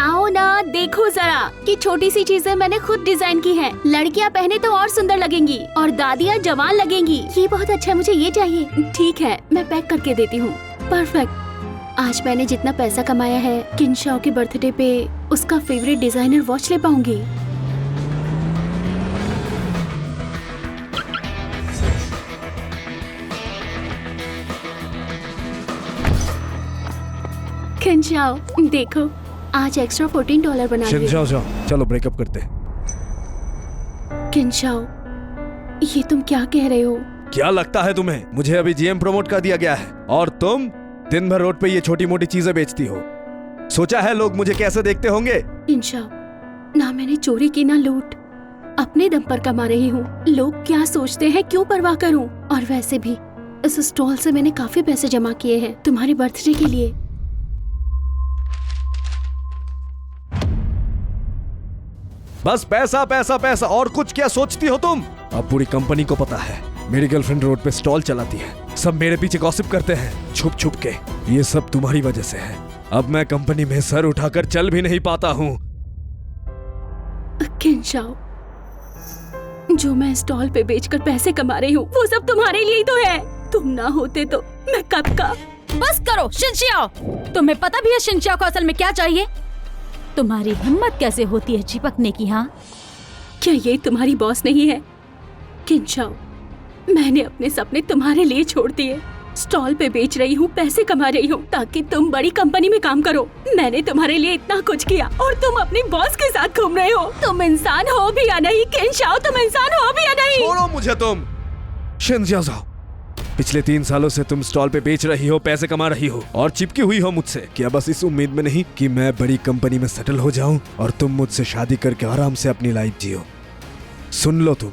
आओ ना, देखो जरा कि छोटी सी चीजें मैंने खुद डिजाइन की हैं। लड़कियां पहने तो और सुंदर लगेंगी और दादियां जवान लगेंगी। ये बहुत अच्छा है, मुझे ये चाहिए। ठीक है, मैं पैक करके देती हूँ। परफेक्ट। आज मैंने जितना पैसा कमाया है, किनशाओ के बर्थडे पे उसका फेवरेट डिजाइनर वॉच ले पाऊंगी। किनशाओ, देखो आज एक्स्ट्रा $14 बना दिए। जाओ चलो ब्रेकअप करते। किनशाओ, ये तुम क्या कह रहे हो? क्या लगता है तुम्हें मुझे अभी जीएम प्रमोट कर दिया गया है और तुम दिन भर रोड पे ये छोटी मोटी चीजें बेचती हो? सोचा है लोग मुझे कैसे देखते होंगे? किनशाओ, ना मैंने चोरी की ना लूट, अपने दम पर कमा रही हूँ। लोग क्या सोचते हैं क्यों परवाह करूँ? और वैसे भी इस स्टॉल से मैंने काफी पैसे जमा किए हैं तुम्हारे बर्थडे के लिए। बस पैसा पैसा पैसा, और कुछ क्या सोचती हो तुम? अब पूरी कंपनी को पता है मेरी गर्लफ्रेंड रोड पे स्टॉल चलाती है। सब मेरे पीछे गॉसिप करते हैं छुप छुप के। ये सब तुम्हारी वजह से है। अब मैं कंपनी में सर उठाकर चल भी नहीं पाता हूँ। किनशाओ, जो मैं स्टॉल पे बेचकर पैसे कमा रही हूँ वो सब तुम्हारे लिए ही तो है। तुम ना होते तो मैं कब का। बस करो शिनचियाओ, तुम्हें पता भी है शिनचियाओ को असल में क्या चाहिए? तुम्हारी हिम्मत कैसे होती है चिपकने की? हाँ, क्या ये तुम्हारी बॉस नहीं है? किनशाओ, मैंने अपने सपने तुम्हारे लिए छोड़ दिए। स्टॉल पे बेच रही हूँ, पैसे कमा रही हूँ ताकि तुम बड़ी कंपनी में काम करो। मैंने तुम्हारे लिए इतना कुछ किया और तुम अपनी बॉस के साथ घूम रहे हो। तुम इंसान हो भी या नहीं? किनशाओ, तुम इंसान हो भी या नहीं? छोड़ो मुझे तुम। शिनजियाओ, पिछले 3 सालों से तुम स्टॉल पे बेच रही हो, पैसे कमा रही हो और चिपकी हुई हो मुझसे। क्या बस इस उम्मीद में नहीं कि मैं बड़ी कंपनी में सेटल हो जाऊं और तुम मुझसे शादी करके आराम से अपनी लाइफ जियो? सुन लो तुम,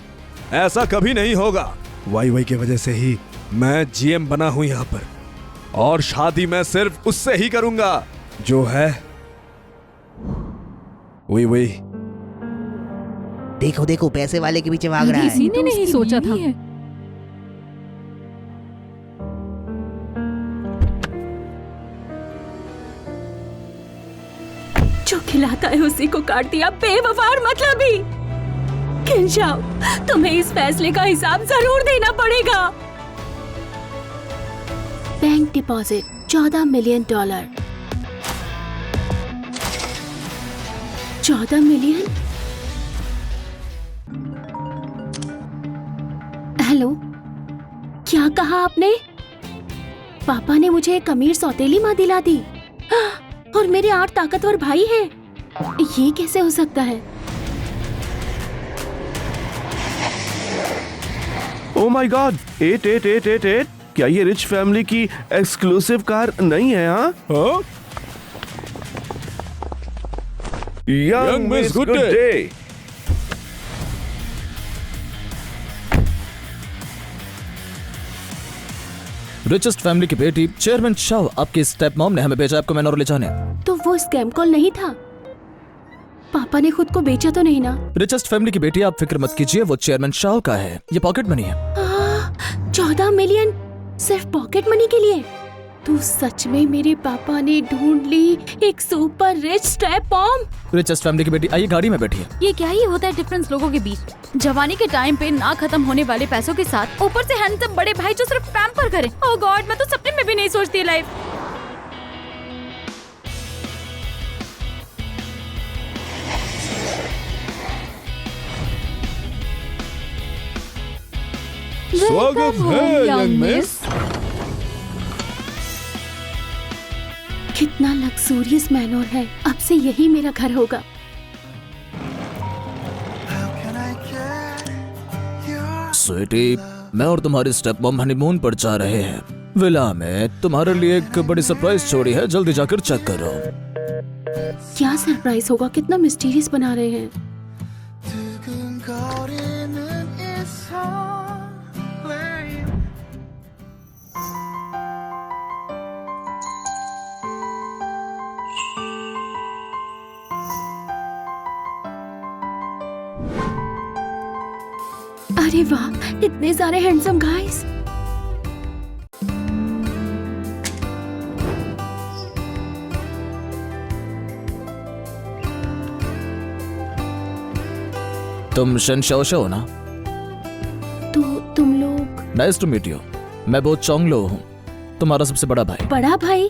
ऐसा कभी नहीं होगा। वाई की वजह से ही मैं जीएम बना हूं यहाँ पर, और शादी मैं सिर्फ उससे ही करूंगा जो है वही। देखो देखो, पैसे वाले के पीछे भाग रहा है। किसी ने नहीं सोचा था। जो खिलाता है उसी को काट दिया, बेवफा और मतलबी। किनशाओ, तुम्हें इस फैसले का हिसाब जरूर देना पड़ेगा। Bank deposit $14 million. 14 million? Hello, क्या कहा आपने? पापा ने मुझे एक अमीर सौतेली माँ दिला दी और मेरे 8 ताकतवर भाई हैं। ये कैसे हो सकता है? Oh my God, 8888। क्या ये रिच फैमिली की एक्सक्लूसिव कार नहीं है? हाँ, young miss good day. Richest family की बेटी चेयरमैन शाओ आपकी स्टेप मॉम ने हमें भेजा आपको मैनोर ले जाने। तो वो स्कैम कॉल नहीं था? पापा ने खुद को बेचा तो नहीं ना? रिचेस्ट फैमिली की बेटी आप फिक्र मत कीजिए, वो चेयरमैन शाओ का है। ये पॉकेट मनी है। 14 मिलियन सिर्फ पॉकेट मनी के लिए? तो सच में मेरे पापा ने ढूंढ ली एक super rich step mom. Richest family की बेटी आइए गाड़ी में बैठिए। ये क्या ही होता है डिफरेंस लोगों के बीच? जवानी के टाइम पे ना खत्म होने वाले पैसों के साथ ऊपर से हैंडसम बड़े भाई जो सिर्फ पैम्पर करें। ओह गॉड, मैं तो सपने में भी नहीं सोचती लाइफ। स्वागत है यंग मिस। कितना लग्जूरियस मैनोर है। अब से यही मेरा घर होगा। स्वीटी, मैं और तुम्हारी स्टेप मॉम हनीमून पर जा रहे हैं। विला में तुम्हारे लिए एक बड़ी सरप्राइज छोड़ी है, जल्दी जाकर चेक करो। क्या सरप्राइज होगा? कितना मिस्टीरियस बना रहे हैं। अरे वाह, इतने सारे हैंडसम गाइस। तुम शनशाओ हो ना? तो तुम लोग? Nice to meet you. मैं बहुत चोंगलो हूँ, तुम्हारा सबसे बड़ा भाई। बड़ा भाई?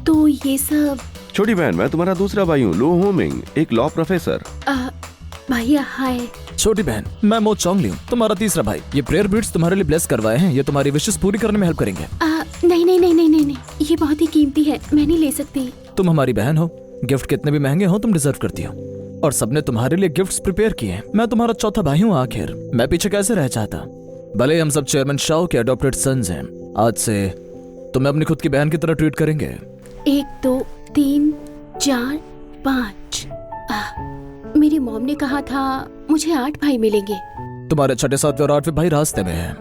तो ये सब? छोटी बहन, मैं तुम्हारा दूसरा भाई हूँ, लो होमिंग, एक लॉ प्रोफेसर। भैया हाय। छोटी बहन, मैं मो चोंगली हूँ, तुम्हारा तीसरा भाई। ये प्रेयर बीट्स तुम्हारे लिए ब्लेस करवाए हैं, ये तुम्हारी विशेष पूरी करने में हेल्प करेंगे। नहीं नहीं नहीं नहीं नहीं नहीं, ये बहुत ही कीमती है, मैं नहीं ले सकती। तुम हमारी बहन हो, गिफ्ट कितने भी महंगे हो तुम डिजर्व करती हो, और सबने तुम्हारे लिए गिफ्ट्स प्रिपेयर किए हैं। मैं तुम्हारा चौथा भाई हूँ, आखिर मैं पीछे कैसे रह चाहता। भले हम सब चेयरमैन शाओ के अडॉप्टेड सन्स हैं, आज से तुम्हें अपनी खुद की बहन की तरह ट्रीट करेंगे। 1 2 3 4 5। मेरी मॉम ने कहा था मुझे 8 भाई मिलेंगे। तुम्हारे छठे, सातवें और 8वें भाई रास्ते में हैं,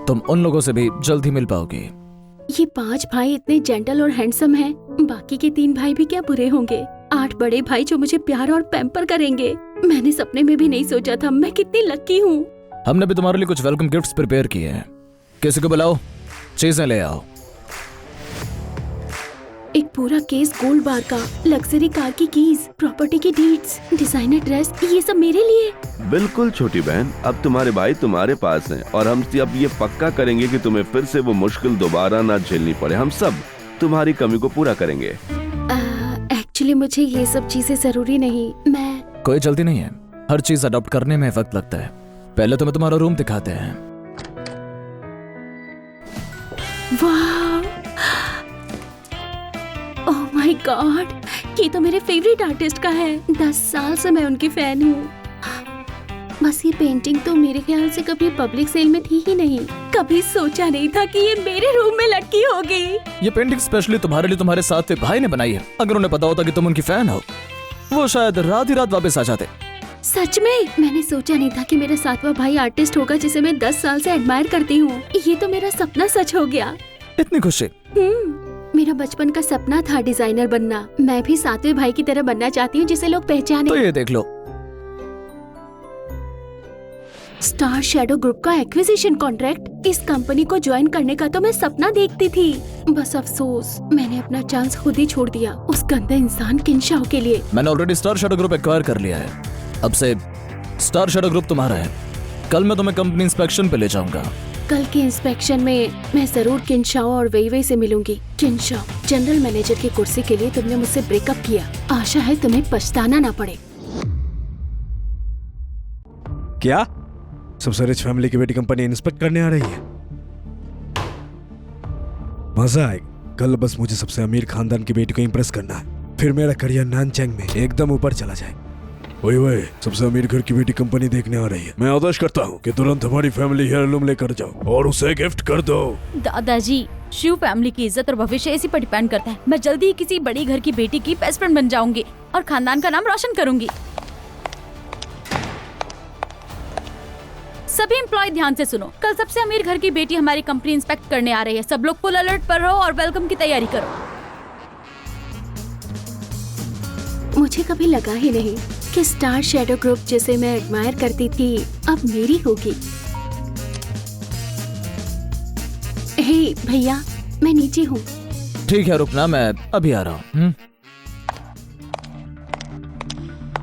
तुम उन लोगों से भी जल्द ही मिल पाओगी। ये 5 भाई इतने जेंटल और हैंडसम हैं, बाकी के 3 भाई भी क्या बुरे होंगे। 8 बड़े भाई जो मुझे प्यार और पैम्पर करेंगे। मैंने सपने में भी नहीं सोचा था, मैं कितनी लकी हूँ। हमने भी तुम्हारे लिए कुछ वेलकम गिफ्ट्स प्रिपेयर किए हैं, किसी को बुलाओ, चीजें ले आओ। एक पूरा केस गोल्ड बार का, लग्जरी कार की कीज, प्रॉपर्टी की डीड्स, डिजाइनर ड्रेस, ये सब मेरे लिए। बिल्कुल छोटी बहन, अब तुम्हारे भाई तुम्हारे पास हैं और हम अब ये पक्का करेंगे कि तुम्हें फिर से वो मुश्किल दोबारा ना झेलनी पड़े। हम सब तुम्हारी कमी को पूरा करेंगे। एक्चुअली मुझे ये सब चीजें जरूरी नहीं। मैं कोई जल्दी नहीं है, हर चीज अडॉप्ट करने में वक्त लगता है। पहले तुम्हें तुम्हारा रूम दिखाते हैं। वाह, ओह माय गॉड, ये तो मेरे फेवरेट आर्टिस्ट का है। 10 साल से मैं उनकी फैन हूँ। बस ये पेंटिंग तो मेरे ख्याल से कभी पब्लिक सेल में थी ही नहीं। कभी सोचा नहीं था कि ये मेरे रूम में लटकी होगी। ये पेंटिंग स्पेशली तुम्हारे लिए तुम्हारे सातवें भाई ने बनाई है। अगर उन्हें पता होता कि तुम उनकी फैन हो, वो शायद रात ही रात वापस आ जाते। सच में मैंने सोचा नहीं था कि मेरा 7वां भाई आर्टिस्ट होगा जिसे मैं 10 साल से एडमायर करती हूँ। ये तो मेरा सपना सच हो गया। इतनी खुशी। मेरा बचपन का सपना था डिजाइनर बनना। मैं भी 7वें भाई की तरह बनना चाहती हूँ जिसे लोग पहचाने। तो ये देख लो, स्टार शैडो ग्रुप का एक्विजिशन कॉन्ट्रैक्ट। इस कंपनी को ज्वाइन करने का तो मैं सपना देखती थी। बस अफसोस, मैंने अपना चांस खुद ही छोड़ दिया उस गंदे इंसान किनशाओ के लिए। मैंने already star shadow group acquire कर लिया है। अब से स्टार शैडो ग्रुप तुम्हारा है। कल मैं तुम्हें कंपनी इंस्पेक्शन पे ले जाऊंगा। कल के इंस्पेक्शन में मैं जरूर किनशाओ और वेईवेई से मिलूंगी। किनशाओ, जनरल मैनेजर की कुर्सी के लिए तुमने मुझसे ब्रेकअप किया। आशा है तुम्हें पछताना ना पड़े। क्या सबसे रिच फैमिली की बेटी कंपनी इंस्पेक्ट करने आ रही है? मजा आएगा। कल बस मुझे सबसे अमीर खानदान की बेटी को इंप्रेस करना है, फिर मेरा करियर नानचैंग में एकदम ऊपर चला जाए। वही सबसे अमीर घर की बेटी कंपनी देखने आ रही है। मैं आदेश करता हूँ कि तुरंत हमारी फैमिली हेयरलूम लेकर जाओ और उसे गिफ्ट कर दो। दादाजी, शिव फैमिली की इज्जत और भविष्य इसी पर डिपेंड करता है। मैं जल्दी ही किसी बड़ी घर की बेटी की बेस्ट फ्रेंड बन जाऊंगी और खानदान का नाम रोशन करूंगी। सभी एम्प्लॉय ध्यान से सुनो, कल सबसे अमीर घर की बेटी हमारी कंपनी इंस्पेक्ट करने आ रही है। सब लोग फुल अलर्ट पर रहो और वेलकम की तैयारी करो। मुझे कभी लगा ही नहीं कि स्टार शैडो ग्रुप जिसे मैं एडमायर करती थी अब मेरी होगी। हे भैया, मैं नीचे हूँ। ठीक है, रुकना, मैं अभी आ रहा हूँ।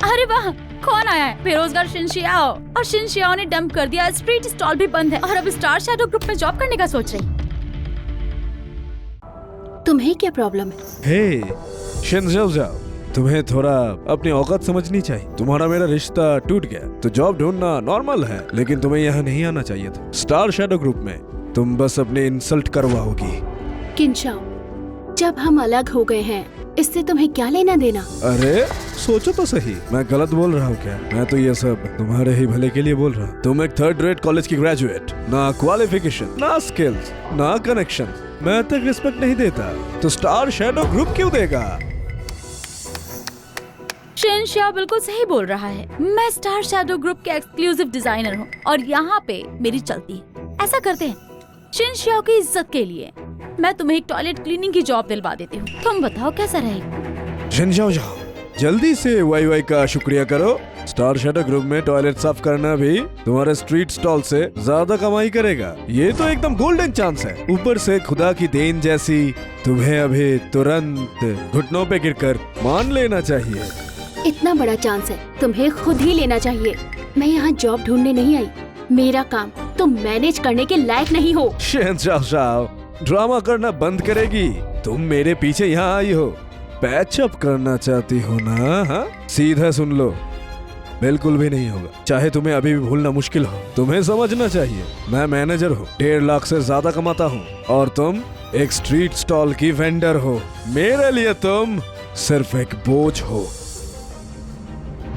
अरे वाह, कौन आया है? बेरोजगार शिनशियाओ। और शिनशियाओ ने डंप कर दिया। स्ट्रीट स्टॉल भी बंद है और अब स्टार शैडो ग्रुप में जॉब करने का सोच रही। तुम्हें क्या प्रॉब्लम है? हे शिनजाओ, तुम्हें थोड़ा अपनी औकात समझनी चाहिए। तुम्हारा मेरा रिश्ता टूट गया तो जॉब ढूंढना नॉर्मल है, लेकिन तुम्हें यहाँ नहीं आना चाहिए था। स्टार शैडो ग्रुप में तुम बस अपने इंसल्ट करवाओगी। किनशाओ, जब हम अलग हो गए हैं इससे तुम्हें क्या लेना देना? अरे सोचो तो सही, मैं गलत बोल रहा हूँ क्या? मैं तो ये सब तुम्हारे ही भले के लिए बोल रहा हूँ। तुम एक 3rd रेट कॉलेज की ग्रेजुएट, ना क्वालिफिकेशन, ना स्किल्स, ना कनेक्शन। मैं तक रिस्पेक्ट नहीं देता तो स्टार शैडो ग्रुप क्यों देगा? शिनशियाओ बिल्कुल सही बोल रहा है। मैं स्टार शैडो ग्रुप के एक्सक्लूसिव डिजाइनर हूँ और यहाँ पे मेरी चलती है। ऐसा करते हैं, शिनशियाओ की इज्जत के लिए मैं तुम्हें एक टॉयलेट क्लीनिंग की जॉब दिलवा देती हूँ। तुम बताओ कैसा रहेगा? शिनजाओ, जल्दी से वाई का शुक्रिया करो। स्टार शैडो ग्रुप में टॉयलेट साफ करना भी तुम्हारे स्ट्रीट स्टॉल से ज्यादा कमाई करेगा। ये तो एकदम गोल्डन चांस है। ऊपर से खुदा की देन जैसी। तुम्हें अभी तुरंत घुटनों पे गिरकर मान लेना चाहिए। इतना बड़ा चांस है, तुम्हें खुद ही लेना चाहिए। मैं यहाँ जॉब ढूंढने नहीं आई, मेरा काम तुम मैनेज करने के लायक नहीं हो। शहंशाह, ड्रामा करना बंद करेगी? तुम मेरे पीछे यहाँ आई हो, पैचअप करना चाहती हो ना? हाँ, सीधा सुन लो, बिल्कुल भी नहीं होगा। चाहे तुम्हें अभी भी भूलना मुश्किल हो, तुम्हें समझना चाहिए मैं मैनेजर हूँ, 1.5 लाख से ज्यादा कमाता हूँ, और तुम एक स्ट्रीट स्टॉल की वेंडर हो। मेरे लिए तुम सिर्फ एक बोझ हो,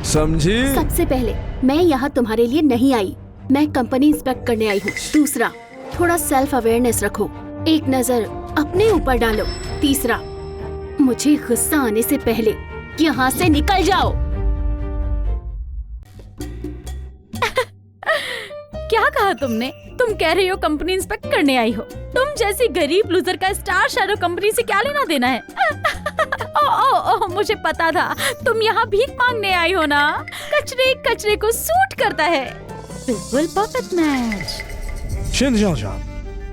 समझी? सबसे पहले मैं यहाँ तुम्हारे लिए नहीं आई, मैं कंपनी इंस्पेक्ट करने आई हूँ। दूसरा, थोड़ा सेल्फ अवेयरनेस रखो, एक नजर अपने ऊपर डालो। तीसरा, मुझे गुस्सा आने से पहले यहाँ से निकल जाओ। क्या कहा तुमने? तुम कह रही हो कंपनी इंस्पेक्ट करने आई हो? तुम जैसी गरीब लूजर का स्टार शैडो कंपनी से क्या लेना देना है? ओ, मुझे पता था तुम यहाँ भीख मांगने आई हो ना। कचरे कचरे को सूट करता है, बिल्कुल परफेक्ट मैच। शहंशाह,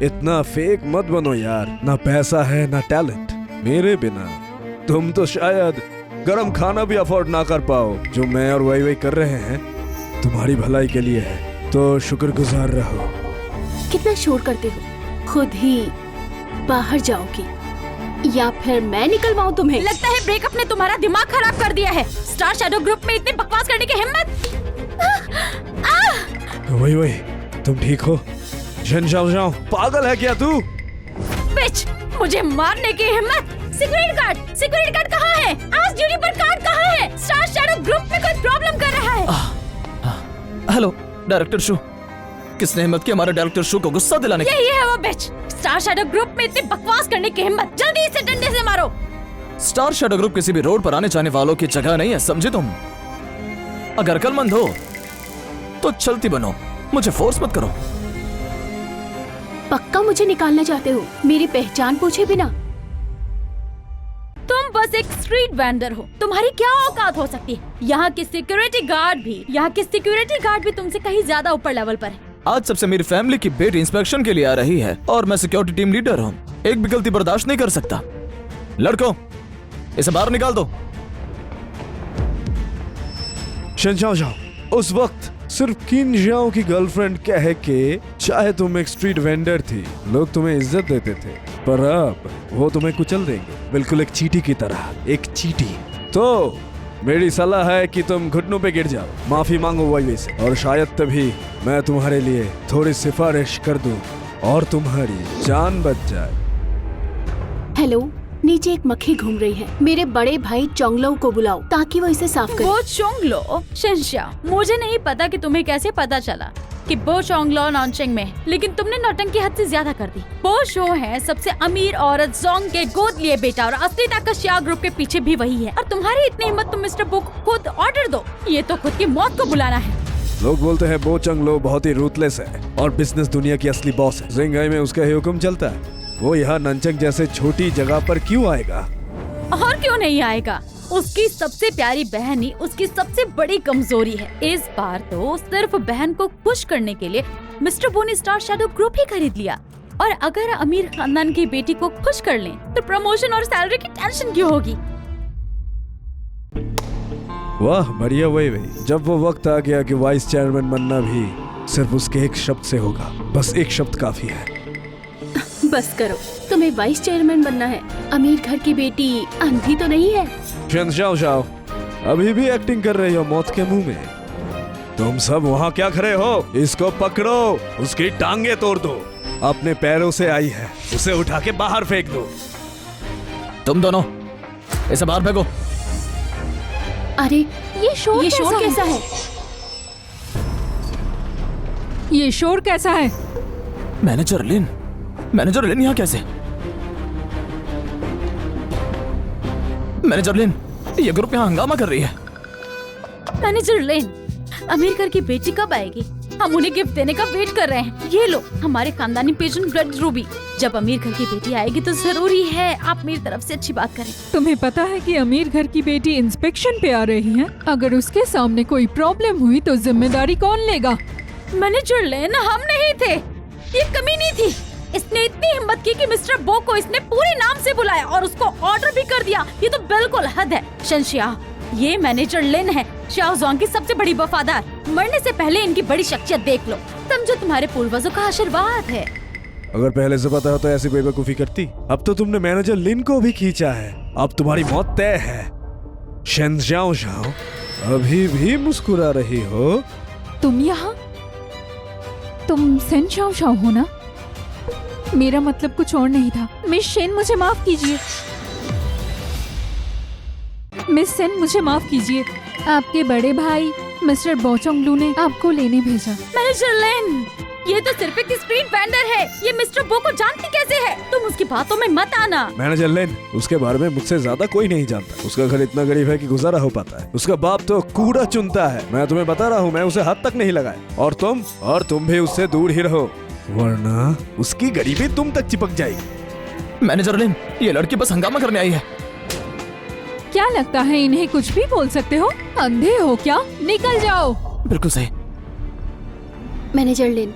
इतना फेक मत बनो यार, ना पैसा है ना टैलेंट। मेरे बिना तुम तो शायद गरम खाना भी अफोर्ड ना कर पाओ। जो मैं और वही कर रहे हैं तुम्हारी भलाई के लिए है, तो शुक्रगुजार रहो। कितना शोर करते हो, खुद ही बाहर जाओगी या फिर मैं निकलवाऊं तुम्हें? लगता है ब्रेकअप ने तुम्हारा दिमाग खराब कर दिया है। स्टार शैडो ग्रुप में इतनी बकवास करने की हिम्मत? वही तुम ठीक हो? शहंशाह, पागल है क्या तू? बिच, मुझे मारने की हिम्मत? सिक्योरिटी गार्ड कहाँ है? आज ड्यूटी पर कार्ड कहाँ है? स्टार शैडो ग्रुप में कोई प्रॉब्लम कर रहा है। हेलो डायरेक्टर शो, किसने हिम्मत की हमारे डायरेक्टर शो को गुस्सा दिलाने की? यही है वो बिच। स्टार शैडो ग्रुप में इतनी बकवास करने की हिम्मत, जल्दी इसे डंडे से मारो। स्टार शैडो ग्रुप किसी भी रोड पर आने जाने वालों की जगह नहीं है, समझे तुम? अगर अक्लमंद हो तो चलती बनो, मुझे फोर्स मत करो। पक्का मुझे निकालना चाहते हो? मेरी पहचान पूछे बिना? तुम बस एक स्ट्रीट वेंडर हो, तुम्हारी क्या औकात हो सकती है? यहाँ की सिक्योरिटी गार्ड भी तुमसे कहीं ज्यादा ऊपर लेवल पर है। आज सबसे मेरी फैमिली की बेटी इंस्पेक्शन के लिए आ रही है और मैं सिक्योरिटी टीम लीडर हूँ, एक भी गलती बर्दाश्त नहीं कर सकता। लड़कों, इसे बाहर निकाल दो। शहंशाह, उस वक्त सिर्फ किन जाओ की गर्लफ्रेंड कह के, चाहे तुम एक स्ट्रीट वेंडर थी, लोग तुम्हें इज्जत देते थे, पर अब वो तुम्हें कुचल देंगे, बिल्कुल एक चींटी की तरह। एक चींटी। तो मेरी सलाह है कि तुम घुटनों पे गिर जाओ, माफी मांगो वही से, और शायद तभी मैं तुम्हारे लिए थोड़ी सिफारिश कर दूं और तुम्हारी जान बच जाए। हेलो, नीचे एक मक्खी घूम रही है, मेरे बड़े भाई चोंगलो को बुलाओ ताकि वो इसे साफ करे। बो चोंगलो? शहंशाह, मुझे नहीं पता कि तुम्हें कैसे पता चला कि बो चोंगलो नॉनचेंग में है, लेकिन तुमने नौटंकी हद से ज्यादा कर दी। बो शो है सबसे अमीर औरत जोंग के गोद लिए बेटा, और असली ताकत शिया ग्रुप के पीछे भी वही है। और तुम्हारी इतनी हिम्मत, तुम मिस्टर बो को खुद ऑर्डर दो। ये तो खुद की मौत को बुलाना है। लोग बोलते हैं बो चंगलो बहुत ही रूथलेस है और बिजनेस दुनिया की असली बॉस है। जिंगाई में उसका ही हुक्म चलता है। वो यहाँ नंचंग जैसे छोटी जगह पर क्यों आएगा? और क्यों नहीं आएगा? उसकी सबसे प्यारी बहन ही उसकी सबसे बड़ी कमजोरी है। इस बार तो सिर्फ बहन को खुश करने के लिए मिस्टर बो ने स्टार शैडो ग्रुप ही खरीद लिया। और अगर अमीर खानदान की बेटी को खुश कर लें तो प्रमोशन और सैलरी की टेंशन क्यों होगी? वाह, बढ़िया। वही जब वो वक्त आ गया कि वाइस चेयरमैन बनना भी सिर्फ उसके एक शब्द से होगा, बस एक शब्द काफी है। बस करो, तुम्हें वाइस चेयरमैन बनना है। अमीर घर की बेटी अंधी तो नहीं है। शहंशाह, अभी भी एक्टिंग कर रही हो मौत के मुंह में। तुम सब वहाँ क्या खड़े हो? इसको पकड़ो, उसकी टांगे तोड़ दो। अपने पैरों से आई है, उसे उठा के बाहर फेंक दो। तुम दोनों इसे बाहर फेंको। अरे ये शोर कैसा है? ये शोर कैसा है? मैनेजर लिन यहाँ कैसे? मैनेजर लिन, ये ग्रुप यहाँ हंगामा कर रही है। मैनेजर लिन, अमीर घर की बेटी कब आएगी? हम उन्हें गिफ्ट देने का वेट कर रहे हैं। ये लो, हमारे खानदानी पेशेंट ब्लड रूबी। जब अमीर घर की बेटी आएगी तो जरूरी है आप मेरी तरफ से अच्छी बात करें। तुम्हें पता है कि अमीर घर की बेटी इंस्पेक्शन पे आ रही है? अगर उसके सामने कोई प्रॉब्लम हुई तो जिम्मेदारी कौन लेगा? मैनेजर लिन, हम नहीं थे, ये कमीनी थी। इसने इतनी हिम्मत की कि मिस्टर बो को इसने पूरे नाम से बुलाया और उसको ऑर्डर भी कर दिया। ये तो बिल्कुल हद है। शहंशाह, ये मैनेजर लिन है, शाओजोंग की सबसे बड़ी वफादार। मरने से पहले इनकी बड़ी शख्सियत देख लो। समझो तुम्हारे पूर्वजों का आशीर्वाद है। अगर पहले से पता होता ऐसी बेवकूफी करती। अब तो तुमने मैनेजर लिन को भी खींचा है। अब तुम्हारी मौत तय है। शेन जाओ जाओ, अभी भी मुस्कुरा रही हो? तुम यहाँ? तुम सेन शाओ शाओ हो ना? मेरा मतलब कुछ और नहीं था। मिस शेन, मुझे माफ कीजिए। मिस सेन, मुझे माफ कीजिए। आपके बड़े भाई मिस्टर बोचोंग लू ने आपको लेने भेजा। मैनेजर लिन, ये तो सिर्फ एक स्ट्रीट वेंडर है। ये मिस्टर बो को जानती कैसे है? तुम उसकी बातों में मत आना। मैनेजर लिन, उसके बारे में मुझसे ज्यादा कोई नहीं जानता। उसका घर इतना गरीब है कि गुजारा हो पाता है। उसका बाप तो कूड़ा चुनता है। मैं तुम्हें बता रहा हूँ, मैं उसे हाथ तक नहीं लगाया। और तुम भी उससे दूर ही रहो, वरना उसकी गरीबी तुम तक चिपक जाएगी। मैनेजर लिन, ये लड़की बस हंगामा करने आई है। क्या लगता है इन्हें कुछ भी बोल सकते हो? अंधे हो क्या? निकल जाओ। बिल्कुल सही। मैनेजर लिन,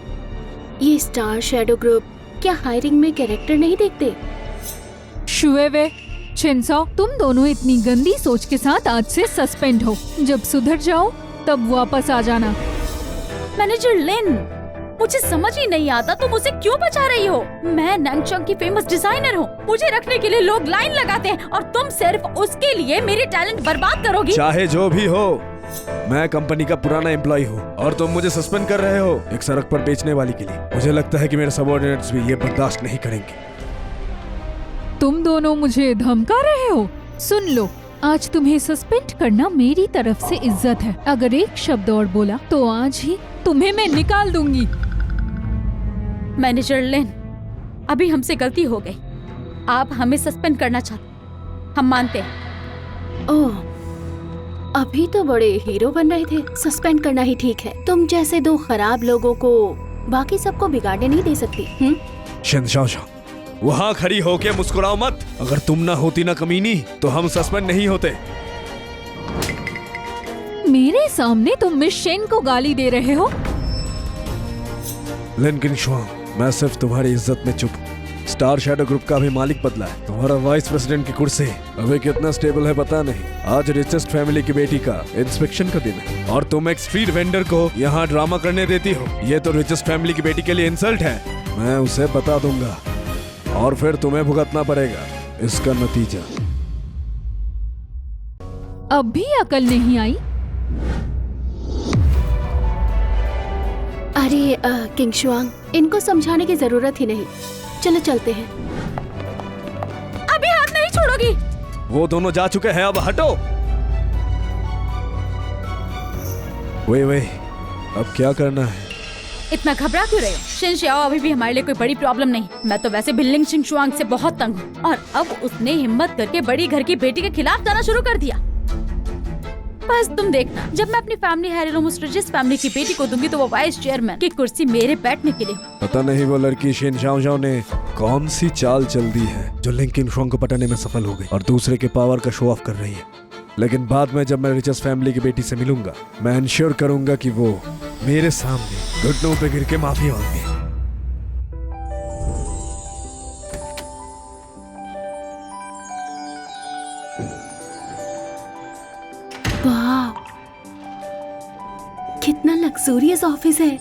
ये स्टार शैडो ग्रुप क्या हायरिंग में कैरेक्टर नहीं देखते? शुएवे, छिनसो, तुम दोनों इतनी गंदी सोच के साथ आज से सस्पेंड हो। जब सुधर जाओ तब वापस आ जाना। मैनेजर लिन, मुझे समझ ही नहीं आता तुम उसे क्यों बचा रही हो। मैं नैंगचोंग की फेमस डिजाइनर हूँ। मुझे रखने के लिए लोग लाइन लगाते हैं और तुम सिर्फ उसके लिए मेरे टैलेंट बर्बाद करोगी। चाहे जो भी हो, मैं कंपनी का पुराना एम्प्लॉय हूँ और तुम मुझे सस्पेंड कर रहे हो एक सड़क पर बेचने वाली के लिए। मुझे लगता है कि मेरे सबऑर्डिनेट्स भी ये बर्दाश्त नहीं करेंगे। तुम दोनों मुझे धमका रहे हो? सुन लो, आज तुम्हें सस्पेंड करना मेरी तरफ से इज्जत है। अगर एक शब्द और बोला तो आज ही तुम्हें मैं निकाल दूंगी। मैनेजर लिन, अभी हमसे गलती हो गई। आप हमें सस्पेंड करना चाहते, हम मानते हैं। ओह, अभी तो बड़े हीरो बन रहे थे। सस्पेंड करना ही ठीक है। तुम जैसे दो खराब लोगों को बाकी सबको बिगाड़ने नहीं दे सकती। शिनशाओ, वहाँ खड़ी होके मुस्कुराओ मत। अगर तुम ना होती ना कमीनी, तो हम सस्पेंड नहीं होते। मेरे सामने तुम मिस शेन को गाली दे रहे हो? लिन किंगशुआंग, मैं सिर्फ तुम्हारी इज्जत में चुप। स्टार शैडो ग्रुप का भी मालिक बदला है। तुम्हारा वाइस प्रेसिडेंट की कुर्सी अभी कितना स्टेबल है पता नहीं। आज रिचेस्ट फैमिली की बेटी का इंस्पेक्शन का दिन है और तुम एक स्ट्रीट वेंडर को यहाँ ड्रामा करने देती हो। ये तो रिचेस्ट फैमिली की बेटी के लिए इंसल्ट है। मैं उसे बता दूंगा और फिर तुम्हें भुगतना पड़ेगा इसका नतीजा। अब भी अकल नहीं आई? अरे किंगशुआंग, इनको समझाने की जरूरत ही नहीं। चलो चलते हैं। अभी हाथ नहीं छोड़ोगी? वो दोनों जा चुके हैं, अब हटो। वे अब क्या करना है? इतना घबरा क्यों रहे हो? शिन शाओ अभी भी हमारे लिए कोई बड़ी प्रॉब्लम नहीं। मैं तो वैसे भी लिंग शिंगशुआंग से बहुत तंग हूँ और अब उसने हिम्मत करके बड़ी घर की बेटी के खिलाफ जाना शुरू कर दिया। बस तुम देखना, जब मैं अपनी फैमिली हेरियरों रिचेस्ट फैमिली की बेटी को दूंगी तो वो वाइस चेयरमैन की कुर्सी मेरे बैठने के लिए। पता नहीं वो लड़की शिनशाओ ने कौन सी चाल चल दी है जो लिंग किंगशुआंग को पटाने में सफल हो गई और दूसरे के पावर का शो ऑफ कर रही है। लेकिन बाद में जब मैं रिचेस्ट फैमिली की बेटी से मिलूंगा, मैं इंश्योर करूंगा कि वो मेरे सामने घुटनों पे गिर के माफी मांगे। वाह, कितना लग्जूरियस ऑफिस है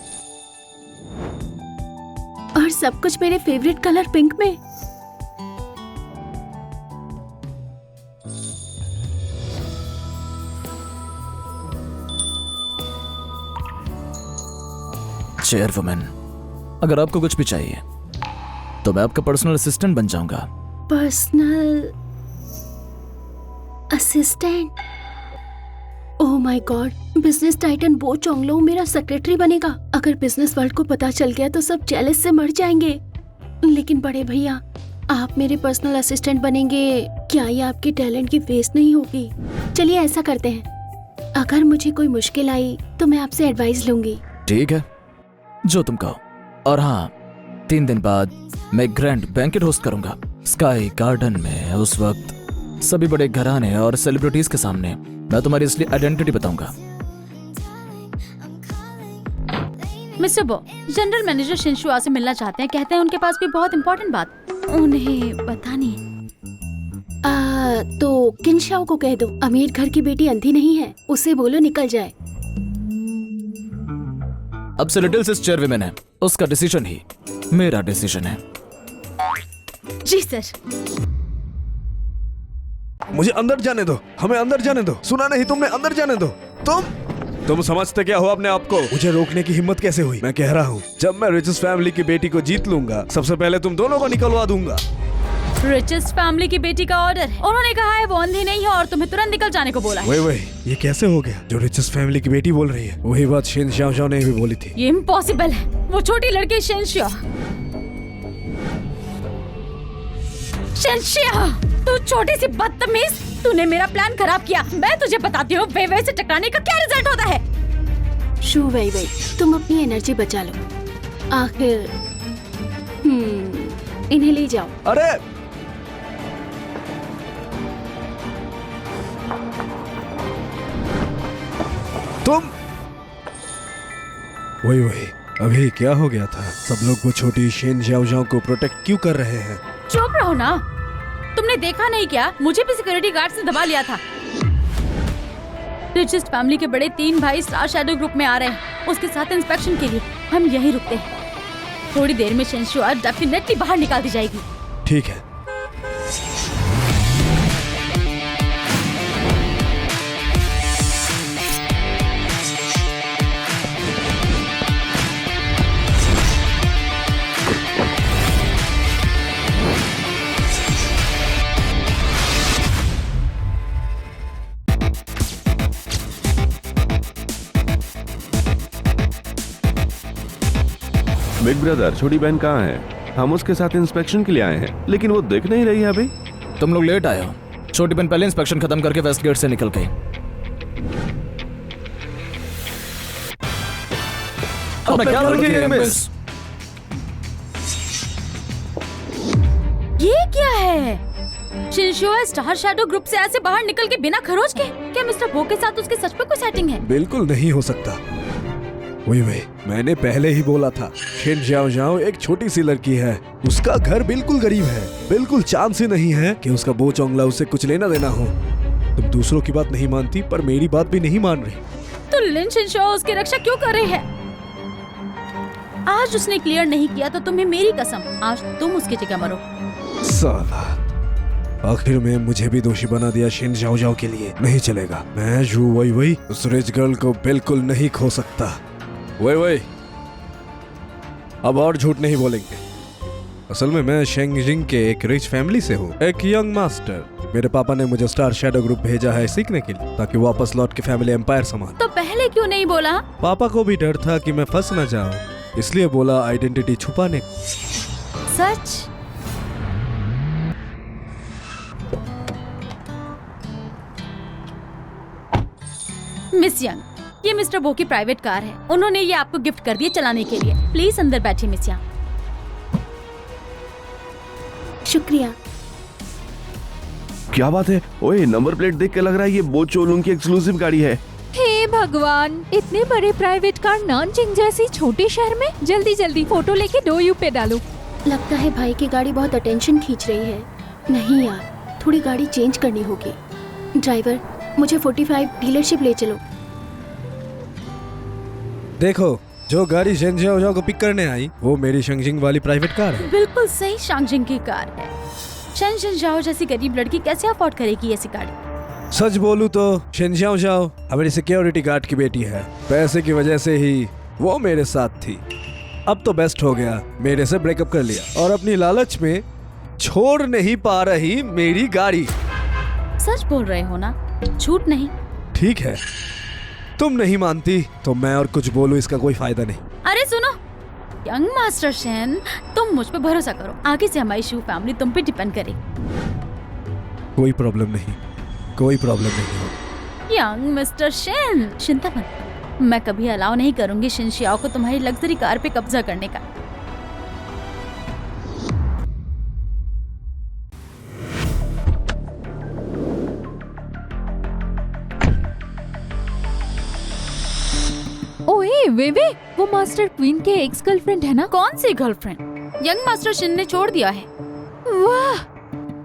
और सब कुछ मेरे फेवरेट कलर पिंक में। चेयरवुमैन, अगर आपको कुछ भी चाहिए तो मैं आपका पर्सनल असिस्टेंट बन जाऊंगा। Personal assistant? Oh my God, business Titan बो चोंगलो मेरा सेक्रेटरी बनेगा। अगर बिजनेस वर्ल्ड को पता चल गया तो सब जेलस से मर जाएंगे। लेकिन बड़े भैया, आप मेरे पर्सनल असिस्टेंट बनेंगे, क्या ये आपके टैलेंट की वेस्ट नहीं होगी? चलिए ऐसा करते हैं, अगर मुझे कोई मुश्किल आई तो मैं आपसे एडवाइस लूंगी। ठीक है, जो तुम कहो। और हाँ, 3 दिन बाद मैं ग्रैंड बैंकेट होस्ट करूंगा स्काई गार्डन में। उस वक्त सभी बड़े घराने और सेलिब्रिटीज के सामने मैं तुम्हारी असली आइडेंटिटी बताऊंगा। मिस्टर बो, जनरल मैनेजर शिनशुआ से मिलना चाहते हैं। कहते हैं उनके पास भी बहुत इंपॉर्टेंट बात उन्हें बतानी है। तो किनशाओ को कह दो, अमीर घर की बेटी अंधी नहीं है, उसे बोलो निकल जाए। अब से लिटिल सिस चेयरवुमन है, उसका डिसीजन ही मेरा डिसीजन है। जी सर। मुझे अंदर जाने दो, हमें अंदर जाने दो। सुना नहीं तुमने? अंदर जाने दो। तुम समझते क्या हो अपने आप को? मुझे रोकने की हिम्मत कैसे हुई? मैं कह रहा हूँ, जब मैं रिचेस्ट फैमिली की बेटी को जीत लूंगा, सबसे पहले तुम दोनों को निकलवा दूंगा। रिचेस्ट फैमिली की बेटी का ऑर्डर है। उन्होंने कहा है वो अंधी नहीं है और तुम्हें तुरंत निकल जाने को बोला है। वही ये कैसे हो गया? जो रिचेस्ट फैमिली की बेटी बोल रही है वही बात शिन xiao ने भी बोली थी। ये इम्पॉसिबल है। वो छोटी लड़की शिनशिया। शिनशिया, तू छोटी सी बदतमीज, तूने मेरा प्लान खराब किया। मैं तुझे बताती हूँ वे से टकराने का क्या रिजल्ट होता है। शू वही तुम अपनी एनर्जी बचा लो। आखिर इन्हें ले जाओ। अरे तुम वही अभी क्या हो गया था? सब लोग वो छोटी शिन xiao को प्रोटेक्ट क्यों कर रहे हैं? चुप रहो ना। तुमने देखा नहीं क्या? मुझे भी सिक्योरिटी गार्ड्स ने दबा लिया था। रिचेस्ट फैमिली के बड़े 3 भाई स्टार शैडो ग्रुप में आ रहे हैं उसके साथ इंस्पेक्शन के लिए। हम यहीं रुकते हैं। थोड़ी देर में शिनशिया डेफिनेटली बाहर निकाल दी जाएगी। ठीक है। बिग ब्रदर, छोटी बहन कहाँ है? हम उसके साथ इंस्पेक्शन के लिए आए हैं, लेकिन वो दिख नहीं रही है अभी। तुम लोग लेट आए हो। छोटी बहन पहले इंस्पेक्शन खत्म करके वेस्ट गेट से निकल गई। अपना ख्याल रखिए मिस। ये क्या है? शिनशिया स्टार शैडो ग्रुप से ऐसे बाहर निकल के बिना खरोच के? क्या मिस्टर बो के साथ उसके सच में कोई सेटिंग है? बिल्कुल नहीं हो सकता। वही मैंने पहले ही बोला था। शिन xiao एक छोटी सी लड़की है। उसका घर बिल्कुल गरीब है। बिल्कुल चांस ही नहीं है कि उसका बो चोंगला उससे कुछ लेना देना हो। तुम दूसरों की बात नहीं मानती, पर मेरी बात भी नहीं मान रही। तो लिन शिनशिया उसकी रक्षा क्यों कर रही है? आज उसने क्लियर नहीं किया तो तुम्हें मेरी कसम, आज तुम उसकी जगह मरो। साला, आखिर में मुझे भी दोषी बना दिया शिन xiao के लिए। नहीं चलेगा। मैं जू वही उस रिच गर्ल को बिल्कुल नहीं खो सकता। वही अब और झूठ नहीं बोलेंगे। असल में मैं शेंगजिंग के एक रिच फैमिली से हूँ, एक यंग मास्टर। मेरे पापा ने मुझे स्टार शैडो ग्रुप भेजा है सीखने के लिए, ताकि वापस लौट के फैमिली एम्पायर संभाल। तो पहले क्यों नहीं बोला? पापा को भी डर था कि मैं फंस न जाऊं, इसलिए बोला आइडेंटिटी छुपाने। सच? मिस यंग, ये मिस्टर बो की प्राइवेट कार है। उन्होंने ये आपको गिफ्ट कर दी चलाने के लिए। प्लीज अंदर बैठिए मिस यंग। शुक्रिया। क्या बात है? ओए, नंबर प्लेट देख के लग रहा है ये बो चोलुंग की एक्सक्लूसिव गाड़ी है। हे भगवान, इतने बड़े प्राइवेट कार नानजिंग जैसी छोटे शहर में। जल्दी जल्दी फोटो लेके डोयू पे डालो। लगता है भाई की गाड़ी बहुत अटेंशन खींच रही है। नहीं यार, थोड़ी गाड़ी चेंज करनी होगी। ड्राइवर, मुझे 45 डीलरशिप ले चलो। देखो, जो गाड़ी शिन xiao को पिक करने आई वो मेरी शेंगजिंग वाली प्राइवेट कार है। बिल्कुल सही, शांगजिंग की कार है। शिन xiao जैसी गरीब लड़की कैसे अफोर्ड करेगी ऐसी गाड़ी? सच बोलूं तो शिन xiao हमारी सिक्योरिटी गार्ड की बेटी है। पैसे की वजह से ही वो मेरे साथ थी। अब तो बेस्ट हो गया, मेरे से ब्रेकअप कर लिया और अपनी लालच में छोड़ नहीं पा रही मेरी गाड़ी। सच बोल रहे हो ना? झूठ नहीं। ठीक है, तुम नहीं मानती तो मैं और कुछ बोलूं, इसका कोई फायदा नहीं। अरे सुनो यंग मास्टर शेन, तुम मुझ पे भरोसा करो। आगे से हमारी शू फैमिली तुम पे डिपेंड करेगी। कोई प्रॉब्लम नहीं, कोई प्रॉब्लम नहीं हो। यंग मिस्टर शेन, चिंता मत, मैं कभी अलाउ नहीं करूंगी शिनशिया को तुम्हारी लग्जरी कार पे कब्जा करने का। ओए वे वो मास्टर क्वीन के एक्स गर्लफ्रेंड है ना? कौन सी गर्लफ्रेंड? यंग मास्टर शिन ने छोड़ दिया है। वाह,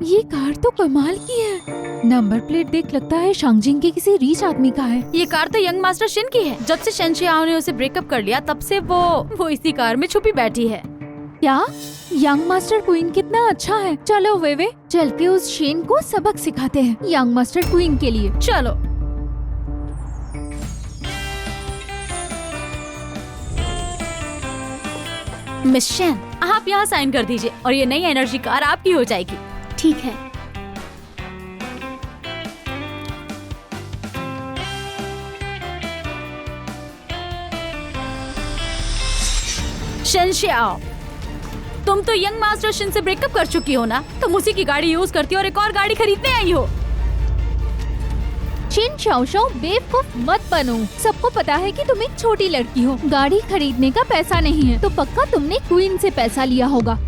ये कार तो कमाल की है। नंबर प्लेट देख लगता है शांगजिंग के किसी रीच आदमी का है। ये कार तो यंग मास्टर शिन की है। जब से शेन शियाओ ने उसे ब्रेकअप कर लिया तब से वो इसी कार में छुपी बैठी है। क्या यंग मास्टर क्वीन कितना अच्छा है। चलो वेवे, चल के उस शेन को सबक सिखाते हैं यंग मास्टर क्वीन के लिए। चलो। मिस शेन, आप यहाँ साइन कर दीजिए और ये नई एनर्जी कार आपकी हो जाएगी। ठीक है। शेन शियाओ, तुम तो यंग मास्टर शिन से ब्रेकअप कर चुकी हो ना, तुम उसी की गाड़ी यूज करती हो और एक और गाड़ी खरीदने आई हो। शिन शाओशाओ, बेवकूफ मत बनो। सबको पता है कि तुम एक छोटी लड़की हो, गाड़ी खरीदने का पैसा नहीं है, तो पक्का तुमने क्वीन से पैसा लिया होगा।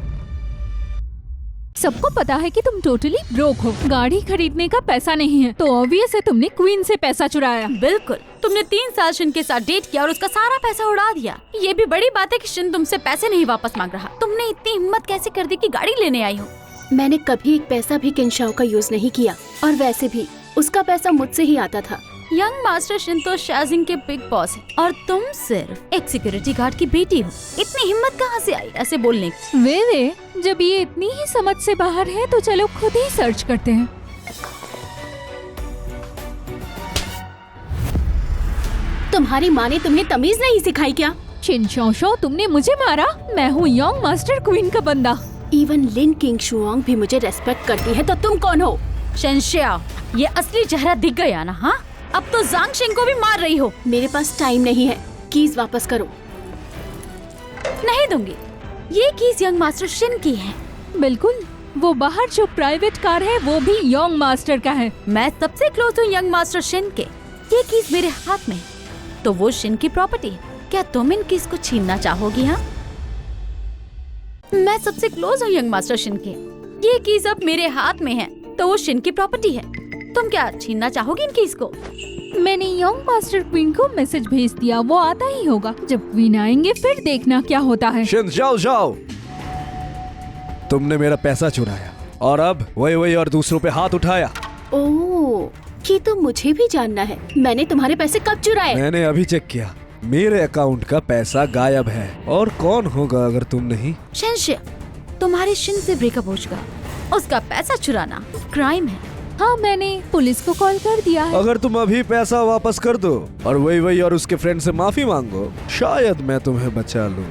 सबको पता है कि तुम टोटली ब्रोक हो, गाड़ी खरीदने का पैसा नहीं है, तो ऑब्वियस है तुमने क्वीन से पैसा चुराया। बिल्कुल, तुमने 3 साल शिन के साथ डेट किया और उसका सारा पैसा उड़ा दिया। ये भी बड़ी बात है कि शिन तुमसे पैसे नहीं वापस मांग रहा। तुमने इतनी हिम्मत कैसे कर दी कि गाड़ी लेने आई हो? मैंने कभी एक पैसा भी किनशाओ का यूज नहीं किया, और वैसे भी उसका पैसा मुझसे ही आता था। यंग मास्टर शिन तो शाजिंग के बिग बॉस है और तुम सिर्फ एक सिक्योरिटी गार्ड की बेटी हो। इतनी हिम्मत कहाँ से आई ऐसे बोलने की? वे जब ये इतनी ही समझ से बाहर है तो चलो खुद ही सर्च करते हैं। तुम्हारी माँ ने तुम्हें तमीज नहीं सिखाई क्या? शिन शाओशाओ, तुमने मुझे मारा? मैं हूँ यंग मास्टर क्वीन का बंदा। इवन लिन किंग शुआंग भी मुझे रेस्पेक्ट करती है, तो तुम कौन हो? शेन शियाओ, ये असली चेहरा दिख गया ना? हाँ, अब तो जांग शिन को भी मार रही हो। मेरे पास टाइम नहीं है, कीज वापस करो। नहीं दूंगी। ये कीज यंग मास्टर शिन की है। बिल्कुल, वो बाहर जो प्राइवेट कार है वो भी यंग मास्टर का है। मैं सबसे क्लोज हूँ यंग मास्टर शिन के। ये कीज मेरे हाथ में है, तो वो शिन की प्रॉपर्टी है। क्या तुम इन कीज को छीनना चाहोगी? हाँ, मैं सबसे क्लोज हूँ यंग मास्टर शिन के। ये कीज अब मेरे हाथ में है, तो वो शिन की प्रॉपर्टी है। तुम क्या छीनना चाहोगी इन कीज को? मैंने यंग मास्टर क्वीन को मैसेज भेज दिया, वो आता ही होगा। जब क्वीन आएंगे फिर देखना क्या होता है। शिन शाओशाओ, तुमने मेरा पैसा चुराया और अब वही और दूसरों पे हाथ उठाया। ओह, ये तो मुझे भी जानना है। मैंने तुम्हारे पैसे कब चुराए? मैंने अभी चेक किया, मेरे अकाउंट का पैसा गायब है। और कौन होगा अगर तुम नहीं? शेन, तुम्हारे शिन से ब्रेकअप हो चुका, उसका पैसा चुराना क्राइम है। हाँ, मैंने पुलिस को कॉल कर दिया है। अगर तुम अभी पैसा वापस कर दो और वही और उसके फ्रेंड से माफी मांगो, शायद मैं तुम्हें बचा लूं।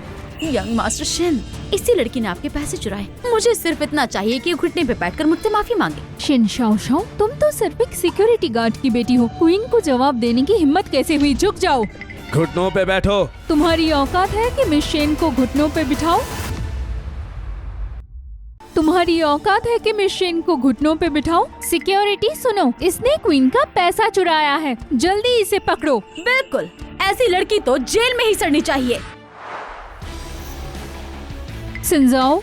यंग मास्टर शिन, इसी लड़की ने आपके पैसे चुराए। मुझे सिर्फ इतना चाहिए कि घुटने पे बैठकर मुझसे माफी मांगे। शिन शाओशाओ, तुम तो सिर्फ एक सिक्योरिटी गार्ड की बेटी हो। क्वीन को जवाब देने की हिम्मत कैसे हुई? झुक जाओ। घुटनों पे बैठो। तुम्हारी औकात है कि मिस शेन को घुटनों पे बिठाओ? तुम्हारी औकात है कि मिस शेन को घुटनों पे बिठाओ? सिक्योरिटी सुनो, इसने क्वीन का पैसा चुराया है, जल्दी इसे पकड़ो। बिल्कुल, ऐसी लड़की तो जेल में ही सड़नी चाहिए। सिंजाओ,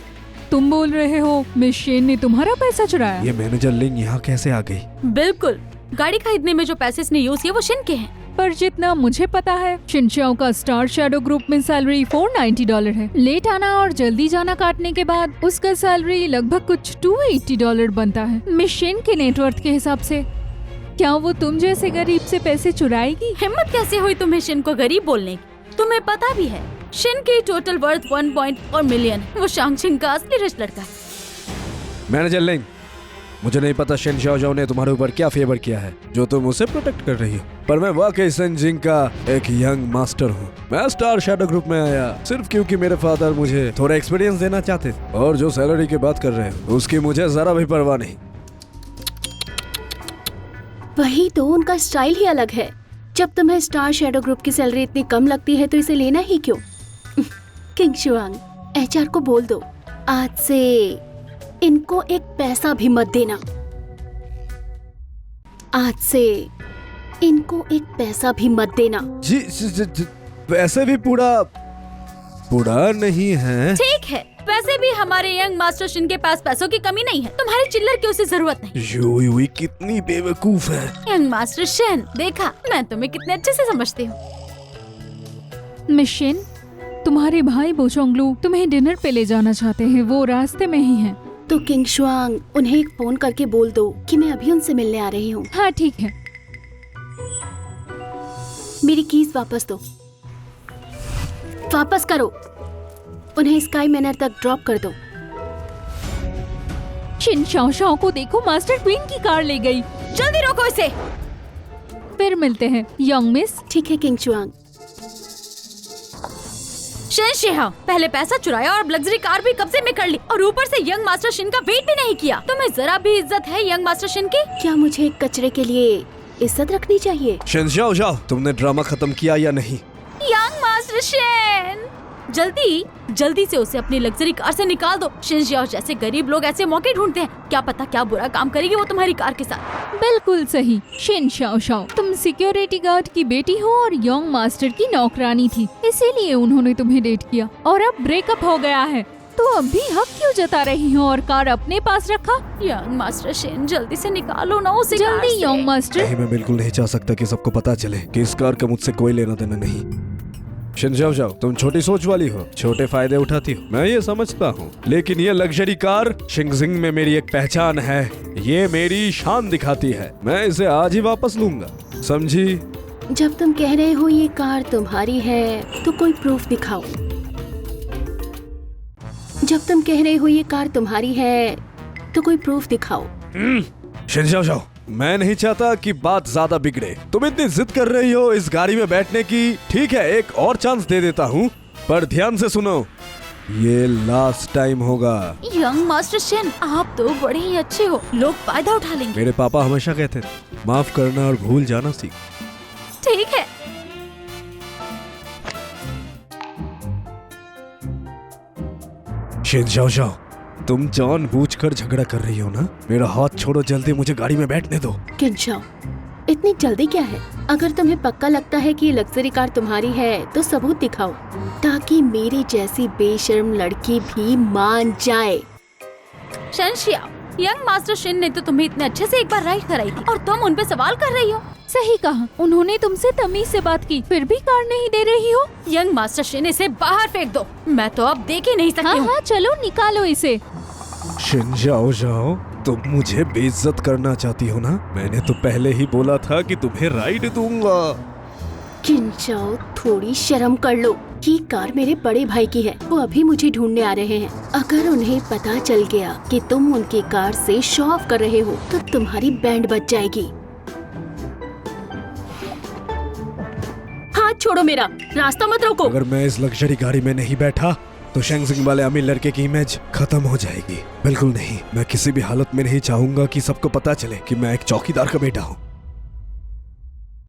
तुम बोल रहे हो मिस शेन ने तुम्हारा पैसा चुराया? ये मैनेजर लिंग यहाँ कैसे आ गई? बिल्कुल, गाड़ी खरीदने में जो पैसे इसने यूज किए वो शिन के हैं। पर जितना मुझे पता है, शिनशाओ का स्टार शैडो ग्रुप में सैलरी $490 है। लेट आना और जल्दी जाना काटने के बाद उसका सैलरी लगभग कुछ $280 बनता है। मिस शेन के नेटवर्थ के हिसाब से क्या वो तुम जैसे गरीब से पैसे चुराएगी? हिम्मत कैसे हुई तुम्हें शिन को गरीब बोलने की? तुम्हें पता भी है शिन की टोटल वर्थ 1.4 मिलियन। वो शांगचिंग का असली रिच लड़का है। मैनेजर लिंग, मुझे नहीं पता शिन शाओशाओ ने तुम्हारे ऊपर क्या फेवर किया है जो तुम उसे प्रोटेक्ट कर रही हो, पर मैं वाकई शेनजिंग का एक यंग मास्टर हूँ। मैं स्टार शैडो ग्रुप में आया सिर्फ क्योंकि मेरे फादर मुझे थोड़ा एक्सपीरियंस देना चाहते थे, और जो सैलरी की बात कर रहे हो उसकी मुझे जरा भी परवाह नहीं। वही तो, उनका स्टाइल ही अलग है। जब तुम्हें स्टार शैडो ग्रुप की सैलरी इतनी कम लगती है तो इसे लेना ही क्यों? किंग शुआंग, HR को बोल दो आज से इनको एक पैसा भी मत देना। आज से इनको एक पैसा भी मत देना। जी, वैसे भी पूरा नहीं है। ठीक है, वैसे भी हमारे यंग मास्टर शिन के पास पैसों की कमी नहीं है। तुम्हारी चिल्लर की उसे जरूरत नहीं। यूई कितनी बेवकूफ है। यंग मास्टर शिन, देखा मैं तुम्हें कितने अच्छे से समझती हूँ। मिस शेन, तुम्हारे भाई बोचोंगलू तुम्हें डिनर पे ले जाना चाहते हैं, वो रास्ते में ही हैं। तो किंग शुआंग, उन्हें एक फोन करके बोल दो कि मैं अभी उनसे मिलने आ रही हूँ। हाँ ठीक है। मेरी कीज वापस दो, वापस करो। उन्हें स्काई मैनर तक ड्रॉप कर दो। शिन शाओ शाओ को देखो, मास्टर क्वीन की कार ले गई। जल्दी रोको इसे। फिर मिलते हैं यंग मिस। ठीक है किंग शुआंग। शिन शिहा, पहले पैसा चुराया और लग्जरी कार भी कब्जे में कर ली और ऊपर से यंग मास्टर शिन का वेट भी नहीं किया। तुम्हें जरा भी इज्जत है यंग मास्टर शिन की? क्या मुझे एक कचरे के लिए इज्जत रखनी चाहिए? शिनजाओ जाओ, तुमने ड्रामा खत्म किया या नहीं? यंग मास्टर शिन, जल्दी से उसे अपनी लग्जरी कार से निकाल दो। शिनजियाओ जैसे गरीब लोग ऐसे मौके ढूंढते हैं। क्या पता क्या बुरा काम करेगी वो तुम्हारी कार के साथ। बिल्कुल सही। शिन शाओ शाओ, तुम सिक्योरिटी गार्ड की बेटी हो और यंग मास्टर की नौकरानी थी, इसीलिए उन्होंने तुम्हें डेट किया और अब ब्रेकअप हो गया है, तो अब भी हक क्यों जता रही हो और कार अपने पास रखा? यंग मास्टर शिन, जल्दी से निकालो ना उसे कार जल्दी से। Young master. नहीं, मैं बिल्कुल नहीं चाह सकता कि सबको पता चले कि इस कार का मुझसे कोई लेना देना नहीं। शिनजाओ जाओ, तुम छोटी सोच वाली हो, छोटे फायदे उठाती हो, मैं ये समझता हूँ, लेकिन ये लग्जरी कार शिंगजिंग में मेरी एक पहचान है, ये मेरी शान दिखाती है। मैं इसे आज ही वापस लूंगा, समझी? जब तुम कह रहे हो ये कार तुम्हारी है तो कोई प्रूफ दिखाओ। जब तुम कह रहे हो ये कार तुम्हारी है तो कोई प्रूफ दिखाओ। शिनजाओ जाओ, मैं नहीं चाहता कि बात ज्यादा बिगड़े। तुम इतनी जिद कर रही हो इस गाड़ी में बैठने की, ठीक है एक और चांस दे देता हूँ, पर ध्यान से सुनो, ये लास्ट टाइम होगा। यंग मास्टर शिन, आप तो बड़े ही अच्छे हो, लोग फायदा उठा लेंगे। मेरे पापा हमेशा कहते थे, माफ करना और भूल जाना सीख। ठीक है। शिनजाओ जाओ, तुम जानबूझकर झगड़ा कर रही हो ना? मेरा हाथ छोड़ो, जल्दी मुझे गाड़ी में बैठने दो। किंग शाओ, इतनी जल्दी क्या है? अगर तुम्हें पक्का लगता है कि ये लग्जरी कार तुम्हारी है तो सबूत दिखाओ, ताकि मेरी जैसी बेशर्म लड़की भी मान जाए। शिनजियाओ, यंग मास्टर शिन ने तो तुम्हें इतने अच्छे से एक बार राइड कराई थी और तुम उन पे सवाल कर रही हो। सही कहा, उन्होंने तुमसे तमीज से बात की, फिर भी कार नहीं दे रही हो। यंग मास्टर शिन, इसे बाहर फेंक दो, मैं तो अब देख ही नहीं सकती हाँ हूँ। हाँ चलो निकालो इसे। शिनजाओ जाओ, तुम मुझे बेइज्जत करना चाहती हो ना? मैंने तो पहले ही बोला था कि तुम्हें राइड दूंगा। किंग शाओ, थोड़ी शर्म कर लो। ये कार मेरे बड़े भाई की है, वो अभी मुझे ढूंढने आ रहे हैं। अगर उन्हें पता चल गया कि तुम उनकी कार से शो ऑफ कर रहे हो तो तुम्हारी बैंड बच जाएगी। हाथ छोड़ो मेरा, रास्ता मत रोको। अगर मैं इस लग्जरी गाड़ी में नहीं बैठा तो शेंगजिंग वाले अमीर लड़के की इमेज खत्म हो जाएगी। बिल्कुल नहीं, मैं किसी भी हालत में नहीं चाहूंगा कि सबको पता चले कि मैं एक चौकीदार का बेटा हूँ।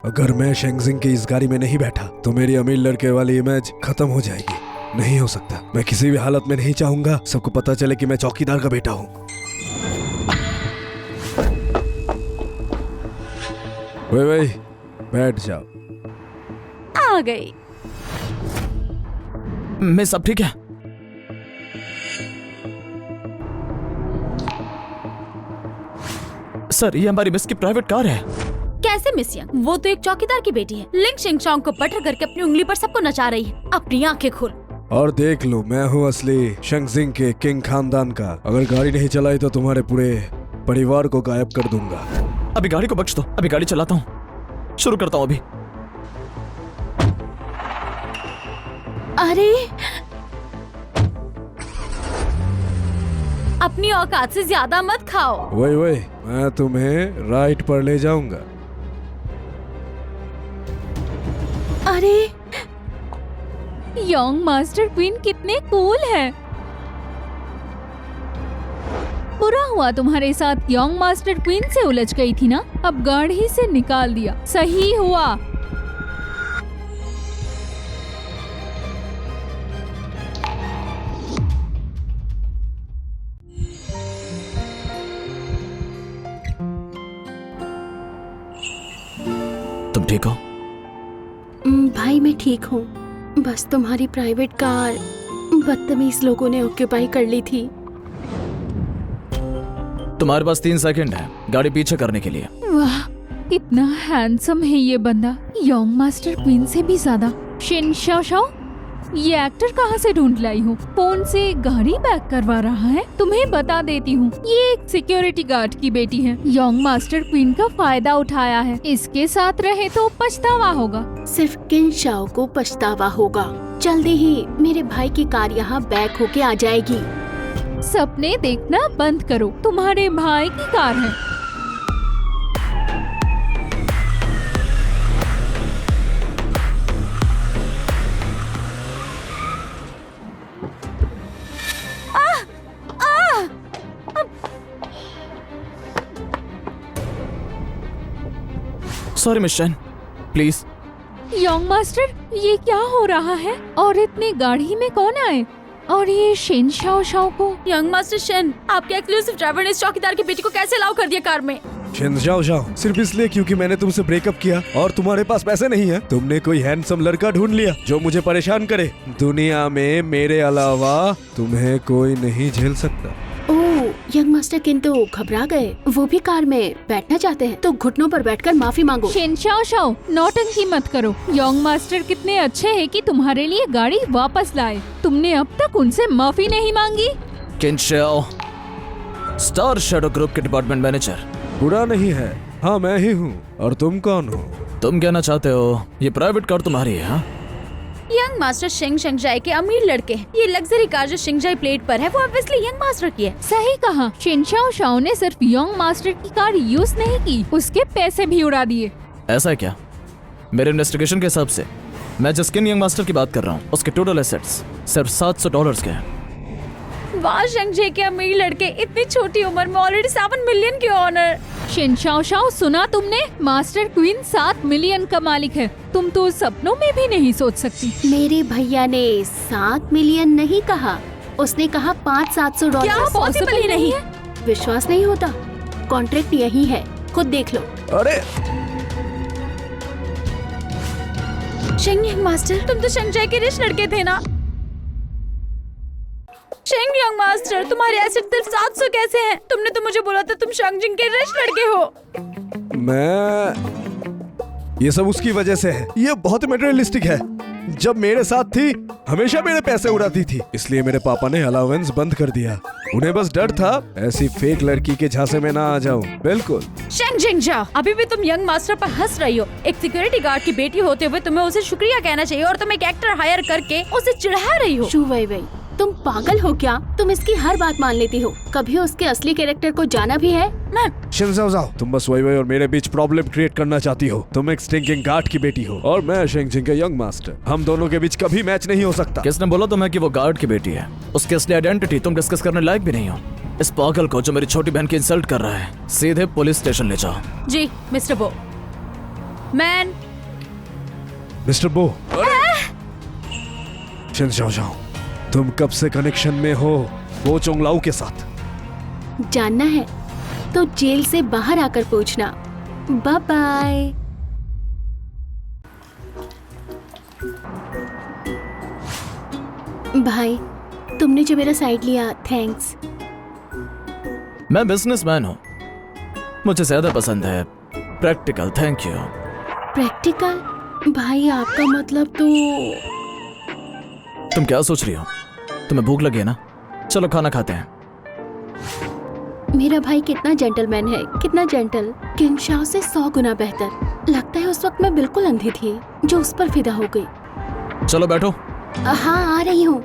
अगर मैं शेंगजिंग की इस गाड़ी में नहीं बैठा तो मेरी अमीर लड़के वाली इमेज खत्म हो जाएगी। नहीं हो सकता, मैं किसी भी हालत में नहीं चाहूंगा सबको पता चले कि मैं चौकीदार का बेटा हूँ। वे बैठ जाओ। आ गई। मिस सब ठीक है? सर, ये हमारी मिस की प्राइवेट कार है। कैसे मिस यंग? वो तो एक चौकीदार की बेटी है। लिंग शिंगशांग को बटर करके अपनी उंगली पर सबको नचा रही है। अपनी आंखें खोल और देख लो, मैं हूँ असली शेंगजिंग के किंग खानदान का। अगर गाड़ी नहीं चलाई तो तुम्हारे पूरे परिवार को गायब कर दूंगा। अभी गाड़ी को बख्श दो, अभी गाड़ी चलाता हूँ, शुरू करता हूँ अभी। अरे, अपनी औकात से ज्यादा मत खाओ। वही मैं तुम्हें राइट पर ले जाऊंगा। अरे, यंग मास्टर क्वीन कितने कूल है। बुरा हुआ तुम्हारे साथ, यंग मास्टर क्वीन से उलझ गई थी ना, अब गाड़ी से निकाल दिया। सही हुआ। तुम ठीक हो? भाई मैं ठीक हूँ, बस तुम्हारी प्राइवेट कार बदतमीज लोगों ने ऑक्यूपाई कर ली थी। तुम्हारे पास 3 सेकंड है गाड़ी पीछे करने के लिए। वाह, कितना हैंडसम है ये बंदा, यंग मास्टर क्वीन से भी ज्यादा। शिन शाओ शाओ, ये एक्टर कहाँ से ढूंढ लाई हूँ? फोन से गाड़ी बैक करवा रहा है। तुम्हें बता देती हूँ, ये एक सिक्योरिटी गार्ड की बेटी है। यंग मास्टर क्वीन का फायदा उठाया है। इसके साथ रहे तो पछतावा होगा। सिर्फ किन शाओ को पछतावा होगा। जल्दी ही मेरे भाई की कार यहाँ बैक होके आ जाएगी। सपने देखना बंद करो, तुम्हारे भाई की कार है। Sorry miss chain, please. Young master, ये क्या हो रहा है? और इतनी गाड़ी में कौन आए? और ये शेन शाओ शाओ को? यंग मास्टर शेन, आपके एक्सक्लूसिव ड्राइवर ने इस चौकीदार की बेटी को कैसे अलाउ कर दिया कार में? जाओ जाओ, सिर्फ इसलिए क्योंकि मैंने तुमसे ब्रेकअप किया और तुम्हारे पास पैसे नहीं है। तुमने कोई हैंडसम लड़का ढूंढ लिया जो मुझे परेशान करे। दुनिया में मेरे अलावा तुम्हें कोई नहीं झेल सकता। ओह, यंग मास्टर किंतु घबरा गए। वो भी कार में बैठना चाहते हैं तो घुटनों पर बैठकर माफी मांगो। शेन शाओ शाओ, नौटंकी मत करो। यंग मास्टर कितने अच्छे हैं कि तुम्हारे लिए गाड़ी वापस लाए। तुमने अब तक उनसे माफी नहीं मांगी। किन शाओ, स्टार शैडो ग्रुप के डिपार्टमेंट मैनेजर। बुरा नहीं है, हाँ मैं ही हूँ। और तुम कौन हो? तुम कहना चाहते हो ये प्राइवेट कार तुम्हारी है? हाँ, यंग मास्टर शिंगजाई के अमीर लड़के हैं। ये लग्जरी कार जो शिंगजाई प्लेट पर है वो ऑब्वियसली यंग मास्टर की है। सही कहा। शेन शाओ शाओ ने सिर्फ यंग मास्टर की कार यूज नहीं की, उसके पैसे भी उड़ा दिए। ऐसा है क्या? मेरे इन्वेस्टिगेशन के हिसाब से मैं जिस यंग मास्टर की बात कर रहा हूँ उसके टोटल एसेट्स सिर्फ $700 के हैं। वाह, शिंगजाई के अमीर लड़के, इतनी छोटी उम्र में ऑलरेडी 7 मिलियन के ऑनर। शेन शाओ शाओ, सुना तुमने? मास्टर क्वीन 7 मिलियन का मालिक है। तुम तो सपनों में भी नहीं सोच सकती। मेरे भैया ने 7 मिलियन नहीं कहा, उसने कहा $500-700। क्या पॉसिबल ही नहीं है? विश्वास नहीं होता? कॉन्ट्रैक्ट यही है, खुद देख लो। अरे यंग मास्टर, तुम तो शिंगजाई के रिच लड़के थे ना? शेंग यंग मास्टर, तुम्हारे एसेट सिर्फ 700 कैसे हैं? तुमने तो मुझे बोला था तुम शेंगजिंग के रिच लड़के हो। ये सब उसकी वजह से है। ये बहुत मटेरियलिस्टिक है। जब मेरे साथ थी हमेशा मेरे पैसे उड़ाती थी, इसलिए मेरे पापा ने अलाउंस बंद कर दिया। उन्हें बस डर था ऐसी फेक लड़की के झांसे में ना आ जाऊं। बिल्कुल। शेंगजिंग जा, अभी भी तुम यंग मास्टर पर हंस रही हो। एक सिक्योरिटी गार्ड की बेटी होते हुए तुम्हें उसे शुक्रिया कहना चाहिए और तुम एक एक्टर हायर करके उसे चिढ़ा रही हो। शू वई वई, तुम पागल हो क्या? तुम इसकी हर बात मान लेती हो। कभी उसके असली कैरेक्टर को जाना भी है? शिनजाओ जाओ, तुम बस वही और मेरे बीच प्रॉब्लम क्रिएट करना चाहती हो। तुम एक स्टिंकिंग गार्ड की बेटी हो और मैं शेंगजिंग का यंग मास्टर। हम दोनों के बीच कभी मैच नहीं हो सकता। किसने बोला तुम्हें कि वो गार्ड की बेटी है? उसकी असली आइडेंटिटी तुम डिस्कस करने लायक भी नहीं हो। इस पागल को जो मेरी छोटी बहन की इंसल्ट कर रहा है सीधे पुलिस स्टेशन ले जाओ। जी मिस्टर बो। मैन मिस्टर बो। शिनजाओ जाओ, तुम कब से कनेक्शन में हो वो चोंगलाऊ के साथ? जानना है तो जेल से बाहर आकर पूछना। Bye bye. भाई, तुमने जो मेरा साइड लिया, थैंक्स। मैं बिजनेसमैन हूँ, मुझे ज्यादा पसंद है प्रैक्टिकल। Thank you. प्रैक्टिकल? भाई आपका मतलब तो... तुम क्या सोच रही हो? तुम्हें भूख लगी है ना? चलो खाना खाते हैं। मेरा भाई कितना जेंटलमैन है, कितना जेंटल। किन शाओ से 100 गुना बेहतर। लगता है उस वक्त मैं बिल्कुल अंधी थी जो उस पर फिदा हो गई। चलो बैठो। हाँ, आ रही हूँ।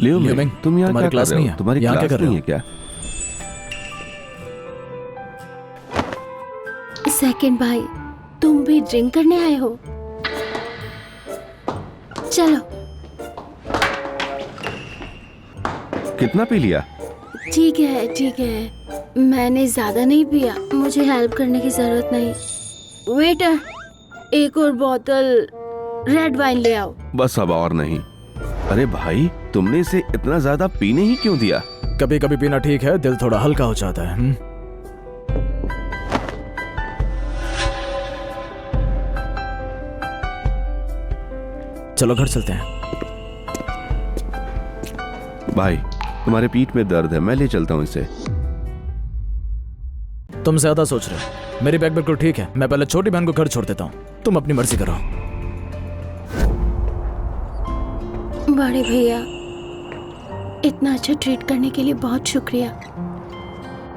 लियो लियो मिंग, मिंग, तुम यहाँ तुम्हारी क्या क्लास कर रहे नहीं हो? है? तुम्हारी यहाँ क्या क्लास कर रहे नहीं है क्या? सेकंड भाई, तुम भी ड्रिंक करने आए हो? चलो। कितना पी लिया? ठीक है ठीक है, मैंने ज्यादा नहीं पिया। मुझे हेल्प करने की जरूरत नहीं। वेटर, एक और बोतल रेड वाइन ले आओ। बस अब और नहीं। अरे भाई, तुमने इसे इतना ज्यादा पीने ही क्यों दिया? कभी कभी पीना ठीक है, दिल थोड़ा हल्का हो जाता है। चलो घर चलते हैं। भाई, तुम्हारे पीठ में दर्द है, मैं ले चलता हूँ इसे। तुम ज्यादा सोच रहे हो। मेरी बैग बिल्कुल ठीक है। मैं पहले छोटी बहन को घर छोड़ देता हूँ, तुम अपनी मर्जी करो। बड़े भैया, इतना अच्छा ट्रीट करने के लिए बहुत शुक्रिया।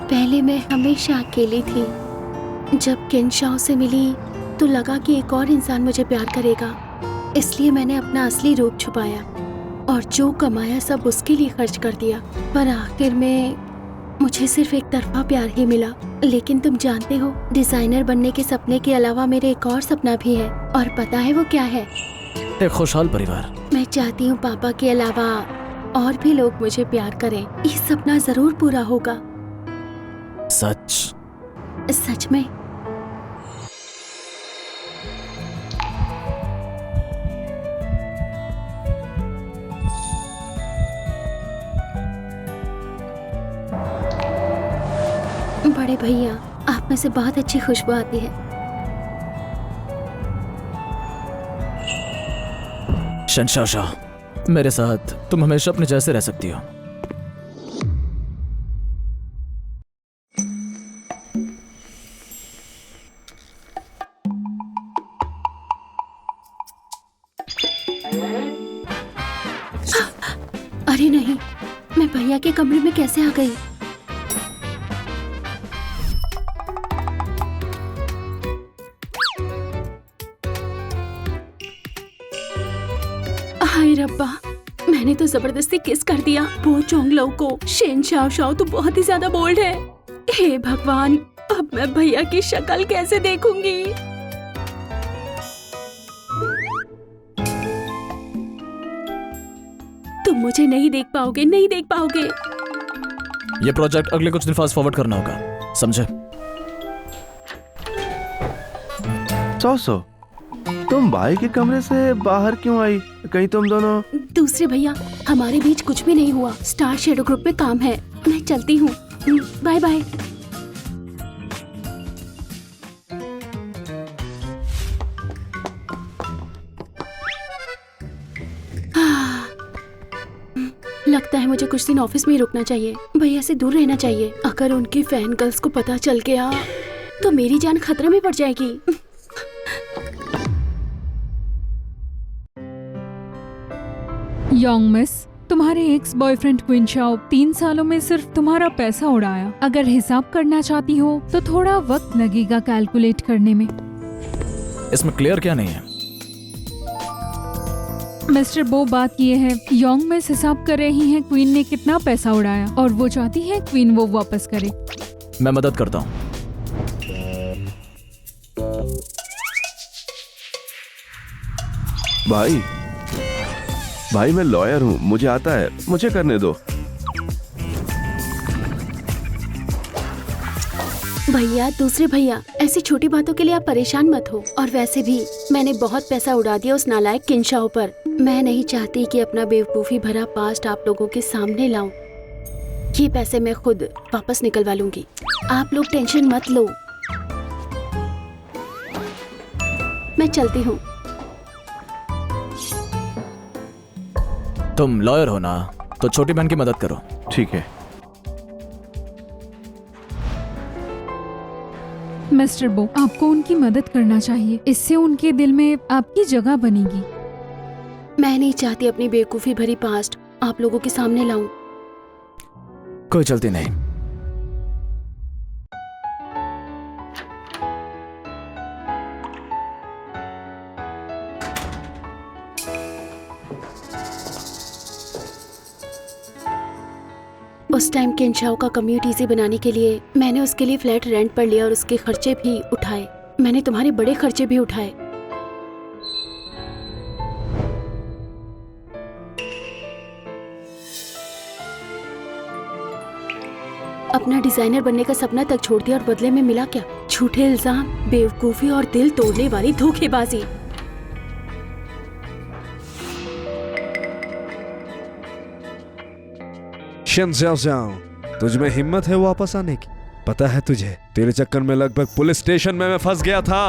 पहले मैं हमेशा अकेली थी। जब किंशाओ से मिली तो लगा कि एक और इंसान मुझे प्यार करेगा, इसलिए मैंने अपना असली रूप छुपाया और जो कमाया सब उसके लिए खर्च कर दिया। पर आखिर में मुझे सिर्फ एक तरफा प्यार ही मिला। लेकिन तुम जानते हो, डिजाइनर बनने के सपने के अलावा मेरे एक और सपना भी है। और पता है वो क्या है? एक खुशहाल परिवार। मैं चाहती हूँ पापा के अलावा और भी लोग मुझे प्यार करें। ये सपना जरूर पूरा होगा। सच? सच में। बड़े भैया, आप में से बहुत अच्छी खुशबू आती है। शहंशाह शाह, मेरे साथ तुम हमेशा अपने जैसे रह सकती हो। अरे नहीं, मैं भैया के कमरे में कैसे आ गई? हाय रब्बा, मैंने तो जबरदस्ती किस कर दिया वो चोंगलो को। शहंशाह शाह तो बहुत ही ज्यादा बोल्ड है। हे भगवान, अब मैं भैया की शक्ल कैसे देखूंगी? तुम मुझे नहीं देख पाओगे, नहीं देख पाओगे। ये प्रोजेक्ट अगले कुछ दिन फास्ट फॉरवर्ड करना होगा, समझे? 100 तुम भाई के कमरे से बाहर क्यों आई? कहीं तुम दोनों? दूसरे भैया, हमारे बीच कुछ भी नहीं हुआ। स्टार शैडो ग्रुप में काम है। मैं चलती हूँ। Bye bye. लगता है मुझे कुछ दिन ऑफिस में ही रुकना चाहिए। भैया से दूर रहना चाहिए। अगर उनकी फैन गर्ल्स को पता चल गया तो मेरी जान खतरे में पड़ जाएगी। योंग मिस, तुम्हारे एक्स बॉयफ्रेंड क्विंशाओ 3 सालों में सिर्फ तुम्हारा पैसा उड़ाया। अगर हिसाब करना चाहती हो तो थोड़ा वक्त लगेगा कैलकुलेट करने में। इसमें क्लियर क्या नहीं है? मिस्टर बो, बात ये है, योंग मिस हिसाब कर रही हैं क्वीन ने कितना पैसा उड़ाया और वो चाहती है क्वीन वो वापस करे। मैं मदद करता हूँ। भाई मैं लॉयर हूँ, मुझे आता है, मुझे करने दो। भैया, दूसरे भैया, ऐसी छोटी बातों के लिए आप परेशान मत हो। और वैसे भी मैंने बहुत पैसा उड़ा दिया उस नालायक किंशाओ पर। मैं नहीं चाहती कि अपना बेवकूफी भरा पास्ट आप लोगों के सामने लाऊं। ये पैसे मैं खुद वापस निकलवा लूंगी। आप लोग टेंशन मत लो। मैं चलती हूँ। तुम लॉयर हो ना, तो छोटी बहन की मदद करो। ठीक है। मिस्टर बो, आपको उनकी मदद करना चाहिए। इससे उनके दिल में आपकी जगह बनेगी। मैं नहीं चाहती अपनी बेवकूफी भरी पास्ट आप लोगों के सामने लाऊं। कोई चलती नहीं। उस टाइम किंशाओ का कम्यूट इजी बनाने के लिए मैंने उसके लिए फ्लैट रेंट पर लिया और उसके खर्चे भी उठाए। मैंने तुम्हारे बड़े खर्चे भी उठाए। अपना डिजाइनर बनने का सपना तक छोड़ दिया और बदले में मिला क्या? झूठे इल्जाम, बेवकूफी और दिल तोड़ने वाली धोखेबाजी। शहंशाह, तुझ में हिम्मत है वापस आने की? पता है तुझे, तेरे चक्कर में लगभग पुलिस स्टेशन में मैं फंस गया था।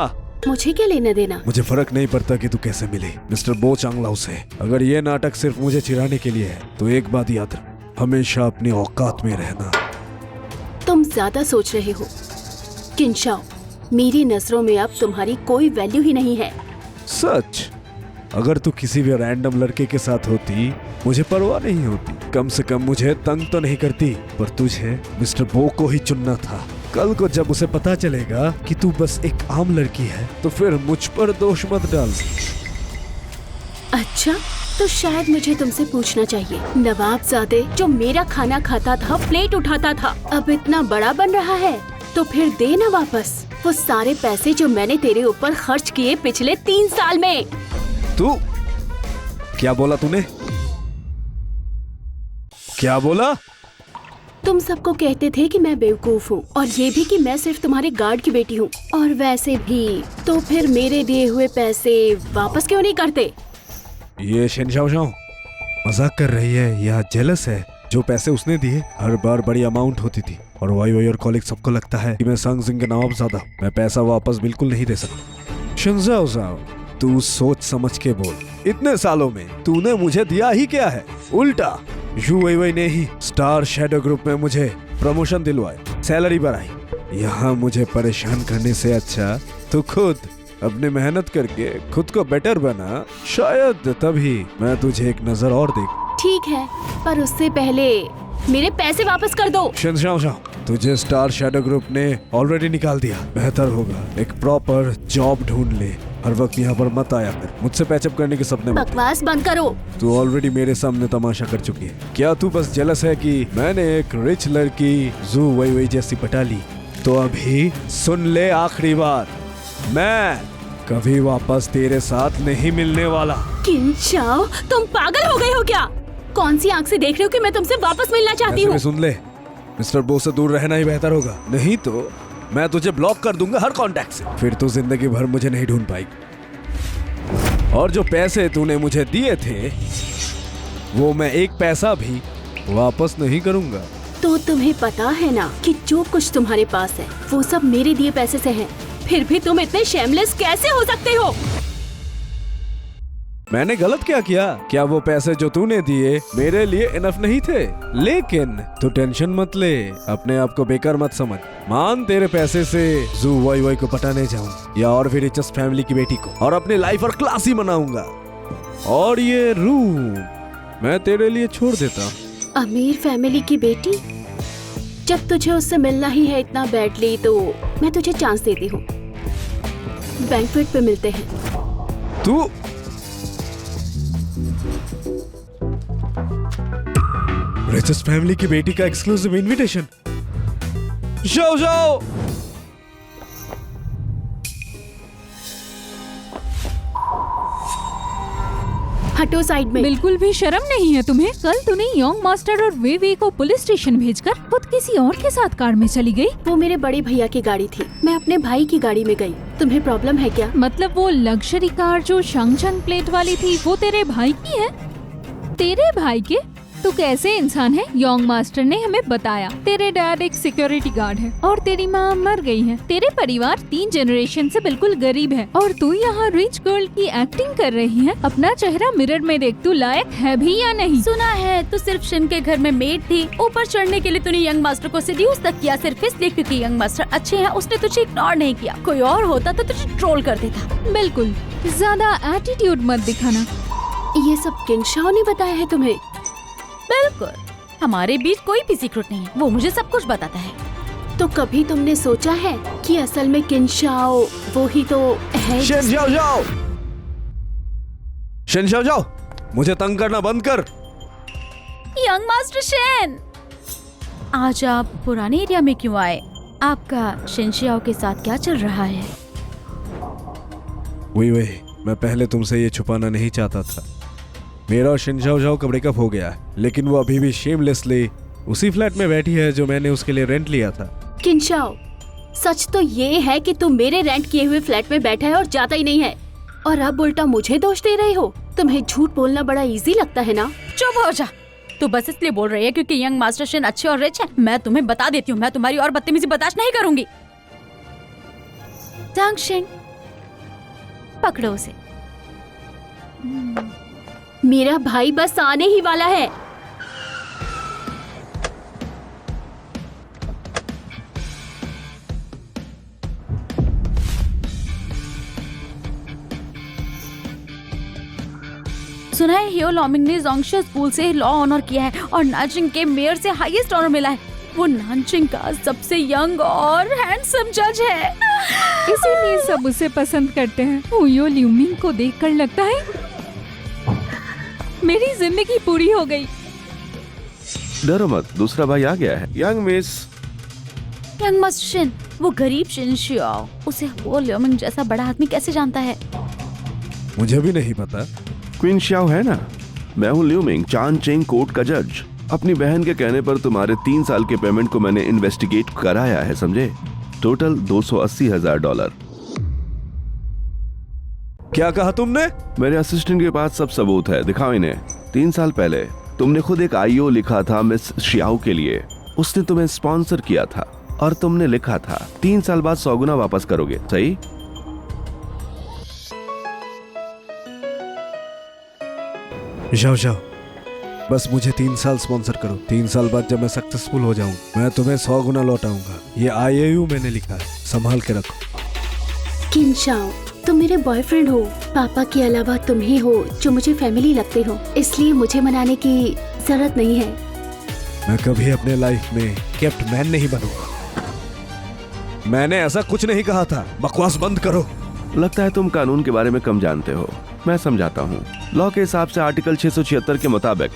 मुझे क्या लेना देना? मुझे फर्क नहीं पड़ता कि तू कैसे मिली मिस्टर बो चांगलाओ से। अगर ये नाटक सिर्फ मुझे चिढ़ाने के लिए है तो एक बात याद रख, हमेशा अपनी औकात में रहना। तुम ज्यादा सोच रहे हो। किंशाओ, मेरी नजरों में अब तुम्हारी कोई वैल्यू ही नहीं है। सच? अगर तू किसी भी रैंडम लड़के के साथ होती मुझे परवाह नहीं होती, कम से कम मुझे तंग तो नहीं करती, पर तुझे मिस्टर बो को ही चुनना था। कल को जब उसे पता चलेगा कि तू बस एक आम लड़की है तो फिर मुझ पर दोष मत डाल। अच्छा, तो शायद मुझे तुमसे पूछना चाहिए, नवाबजादे जो मेरा खाना खाता था, प्लेट उठाता था, अब इतना बड़ा बन रहा है, तो फिर दे ना वापस वो सारे पैसे जो मैंने तेरे ऊपर खर्च किए पिछले 3 साल में। तू क्या बोला तूने? क्या बोला? तुम सबको कहते थे कि मैं बेवकूफ हूँ और ये भी कि मैं सिर्फ तुम्हारे गार्ड की बेटी हूँ, और वैसे भी तो फिर मेरे दिए हुए पैसे वापस क्यों नहीं करते? ये शेनशाओ शाओ मजाक कर रही है या जेलस है? जो पैसे उसने दिए हर बार बड़ी अमाउंट होती थी और वाई और कॉलिग सबको लगता है कि मैं सांगजिंग के नवाबजादा, मैं पैसा वापस बिल्कुल नहीं दे सकता। शेनशाओ शाओ, तू सोच समझ के बोल, इतने सालों में तूने मुझे दिया ही क्या है? उल्टा यू वही ने ही स्टार शैडो ग्रुप में मुझे प्रमोशन दिलवाए, सैलरी बढ़ाई। यहाँ मुझे परेशान करने से अच्छा तो खुद अपनी मेहनत करके खुद को बेटर बना, शायद तभी मैं तुझे एक नजर और देख। ठीक है, पर उससे पहले मेरे पैसे वापस कर दो। शेनशाओ शाओ, तुझे स्टार शैडो ग्रुप ने ऑलरेडी निकाल दिया। बेहतर होगा एक प्रॉपर जॉब ढूंढ ले, हर वक्त यहाँ पर मत आया कर, मुझसे पैचअप करने के सपने मत। बकवास बंद करो। तू ऑलरेडी मेरे सामने तमाशा कर चुकी है। क्या तू बस जेलस है कि मैंने एक रिच लड़की जू वही जैसी पटा ली? तो अभी सुन ले आखिरी बार, मैं कभी वापस तेरे साथ नहीं मिलने वाला। किंचाओ, तुम पागल हो गए हो क्या? कौन सी आंख से देख रहे हो कि मैं तुमसे वापस मिलना चाहती ऐसे हूँ? में सुन ले, मिस्टर बो से दूर रहना ही बेहतर होगा, नहीं तो मैं तुझे ब्लॉक कर दूंगा हर कांटेक्ट से, फिर तू जिंदगी भर मुझे नहीं ढूंढ पाएगी। और जो पैसे तूने मुझे दिए थे वो मैं एक पैसा भी वापस नहीं करूंगा। तो तुम्हें पता है ना कि जो कुछ तुम्हारे पास है वो सब मेरे दिए पैसे से है, फिर भी तुम इतने शेमलेस कैसे हो सकते हो? मैंने गलत क्या किया? क्या वो पैसे जो तूने दिए मेरे लिए इनफ नहीं थे? लेकिन तू टेंशन मत ले, अपने आप को बेकार मत समझ। मान तेरे पैसे से जू वाई को पटाने जाऊं या और भी रिचेस्ट फैमिली की बेटी को, और अपनी लाइफ और क्लास ही मनाऊंगा, और ये रूम मैं तेरे लिए छोड़ देता। अमीर फैमिली की बेटी? जब तुझे उससे मिलना ही है इतना बैडली, तो मैं तुझे चांस देती हूँ। बैंक्वेट पे मिलते हैं। तू रिचेस्ट फैमिली की बेटी का एक्सक्लूसिव इनविटेशन? जाओ जाओ। हटो साइड में। बिल्कुल भी शर्म नहीं है तुम्हें? कल तूने यंग मास्टर और वे को पुलिस स्टेशन भेजकर खुद किसी और के साथ कार में चली गई। वो मेरे बड़े भैया की गाड़ी थी, मैं अपने भाई की गाड़ी में गई। तुम्हें प्रॉब्लम है क्या? मतलब वो लग्जरी कार जो शंगचंग प्लेट वाली थी वो तेरे भाई की है? तेरे भाई के? तू कैसे इंसान है? यंग मास्टर ने हमें बताया तेरे डैड एक सिक्योरिटी गार्ड है और तेरी माँ मर गई है। तेरे परिवार 3 जनरेशन से बिल्कुल गरीब है और तू यहाँ रिच गर्ल की एक्टिंग कर रही है। अपना चेहरा मिरर में देख, तू लायक है भी या नहीं? सुना है तू सिर्फ शिन के घर में मेड थी, ऊपर चढ़ने के लिए तूने यंग मास्टर को सेड्यूस तक किया, सिर्फ इसलिए क्योंकि यंग मास्टर अच्छे हैं उसने तुझे इग्नोर नहीं किया। कोई और होता तो तुझे ट्रोल कर देता। बिल्कुल, ज्यादा एटीट्यूड मत दिखाना। ये सब किंशाओ ने बताया है तुम्हें? बिल्कुल, हमारे बीच कोई भी सीक्रेट नहीं है, वो मुझे सब कुछ बताता है। तो कभी तुमने सोचा है कि असल में किंशाओ वो ही तो है? शेनशाओ जाओ, शेनशाओ जाओ, मुझे तंग करना बंद कर। यंग मास्टर शेन, आज आप पुराने एरिया में क्यों आए? आपका शिनशियाओ के साथ क्या चल रहा है? वही मैं पहले तुमसे ये छुपाना नहीं चाहता था। मेरा और शिनशाओ जाओ का ब्रेकअप हो गया है, लेकिन वो अभी भी शेमलेसली उसी फ्लैट में बैठी है जो मैंने उसके लिए रेंट लिया था। किंशाओ, सच तो ये है कि तुम मेरे रेंट किए हुए फ्लैट में बैठा है और जाता ही नहीं है, और अब उल्टा मुझे दोष दे रहे हो। तुम्हें झूठ बोलना बड़ा इजी लगता है ना? चुप हो जा, तू बस इसलिए बोल रही है क्योंकि यंग मास्टर शेन अच्छे और रिच है। मैं तुम्हें बता देती हूँ, मैं तुम्हारी और बदतमीजी बर्दाश्त नहीं करूंगी। जांग शेन, पकड़ो उसे। मेरा भाई बस आने ही वाला है। सुना है हियो लॉमिंग ने जोंगशो स्कूल से लॉ ऑनर किया है और नानजिंग के मेयर से हाईएस्ट ऑनर मिला है। वो नानजिंग का सबसे यंग और हैंडसम जज है। इसीलिए सब उसे पसंद करते हैं। हुयो ल्यूमिंग को देखकर लगता है मेरी जिंदगी पूरी हो गई। डरो मत, दूसरा भाई आ गया है। Young miss. Young master Shin, वो गरीब शिन शियाओ उसे वो ल्यूमिंग जैसा बड़ा आदमी कैसे जानता है? मुझे भी नहीं पता। क्वीन श्याओ है ना, मैं हूँ ल्यूमिंग, चान चेंग कोर्ट का जज। अपनी बहन के कहने पर तुम्हारे 3 साल के पेमेंट को मैंने इन्वेस्टिगेट कराया है, समझे? टोटल $280,000। क्या कहा तुमने? मेरे असिस्टेंट के पास सब सबूत है, दिखाओ इन्हें। 3 साल पहले तुमने खुद एक आईओ लिखा था मिस श्याओ के लिए। उसने तुम्हें स्पॉन्सर किया था और तुमने लिखा था 3 साल बाद 100 गुना वापस करोगे, सही? जाओ जाओ, बस मुझे 3 साल स्पॉन्सर करो। 3 साल बाद जब मैं सक्सेसफुल हो जाऊं, मैं तुम्हें 100 गुना लौटाऊंगा। ये IAU मैंने लिखा है, संभाल के रखो। किन शाओ, तुम मेरे बॉयफ्रेंड हो। पापा के अलावा तुम ही हो जो मुझे फैमिली लगते हो, इसलिए मुझे मनाने की जरूरत नहीं है। मैं कभी अपने लाइफ में केप्ट मैन नहीं बनूंगा। मैंने ऐसा कुछ नहीं कहा था। बकवास बंद करो। लगता है तुम कानून के बारे में कम जानते हो। मैं समझाता हूँ। लॉ के हिसाब से आर्टिकल 676 के मुताबिक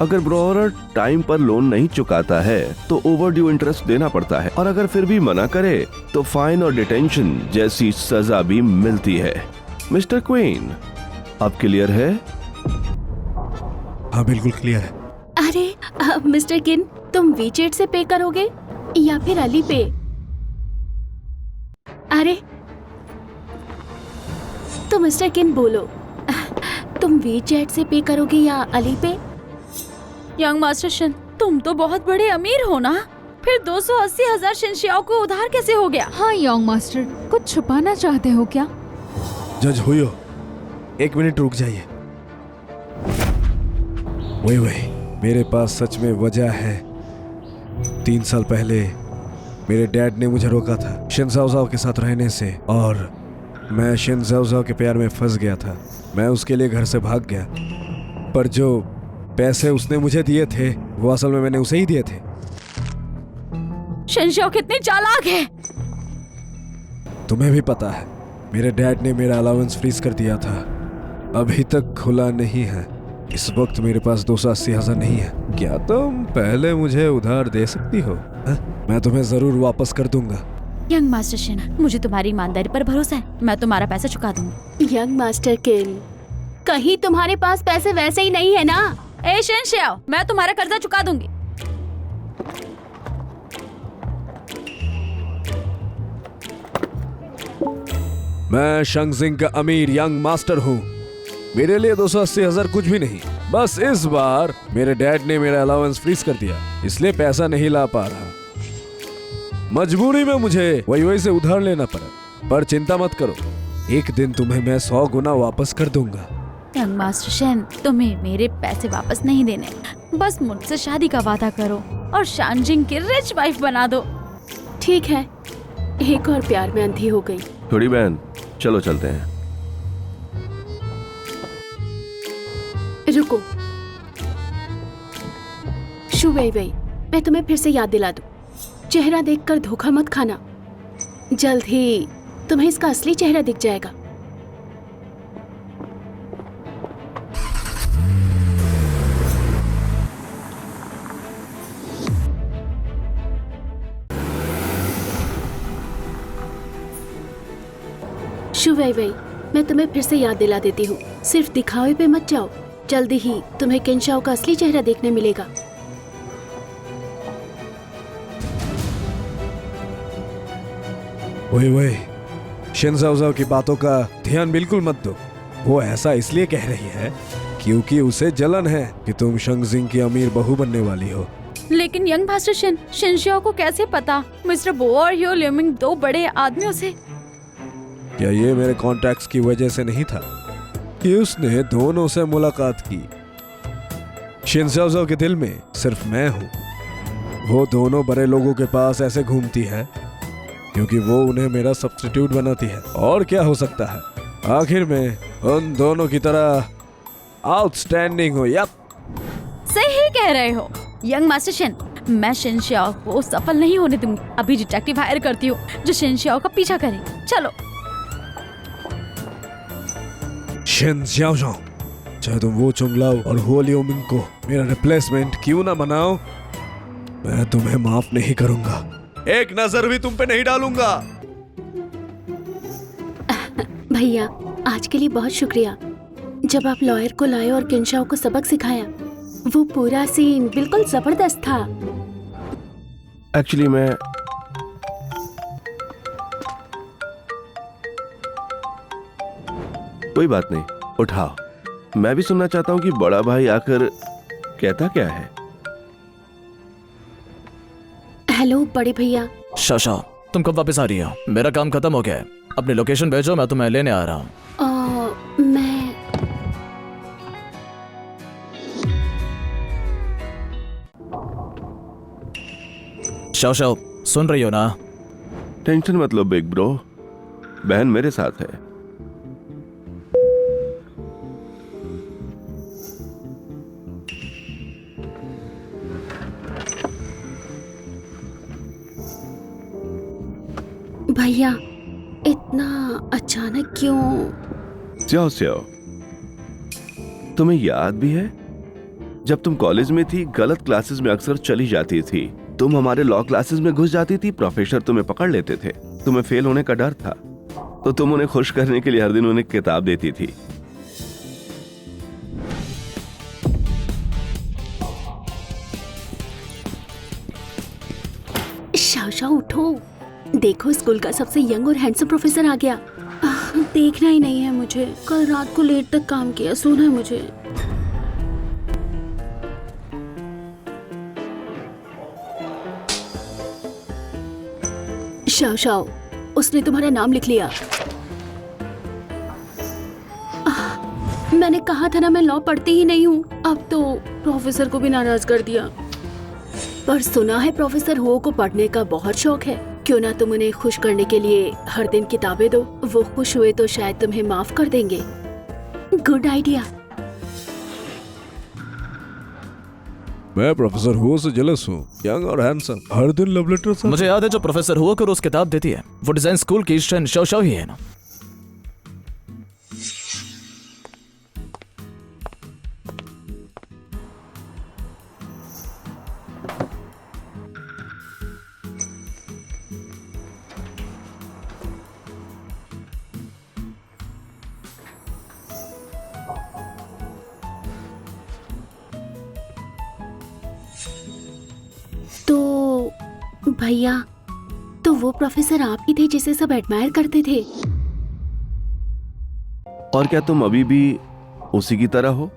अगर ब्रोअर टाइम पर लोन नहीं चुकाता है तो ओवरड्यू इंटरेस्ट देना पड़ता है, और अगर फिर भी मना करे तो फाइन और डिटेंशन जैसी सजा भी मिलती है। मिस्टर क्वीन, अब क्लियर है? हाँ, बिल्कुल क्लियर है। अरे मिस्टर किन, तुम वीचेट से पे करोगे या फिर अली पे? अरे तो मिस्टर किन बोलो, तुम वीचेट से पे करोगे या अली पे? यंग मास्टर शिन, तुम तो बहुत बड़े अमीर हो ना, फिर 280,000 शिनशियाओ को उधार कैसे हो गया? हाँ यंग मास्टर, कुछ छुपाना चाहते हो क्या? जज हुयो, 1 मिनट रुक जाइए। वही मेरे पास सच में वजह है। 3 साल पहले मेरे डैड ने मुझे रोका था शिन ज़ाओ के साथ रहने से, और मैं शिन ज़ाओ के प्यार में फंस गया था। मैं उसके लिए घर से भाग गया, पर जो पैसे उसने मुझे दिए थे वो असल में मैंने उसे ही दिए थे। शिनशियाओ कितने चालाक है। तुम्हें भी पता है, मेरे डैड ने मेरा अलाउंस फ्रीज कर दिया था, अभी तक खुला नहीं है। इस वक्त मेरे पास 280,000 नहीं है। क्या तुम पहले मुझे उधार दे सकती हो? मैं तुम्हें जरूर वापस कर दूंगा। यंग मास्टर शिन, मुझे तुम्हारी ईमानदारी पर भरोसा है, मैं तुम्हारा पैसा चुका दूंगी। यंग मास्टर किन, कहीं तुम्हारे पास पैसे वैसे ही नहीं है ना? ए शिनशियाओ, मैं तुम्हारा कर्जा चुका दूंगी। मैं शंगजिंग का अमीर यंग मास्टर हूँ। मेरे लिए 280,000 कुछ भी नहीं। बस इस बार मेरे डैड ने मेरा अलाउंस फ्रीज कर दिया, इसलिए पैसा नहीं ला पा रहा। मजबूरी में मुझे वही से उधार लेना पड़ा, पर चिंता मत करो, एक दिन तुम्हें मैं 100 गुना वापस कर दूंगा। यंग मास्टर शिन, तुम्हें मेरे पैसे वापस नहीं देने, बस मुझसे शादी का वादा करो और शानजिंग की रिच वाइफ बना दो। ठीक है, एक और प्यार में अंधी हो गई। थोड़ी बहन, चलो चलते हैं। रुको शू वही, मैं तुम्हें फिर से याद दिला दूं, चेहरा देखकर धोखा मत खाना, जल्द ही तुम्हें इसका असली चेहरा दिख जाएगा। शू वही, मैं तुम्हें फिर से याद दिला देती हूँ, सिर्फ दिखावे पे मत जाओ, जल्दी ही तुम्हें किनशाओ का असली चेहरा देखने मिलेगा। वही शिन ज़ाओ की बातों का ध्यान बिल्कुल मत दो। वो ऐसा इसलिए कह रही है क्योंकि उसे जलन है कि तुम शंगजिंग की अमीर बहू बनने वाली हो। लेकिन यंग मास्टर शिन, शिनशियाओ को कैसे पता मिस्टर बो और हियो ल्यूमिंग 2 बड़े आदमियों से? क्या ये मेरे कॉन्टैक्ट्स की वजह से नहीं था कि उसने दोनों से मुलाकात की? शिन ज़ाओ के दिल में सिर्फ मैं हूँ। वो दोनों बड़े लोगों के पास ऐसे घूमती है क्योंकि वो उन्हें मेरा सब्स्टिट्यूट बनाती है। और क्या हो सकता है, आखिर में उन दोनों की तरह आउटस्टैंडिंग हो। यप। सही कह रहे हो यंग मास्टर शेन। मैं शिन श्याओ को सफल नहीं होने दूंगी। अभी डिटेक्टिव हायर करती हूँ जो शिन श्याओ का पीछा करे। चलो। शिन xiaozhao, चाहे तुम वो चुंगलाओ और हो लियोमिंग को मेरा रिप्लेसमेंट क्यों ना बनाओ, मैं तुम्हें माफ नहीं करूंगा। एक नजर भी तुम पे नहीं डालूंगा। भैया आज के लिए बहुत शुक्रिया। जब आप लॉयर को लाए और किंशाओ को सबक सिखाया, वो पूरा सीन बिल्कुल जबरदस्त था। एक्चुअली मैं कोई बात नहीं, उठाओ। मैं भी सुनना चाहता हूँ कि बड़ा भाई आकर कहता क्या है। हेलो बड़े भैया। शाशा, तुम कब वापस आ रही हो? मेरा काम खत्म हो गया है। अपनी लोकेशन भेजो, मैं तुम्हें लेने आ रहा हूँ। मैं शाशा, सुन रही हो ना? टेंशन मत लो बिग ब्रो, बहन मेरे साथ है। भैया इतना अचानक क्यों? स्याओ स्याओ, तुम्हें याद भी है जब तुम कॉलेज में थी, गलत क्लासेस में अक्सर चली जाती थी। तुम हमारे लॉ क्लासेस में घुस जाती थी, प्रोफेसर तुम्हें पकड़ लेते थे। तुम्हें फेल होने का डर था, तो तुम उन्हें खुश करने के लिए हर दिन उन्हें किताब देती थी। शाओ उठो, देखो स्कूल का सबसे यंग और हैंडसम प्रोफेसर आ गया। देखना ही नहीं है मुझे, कल रात को लेट तक काम किया, सोना है मुझे। शाओ उसने तुम्हारा नाम लिख लिया। मैंने कहा था ना मैं लॉ पढ़ती ही नहीं हूँ। अब तो प्रोफेसर को भी नाराज कर दिया। पर सुना है प्रोफेसर हो को पढ़ने का बहुत शौक है। क्यों ना तुम उन्हें खुश करने के लिए हर दिन किताबें दो। वो खुश हुए तो शायद तुम्हें माफ कर देंगे। Good idea. मैं प्रोफेसर हुओ से जेलस हूँ, यंग और हैंडसम, हर दिन लव लेटर। मुझे याद है जो प्रोफेसर हुआ को रोज किताब देती है, वो डिजाइन स्कूल की शिन xiaozhao ही है ना? तो भैया, तो वो प्रोफेसर आप ही थे जिसे सब एडमायर करते थे? और क्या तुम अभी भी उसी की तरह हो?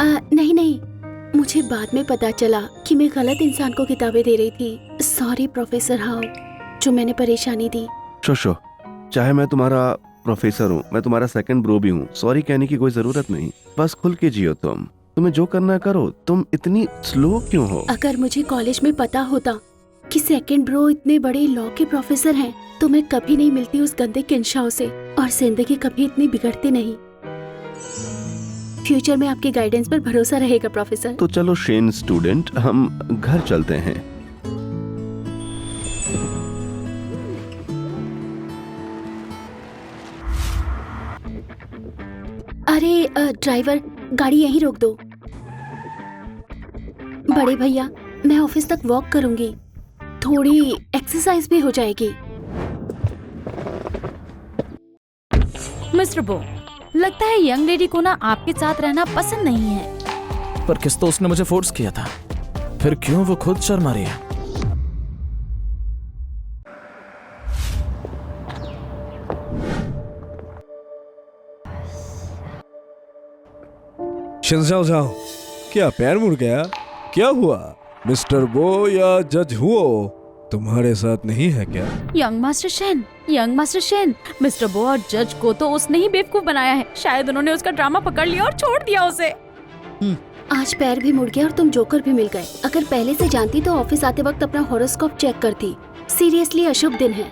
नहीं, मुझे बाद में पता चला कि मैं गलत इंसान को किताबें दे रही थी। सॉरी प्रोफेसर हाउ, जो मैंने परेशानी दी। शो, चाहे मैं तुम्हारा प्रोफेसर हूँ, मैं तुम्हारा सेकंड ब्रो भी हूँ। सॉरी कहने की कोई जरूरत नहीं, बस खुल के जियो। तुम्हें जो करना है करो। तुम इतनी स्लो क्यों हो? अगर मुझे कॉलेज में पता होता कि सेकंड ब्रो इतने बड़े लॉ के प्रोफेसर हैं, तो मैं कभी नहीं मिलती उस गंदे किंशाओ से, और जिंदगी कभी इतनी बिगड़ती नहीं। फ्यूचर में आपके गाइडेंस पर भरोसा रहेगा प्रोफेसर। तो चलो शेन स्टूडेंट, हम घर चलते हैं। अरे ड्राइवर, गाड़ी यहीं रोक दो। बड़े भैया, मैं ऑफिस तक वॉक करूंगी, थोड़ी एक्सरसाइज भी हो जाएगी। मिस्टर बो, लगता है यंग लेडी को ना आपके साथ रहना पसंद नहीं है। पर किस तो उसने मुझे फोर्स किया था, फिर क्यों वो खुद शर्मा रही है? शिन xiaozhao, क्या पैर मुड़ गया? क्या हुआ? मिस्टर बो या जज हुओ तुम्हारे साथ नहीं है क्या? यंग मास्टर शेन, मिस्टर बो और जज को तो उसने ही बेवकूफ बनाया है। शायद उन्होंने उसका ड्रामा पकड़ लिया और छोड़ दिया उसे। आज पैर भी मुड़ गया और तुम जोकर भी मिल गए। अगर पहले से जानती तो ऑफिस आते वक्त अपना हॉरोस्कोप चेक करती। सीरियसली अशुभ दिन है।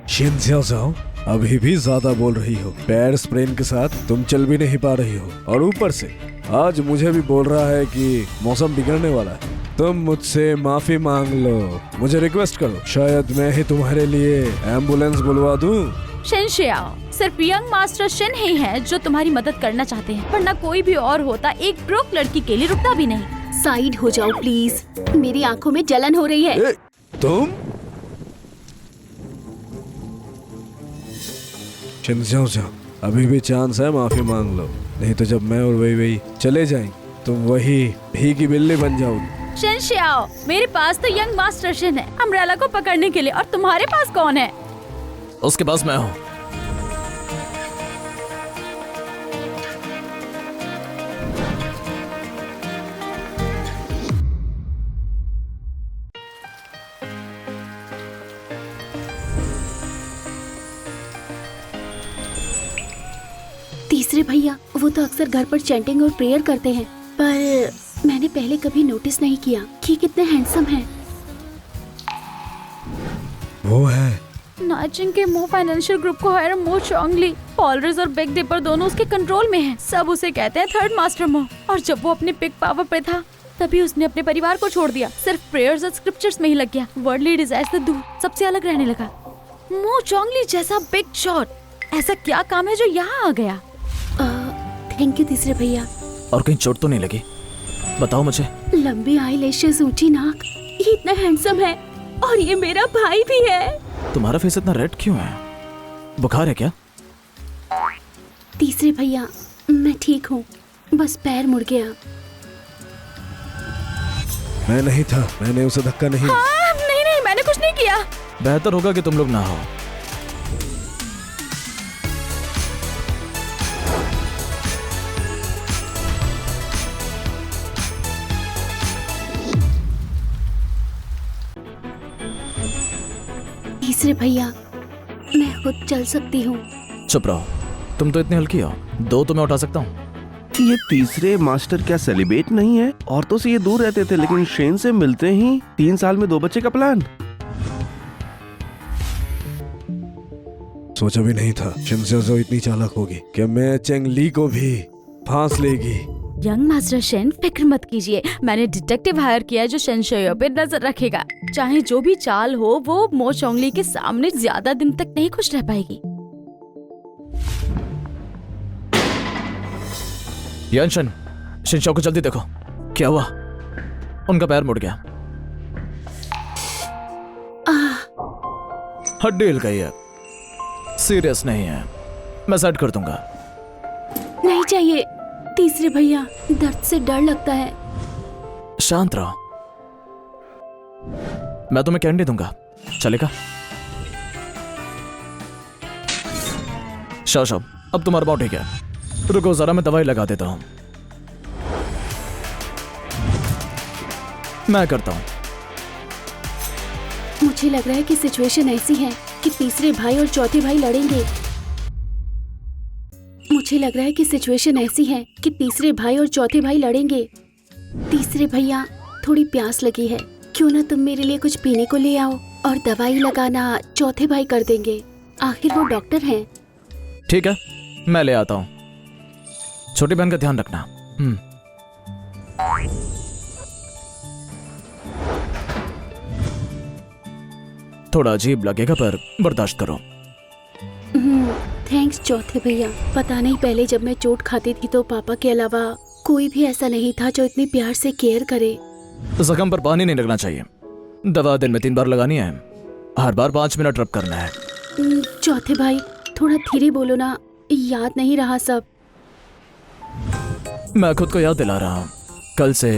शिन xiaozhao, अभी भी ज्यादा बोल रही हो। पैर स्प्रेन के साथ तुम चल भी नहीं पा रही हो, और ऊपर से आज मुझे भी बोल रहा है कि मौसम बिगड़ने वाला है। तुम मुझसे माफी मांग लो, मुझे रिक्वेस्ट करो, शायद मैं ही तुम्हारे लिए एम्बुलेंस बुलवा दूं। शिन शियाओ, सिर्फ यंग मास्टर शिन ही है जो तुम्हारी मदद करना चाहते हैं, वरना कोई भी और होता एक ब्रोक लड़की के लिए रुकता भी नहीं। साइड हो जाओ प्लीज, मेरी आंखों में जलन हो रही है। ए, तुम जाओ जाओ, अभी भी चांस है, माफी मांग लो, नहीं तो जब मैं और वही चले जाएंगे तुम वही भीगी बिल्ली बन जाओगी। शिन शियाओ, मेरे पास तो यंग मास्टर शिन है अम्ब्रेला को पकड़ने के लिए, और तुम्हारे पास कौन है? उसके पास मैं हूँ। तीसरे भैया वो तो अक्सर घर पर चैंटिंग और प्रेयर करते हैं, पर मैंने पहले कभी नोटिस नहीं किया कि कितने हैंडसम हैं। वो है नाइचिंग के मो फाइनेंशियल ग्रुप को हायर मो चोंगली, पॉलरिस और बिग डिपर दोनों उसके कंट्रोल में हैं। सब उसे कहते हैं थर्ड मास्टर मो, और जब वो अपने पिक पावर पे था तभी उसने अपने परिवार को छोड़ दिया, सिर्फ प्रेयर्स और स्क्रिप्चर्स में ही लग गया, वर्ल्डली डिजायर्स से दूर सबसे अलग रहने लगा। मो चोंगली जैसा बिग शॉट, ऐसा क्या काम है जो यहाँ आ गया? थैंक यू तीसरे भैया। और कहीं चोट तो नहीं लगी? बताओ मुझे। लंबी आईलैशेस, ऊंची नाक, ये इतना हैंडसम है, और ये मेरा भाई भी है। तुम्हारा फेस इतना रेड क्यों है? बुखार है क्या? तीसरे भैया मैं ठीक हूँ, बस पैर मुड़ गया। मैं नहीं था, मैंने उसे धक्का नहीं। नहीं नहीं, मैंने कुछ नहीं किया। बेहतर होगा कि तुम लोग ना हो। तीसरे भैया मैं खुद चल सकती हूँ। चुप रहो, तुम तो इतनी हल्की हो, दो तो मैं उठा सकता हूँ। ये तीसरे मास्टर क्या सेलिब्रेट नहीं है? औरतों से ये दूर रहते थे, लेकिन शेन से मिलते ही 3 साल में 2 बच्चे का प्लान। सोचा भी नहीं था शिनज़ो इतनी चालाक होगी कि मैं चेंग ली को भी फांस लेगी। यंग मास्टर शेन, फिक्र मत कीजिए, मैंने डिटेक्टिव हायर किया है जो शेन शियाओ पे नजर रखेगा। चाहे जो भी चाल हो, वो मो चोंगली के सामने ज्यादा दिन तक नहीं खुश रह पाएगी। यानशन, शिनशाओ को जल्दी देखो, क्या हुआ? उनका पैर मुड़ गया। हड्डी हिल गई है, सीरियस नहीं है, मैं सेट कर दूंगा। नहीं चाहिए तीसरे भैया, दर्द से डर लगता है। शांत रहो, मैं तुम्हें कैंडी दूंगा, चलेगा? शाओ, अब तुम्हारा बहुत ठीक है, रुको जरा मैं दवाई लगा देता हूं। मैं करता हूं। मुझे लग रहा है कि सिचुएशन ऐसी है कि तीसरे भाई और चौथे भाई लड़ेंगे। मुझे लग रहा है कि सिचुएशन ऐसी है कि तीसरे भाई और चौथे भाई लड़ेंगे। तीसरे भैया थोड़ी प्यास लगी है, क्यों ना तुम मेरे लिए कुछ पीने को ले आओ, और दवाई लगाना चौथे भाई कर देंगे, आखिर वो डॉक्टर हैं। ठीक है, मैं ले आता हूं। छोटी बहन का ध्यान रखना। थोड़ा अजीब लगेगा पर बर्दाश्त करो। थैंक्स चौथे भैया। पता नहीं पहले जब मैं चोट खाती थी तो पापा के अलावा कोई भी ऐसा नहीं था जो इतनी प्यार से केयर करे। जख्म पर पानी नहीं लगना चाहिए, दवा दिन में 3 बार लगानी है, हर बार 5 मिनट रब करना है। चौथे भाई थोड़ा धीरे बोलो ना, याद नहीं रहा सब। मैं खुद को याद दिला रहा हूँ, कल से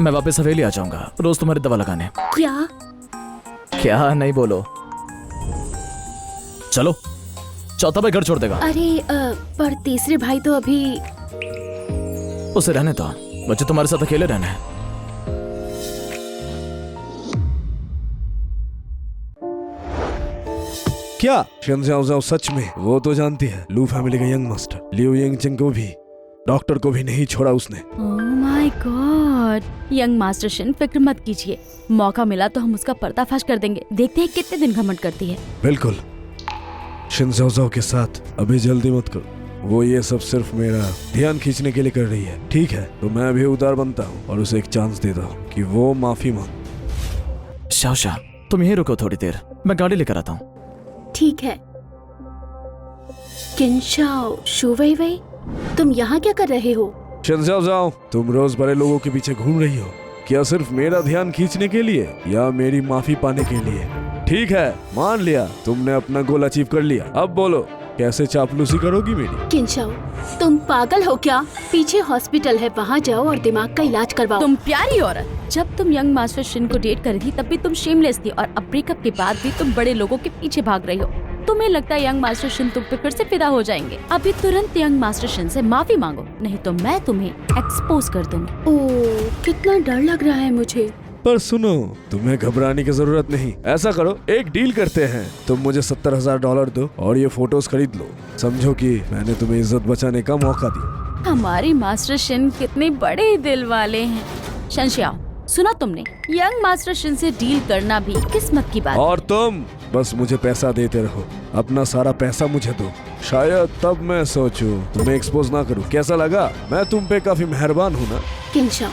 मैं वापस हवेली आ जाऊंगा, रोज तुम्हारी दवा लगाने। क्या नहीं बोलो। चलो, चौथा भाई घर छोड़ देगा। अरे पर तीसरे भाई तो अभी। उसे रहने दो, बच्चे तुम्हारे साथ अकेले रहना है। क्या शिनज़ाओ सच में? वो तो जानती है, लू फैमिली का यंग मास्टर लिu यिंगचेंग को भी, डॉक्टर को भी नहीं छोड़ा उसने। Oh my God, young master Shin फिक्र मत कीजिए, मौका मिला तो हम उसका पर्दाफाश कर देंगे, देखते हैं कितने दिन घमंड करती है। बिल्कुल, शिनज़ाओ के साथ अभी जल्दी मत करो, वो ये सब सिर्फ मेरा ध्यान खींचने के लिए कर रही है, ठीक है? तो मैं भी उदार बनता हूँ और उसे एक चांस देता हूँ कि वो माफी मांग। शाओ, तुम यहीं रुको थोड़ी देर, मैं गाड़ी लेकर आता हूँ। ठीक है। किंशाओ, शू वई वई, तुम यहाँ क्या कर रहे हो? जाओ, तुम रोज बड़े लोगों के पीछे घूम रही हो, क्या सिर्फ मेरा ध्यान खींचने के लिए या मेरी माफी पाने के लिए? ठीक है, मान लिया, तुमने अपना गोल अचीव कर लिया। अब बोलो, कैसे चापलूसी करोगी मेरी? किंशाओ, तुम पागल हो क्या? पीछे हॉस्पिटल है, वहाँ जाओ और दिमाग का इलाज करवाओ। तुम प्यारी औरत, जब तुम यंग मास्टर शिन को डेट कर रही थी तब भी तुम शेमलेस थी और अब ब्रेकअप के बाद भी तुम बड़े लोगों के पीछे भाग रही हो। तुम्हें लगता है यंग मास्टर शिन तुम पे फिर से फिदा हो जाएंगे? अभी तुरंत यंग मास्टर शिन से माफी मांगो, नहीं तो मैं तुम्हें एक्सपोज कर दूंगी। ओह, कितना डर लग रहा है मुझे। पर सुनो, तुम्हें घबराने की जरूरत नहीं। ऐसा करो, एक डील करते हैं, तुम मुझे $70,000 दो और ये फोटोज खरीद लो। समझो कि मैंने तुम्हें इज्जत बचाने का मौका दिया। हमारे मास्टर शिन कितने बड़े दिल वाले हैं। शंशियाओ, सुना तुमने? यंग मास्टर शिन से डील करना भी किस्मत की बात। और तुम बस मुझे पैसा देते रहो, अपना सारा पैसा मुझे दो, शायद तब मैं सोचूं तुम्हें एक्सपोज ना करूं। कैसा लगा? मैं तुम पे काफी मेहरबान हूँ ना? किंशाओ,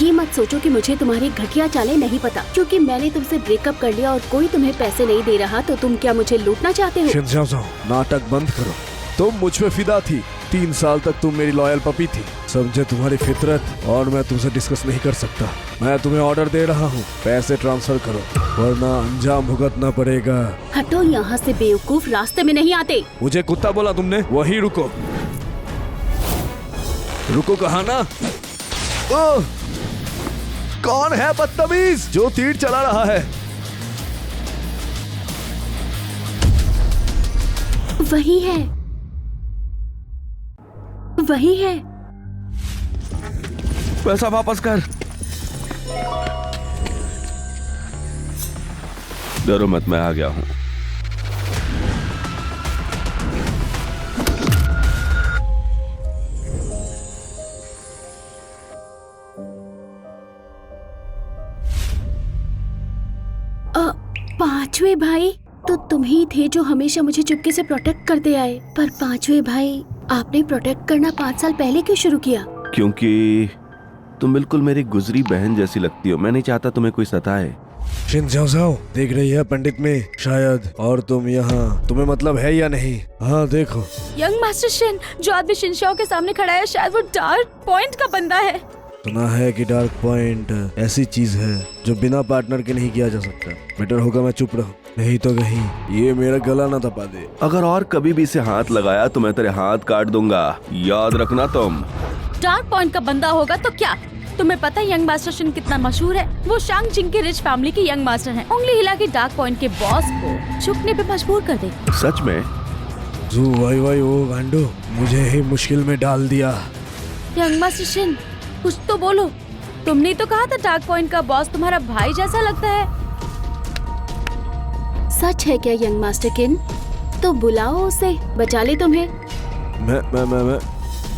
ये मत सोचो कि मुझे तुम्हारी घटिया चालें नहीं पता, क्योंकि मैंने तुमसे ब्रेकअप कर लिया और कोई तुम्हें पैसे नहीं दे रहा, तो तुम क्या मुझे लूटना चाहते हो? जाओ, नाटक बंद करो। तुम मुझ पे फिदा थी, 3 साल तक तुम मेरी लॉयल पपी थी, समझे तुम्हारी फितरत, और मैं तुमसे डिस्कस नहीं कर सकता। मैं तुम्हें ऑर्डर दे रहा हूँ, पैसे ट्रांसफर करो वरना अंजाम भुगतना पड़ेगा। हटो यहाँ से बेवकूफ, रास्ते में नहीं आते। मुझे कुत्ता बोला तुमने? वही रुको। रुको कहा ना? ओह, कौन है बदतमीज जो तीर चला रहा है? वही है, वही है। पैसा वापस कर। डरो मत, मैं आ गया हूँ। पांचवे भाई तो तुम ही थे जो हमेशा मुझे चुपके से प्रोटेक्ट करते आए, पर पांचवे भाई, आपने प्रोटेक्ट करना 5 साल पहले क्यों शुरू किया? क्योंकि तुम बिल्कुल मेरी गुजरी बहन जैसी लगती हो। मैं नहीं चाहता तुम्हें कोई सताए। जाओ, देख रही है पंडित में शायद, और तुम यहाँ, तुम्हें मतलब है या नहीं? हाँ देखो। यंग मास्टर शिन, जो आदमी शिनशाओ के सामने खड़ा है, शायद वो डार्क पॉइंट का बंदा है। सुना है कि डार्क पॉइंट ऐसी चीज है जो बिना पार्टनर के नहीं किया जा सकता। बेटर होगा मैं चुप रहूं, नहीं तो कहीं ये मेरा गला ना दबा दे। अगर और कभी भी इसे हाथ लगाया तो मैं तेरे हाथ काट दूंगा, याद रखना तुम। डार्क पॉइंट का बंदा होगा तो क्या? तुम्हें पता है यंग मास्टर शिन कितना मशहूर है? वो शांग जिंग के रिच फैमिली के यंग मास्टर हैं। उंगली हिला के डार्क पॉइंट के बॉस को झुकने पे मजबूर कर दे। सच में? वाई वो गांडू, मुझे ही मुश्किल में डाल दिया। यंग मास्टर शिन, कुछ तो बोलो। तुमने तो कहा था डार्क पॉइंट का बॉस तुम्हारा भाई जैसा लगता है। सच है क्या यंग मास्टर किन? तो बुलाओ उसे, बचा ले तुम्हें।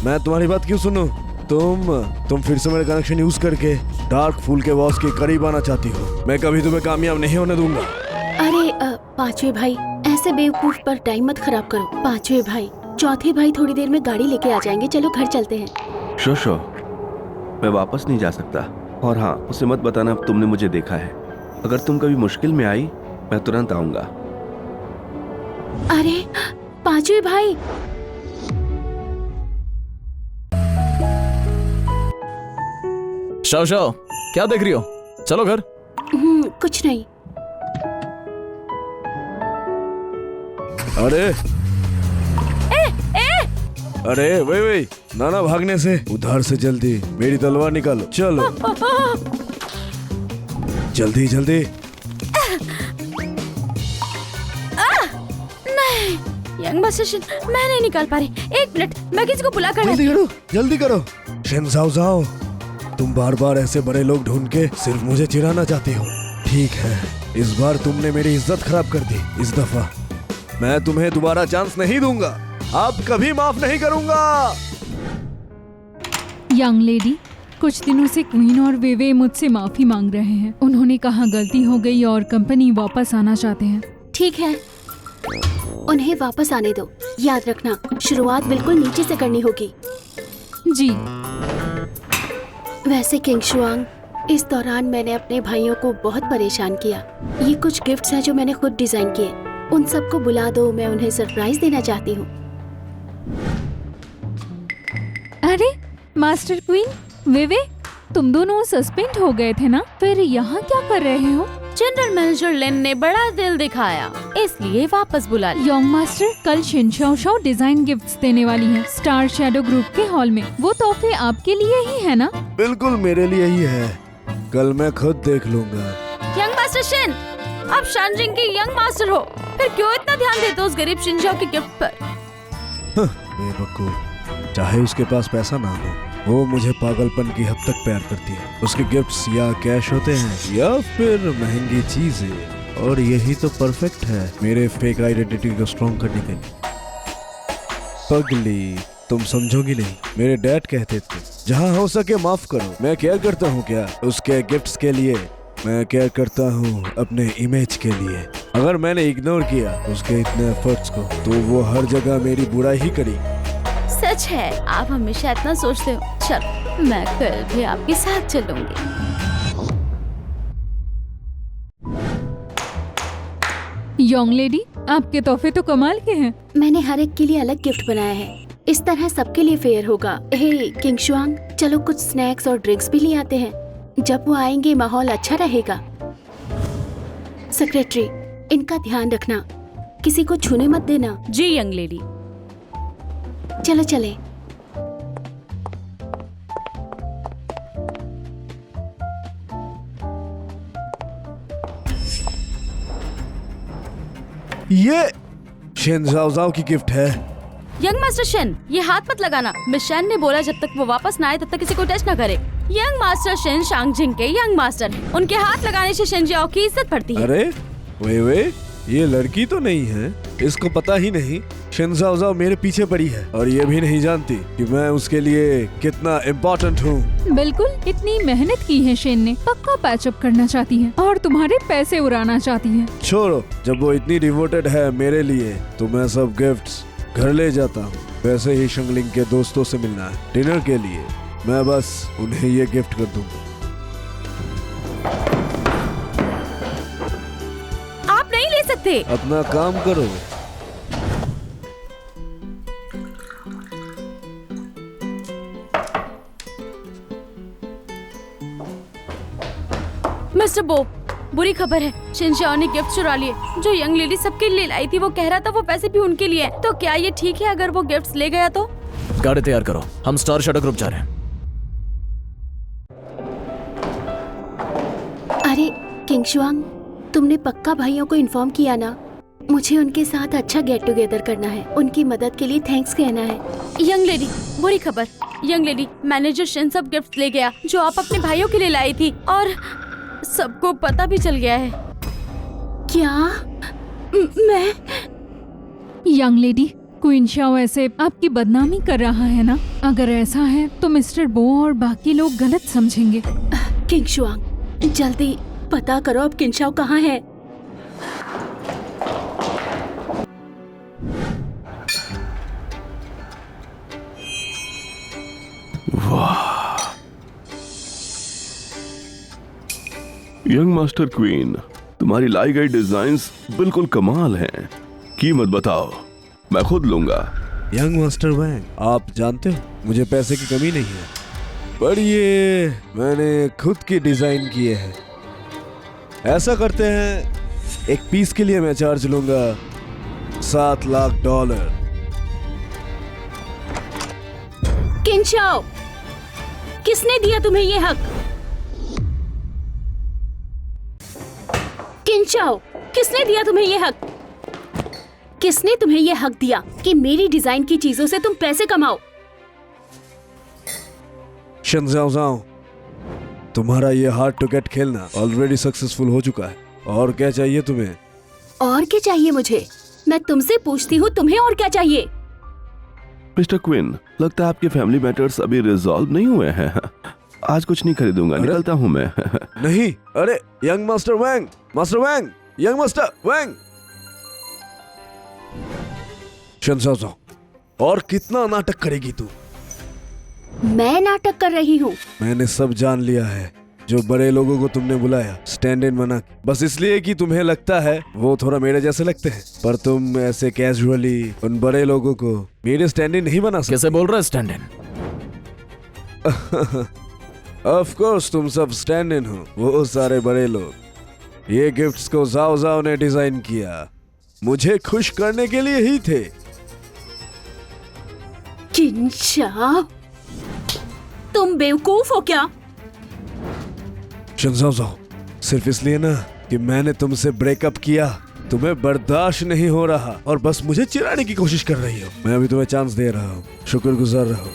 मैं तुम्हारी बात क्यों सुनूं? तुम फिर से मेरा कनेक्शन यूज करके डार्क फूल के बॉस के करीब आना चाहती हो। मैं कभी तुम्हें कामयाब नहीं होने दूंगा। अरे पांचवे भाई, ऐसे बेवकूफ पर टाइम मत खराब करो। पांचवे भाई, चौथे भाई थोड़ी देर में गाड़ी लेके आ जाएंगे, चलो घर चलते हैं। शो, मैं वापस नहीं जा सकता। और हाँ, उसे मत बताना तुमने मुझे देखा है। अगर तुम कभी मुश्किल में आई, मैं तुरंत आऊंगा। अरे पांचवे भाई, शाओ, क्या देख रही हो? चलो घर। कुछ नहीं। अरे अरे वही नाना, भागने से उधार से जल्दी मेरी तलवार निकालो। चलो जल्दी जल्दी। नहीं यंग मास्टर शिन, मैं नहीं निकाल पा रही। 1 मिनट, मैं किसी को बुला कर जल्दी करो। शिन जाओ, तुम बार बार ऐसे बड़े लोग ढूंढ के सिर्फ मुझे चिढ़ाना चाहती हो। ठीक है, इस बार तुमने मेरी इज्जत खराब कर दी। इस दफा मैं तुम्हें दोबारा चांस नहीं दूंगा, अब कभी माफ नहीं करूंगा। यंग लेडी, कुछ दिनों से क्वीन और वेवे मुझसे माफी मांग रहे हैं। उन्होंने कहा गलती हो गई और कंपनी वापस आना चाहते हैं। ठीक है। उन्हें वापस आने दो। याद रखना, शुरुआत बिल्कुल नीचे से करनी होगी। जी। वैसे किंग शुआंग, इस दौरान मैंने अपने भाइयों को बहुत परेशान किया। ये कुछ गिफ्ट्स हैं जो मैंने खुद डिजाइन किए। उन सबको बुला दो, मैं उन्हें सरप्राइज देना चाहती हूँ। अरे मास्टर क्वीन, वेवे, तुम दोनों सस्पेंड हो गए थे ना, फिर यहाँ क्या कर रहे हो? जनरल मैनेजर लिन ने बड़ा दिल दिखाया, इसलिए वापस बुला लिया। यंग मास्टर, कल शिनशाओ डिजाइन गिफ्ट्स देने वाली है स्टार शैडो ग्रुप के हॉल में। वो तोहफे आपके लिए ही है ना? बिल्कुल मेरे लिए ही है, कल मैं खुद देख लूंगा। यंग मास्टर शिन, आप शानजिंग के यंग मास्टर हो, फिर क्यों इतना ध्यान देते हो उस गरीब शिनशाओ के गिफ्ट पर? बेवकूफ, चाहे उसके पास पैसा ना हो, वो मुझे पागलपन की हद तक प्यार करती है। उसके गिफ्ट्स या कैश होते हैं या फिर महंगी चीजें, और यही तो परफेक्ट है मेरे फेक आइडेंटिटी को स्ट्रॉन्ग करने के लिए। पगली, तुम समझोगी नहीं, मेरे डैड कहते थे जहाँ हो सके माफ करो। मैं केयर करता हूँ क्या उसके गिफ्ट्स के लिए? मैं केयर करता हूँ अपने इमेज के लिए। अगर मैंने इग्नोर किया उसके इतने एफर्ट्स को, तो वो हर जगह मेरी बुराई ही करी। सच है, आप हमेशा इतना सोचते हो। चलो, मैं कल भी आपके साथ चलूंगी। यंग लेडी, आपके तोहफे तो कमाल के हैं। मैंने हर एक के लिए अलग गिफ्ट बनाया है, इस तरह सबके लिए फेयर होगा। हे किंग शुआंग, चलो कुछ स्नैक्स और ड्रिंक्स भी ले आते हैं। जब वो आएंगे माहौल अच्छा रहेगा। सेक्रेटरी, इनका ध्यान रखना, किसी को छूने मत देना। जी यंग लेडी। चलो चले। ये शेन जाओ की गिफ्ट है। यंग मास्टर शिन, ये हाथ मत लगाना। मिस शैन ने बोला जब तक वो वापस ना आए तब तक किसी को टच ना करे। यंग मास्टर शिन शांगजिंग के यंग मास्टर हैं। उनके हाथ लगाने से शिनजियाओ की इज्जत बढ़ती है। अरे वे ये लड़की तो नहीं है, इसको पता ही नहीं शिन जाओ मेरे पीछे पड़ी है, और ये भी नहीं जानती कि मैं उसके लिए कितना इम्पोर्टेंट हूँ। बिल्कुल, इतनी मेहनत की है शेन ने, पक्का पैचअप करना चाहती है और तुम्हारे पैसे उड़ाना चाहती है। छोड़ो, जब वो इतनी डिवोटेड है मेरे लिए, तो मैं सब गिफ्ट्स घर ले जाता हूँ। वैसे ही शंगलिंग के दोस्तों से मिलना है डिनर के लिए, मैं बस उन्हें ये गिफ्ट कर दूंगा। आप नहीं ले सकते। अपना काम करो। मिस्टर बो, बुरी खबर है, शिनशाओ ने गिफ्ट चुरा लिए जो यंग लेडी सबके लिए लाई थी। वो कह रहा था वो पैसे भी उनके लिए हैं। तो क्या ये ठीक है अगर वो गिफ्ट्स ले गया तो? गाड़ी तैयार करो, हम स्टार शैडो ग्रुप जा रहे हैं। अरे किंग शुआंग, तुमने पक्का भाइयों को इन्फॉर्म किया ना? मुझे उनके साथ अच्छा गेट टुगेदर करना है, उनकी मदद के लिए थैंक्स कहना है। यंग लेडी, बुरी खबर। यंग लेडी, मैनेजर शिन सब गिफ्ट ले गया जो आप अपने भाइयों के लिए लाई थी, और सबको पता भी चल गया है। क्या? मैं? यंग लेडी, क्वीन शाओ ऐसे आपकी बदनामी कर रहा है ना? अगर ऐसा है तो मिस्टर बो और बाकी लोग गलत समझेंगे। किंग शुआंग, जल्दी पता करो अब किंग शाओ कहाँ है। यंग मास्टर क्वीन, तुम्हारी लाई गई डिजाइन्स बिल्कुल कमाल हैं। कीमत बताओ, मैं खुद लूंगा। यंग मास्टर वैंग, आप जानते हो मुझे पैसे की कमी नहीं है, पर ये मैंने खुद की डिजाइन किए हैं। ऐसा करते हैं, एक पीस के लिए मैं चार्ज लूंगा $7 लाख। किंग शाओ, किसने दिया तुम्हें ये हक? किंग शाओ, किसने दिया तुम्हें ये हक? किसने तुम्हें ये हक दिया कि मेरी डिजाइन की चीजों से तुम पैसे कमाओ? शन जाओ, तुम्हारा ये हार्ड टू गेट खेलना ऑलरेडी सक्सेसफुल हो चुका है। और क्या चाहिए तुम्हें? और क्या चाहिए मुझे? मैं तुमसे पूछती हूँ, तुम्हें और क्या चाहिए? मिस्टर क्वीन, लगता है आपके फैमिली मैटर्स अभी रिजॉल्व नहीं हुए हैं। आज कुछ नहीं खरीदूंगा, निकलता हूँ मैं। नहीं, अरे यंग मास्टर वैंग, मास्टर वैंग, यंग मास्टर वैंग। शंजाओ जाओ। और कितना नाटक करेगी तू? मैं नाटक कर रही हूँ? मैंने सब जान लिया है। जो बड़े लोगों को तुमने बुलाया स्टैंड इन बना के, बस इसलिए कि तुम्हें लगता है वो थोड़ा मेरे जैसे लगते हैं, पर तुम ऐसे कैजुअली उन बड़े लोगों को मेरे स्टैंड इन नहीं बना सकते। कैसे बोल रहा है स्टैंड इन? ऑफ कोर्स तुम सब स्टैंड इन हो, वो सारे बड़े लोग। ये गिफ्ट्स को जाओ जाओ ने डिजाइन किया, मुझे खुश करने के लिए ही थे। किंचाओ, तुम बेवकूफ हो क्या? शंजाओ जाओ, सिर्फ इसलिए ना कि मैंने तुमसे ब्रेकअप किया, तुम्हें बर्दाश्त नहीं हो रहा और बस मुझे चिढ़ाने की कोशिश कर रही हो। मैं अभी तुम्हें चांस दे रहा हूँ, शुक्रगुजार रहो।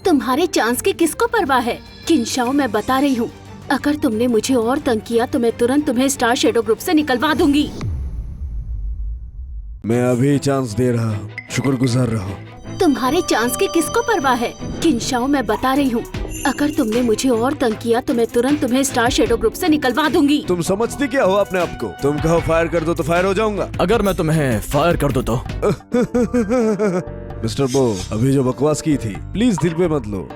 तुम्हारे चांस की किसको परवाह है? किंचाओ, मैं बता रही हूँ, अगर तुमने मुझे और तंग किया तो मैं तुरंत तुम्हें स्टार शैडो ग्रुप से निकलवा दूंगी। मैं अभी चांस दे रहा हूँ, शुक्रगुजार रहो। तुम्हारे चांस की किसको परवाह है? किंचाओ, मैं बता रही हूँ, अगर तुमने मुझे और तंग किया तो मैं तुरंत तुम्हें स्टार शैडो ग्रुप से निकलवा दूंगी। तुम समझती क्या हो अपने आप को? तुम कहो फायर कर दो तो फायर हो जाऊंगा। अगर मैं तुम्हें फायर कर दूं तो? मिस्टर बो, अभी जो बकवास की थी प्लीज दिल पे मत लो।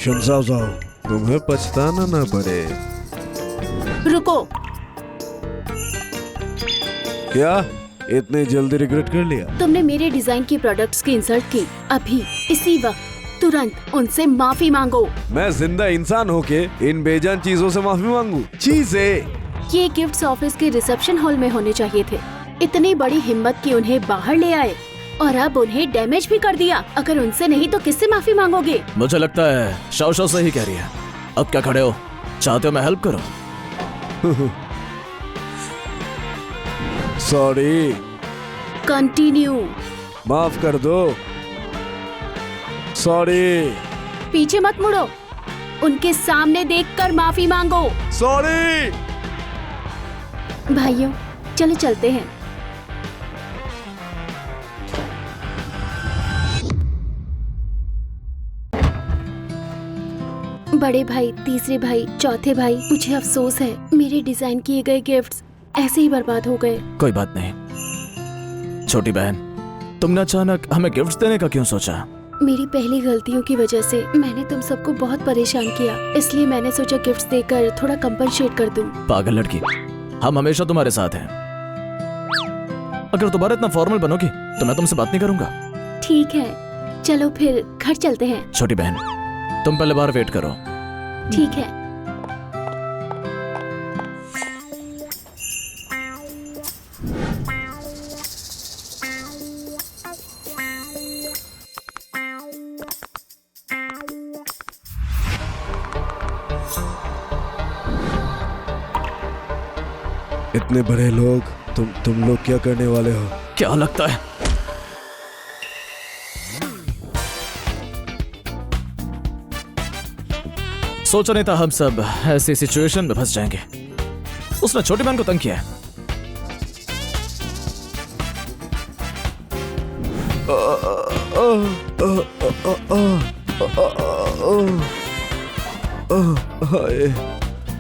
शंजाओ जाओ, तुम्हें पछताना ना पड़े। रुको। क्या इतने जल्दी रिग्रेट कर लिया? तुमने मेरे डिजाइन की प्रोडक्ट्स की इंसल्ट की, अभी इसी वक्त तुरंत उनसे माफी मांगो। मैं जिंदा इंसान होके इन बेजान चीजों से माफी मांगू? चीजें ये गिफ्ट्स ऑफिस के रिसेप्शन हॉल में होने चाहिए थे। इतनी बड़ी हिम्मत की उन्हें बाहर ले आए और अब उन्हें डैमेज भी कर दिया। अगर उनसे नहीं तो किससे माफी मांगोगे? मुझे लगता है शाओ शाओ सही कह रही है। अब क्या खड़े हो, चाहते हो मैं हेल्प करूं? सॉरी। कंटिन्यू। माफ कर दो। सॉरी। पीछे मत मुड़ो, उनके सामने देखकर माफी मांगो। सॉरी। भाइयों, चलो चलते हैं। बड़े भाई, तीसरे भाई, चौथे भाई, मुझे अफसोस है मेरे डिजाइन किए गए गिफ्ट्स ऐसे ही बर्बाद हो गए। कोई बात नहीं। छोटी बहन, तुमने अचानक हमें गिफ्ट्स देने का क्यों सोचा? मेरी पहली गलतियों की वजह से मैंने तुम सबको बहुत परेशान किया, इसलिए मैंने सोचा गिफ्ट्स देकर थोड़ा कंपनसेट कर दूं। पागल लड़की, हम हमेशा तुम्हारे साथ हैं। अगर दोबारा इतना फॉर्मल बनोगी तो मैं तुमसे बात नहीं करूंगा। ठीक है, चलो फिर घर चलते हैं। छोटी बहन, तुम पहले बाहर वेट करो। ठीक है। इतने बड़े लोग, तुम लोग क्या करने वाले हो? क्या लगता है? सोचा नहीं था हम सब ऐसी सिचुएशन में फंस जाएंगे। उसने छोटी बहन को तंग किया है।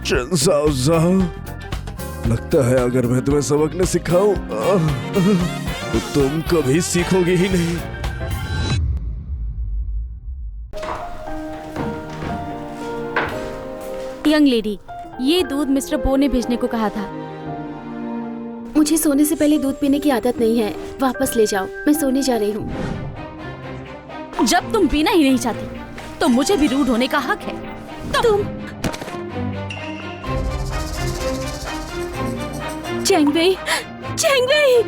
शंजाओ जाओ, लगता है अगर मैं तुम्हें सबक न सिखाऊं तो तुम कभी सीखोगे ही नहीं। यंग लेडी, ये दूध मिस्टर बो ने भेजने को कहा था। मुझे सोने से पहले दूध पीने की आदत नहीं है, वापस ले जाओ, मैं सोने जा रही हूँ। जब तुम पीना ही नहीं चाहती तो मुझे भी रूड होने का हक है। तुम चेंगवेई, चेंगवेई!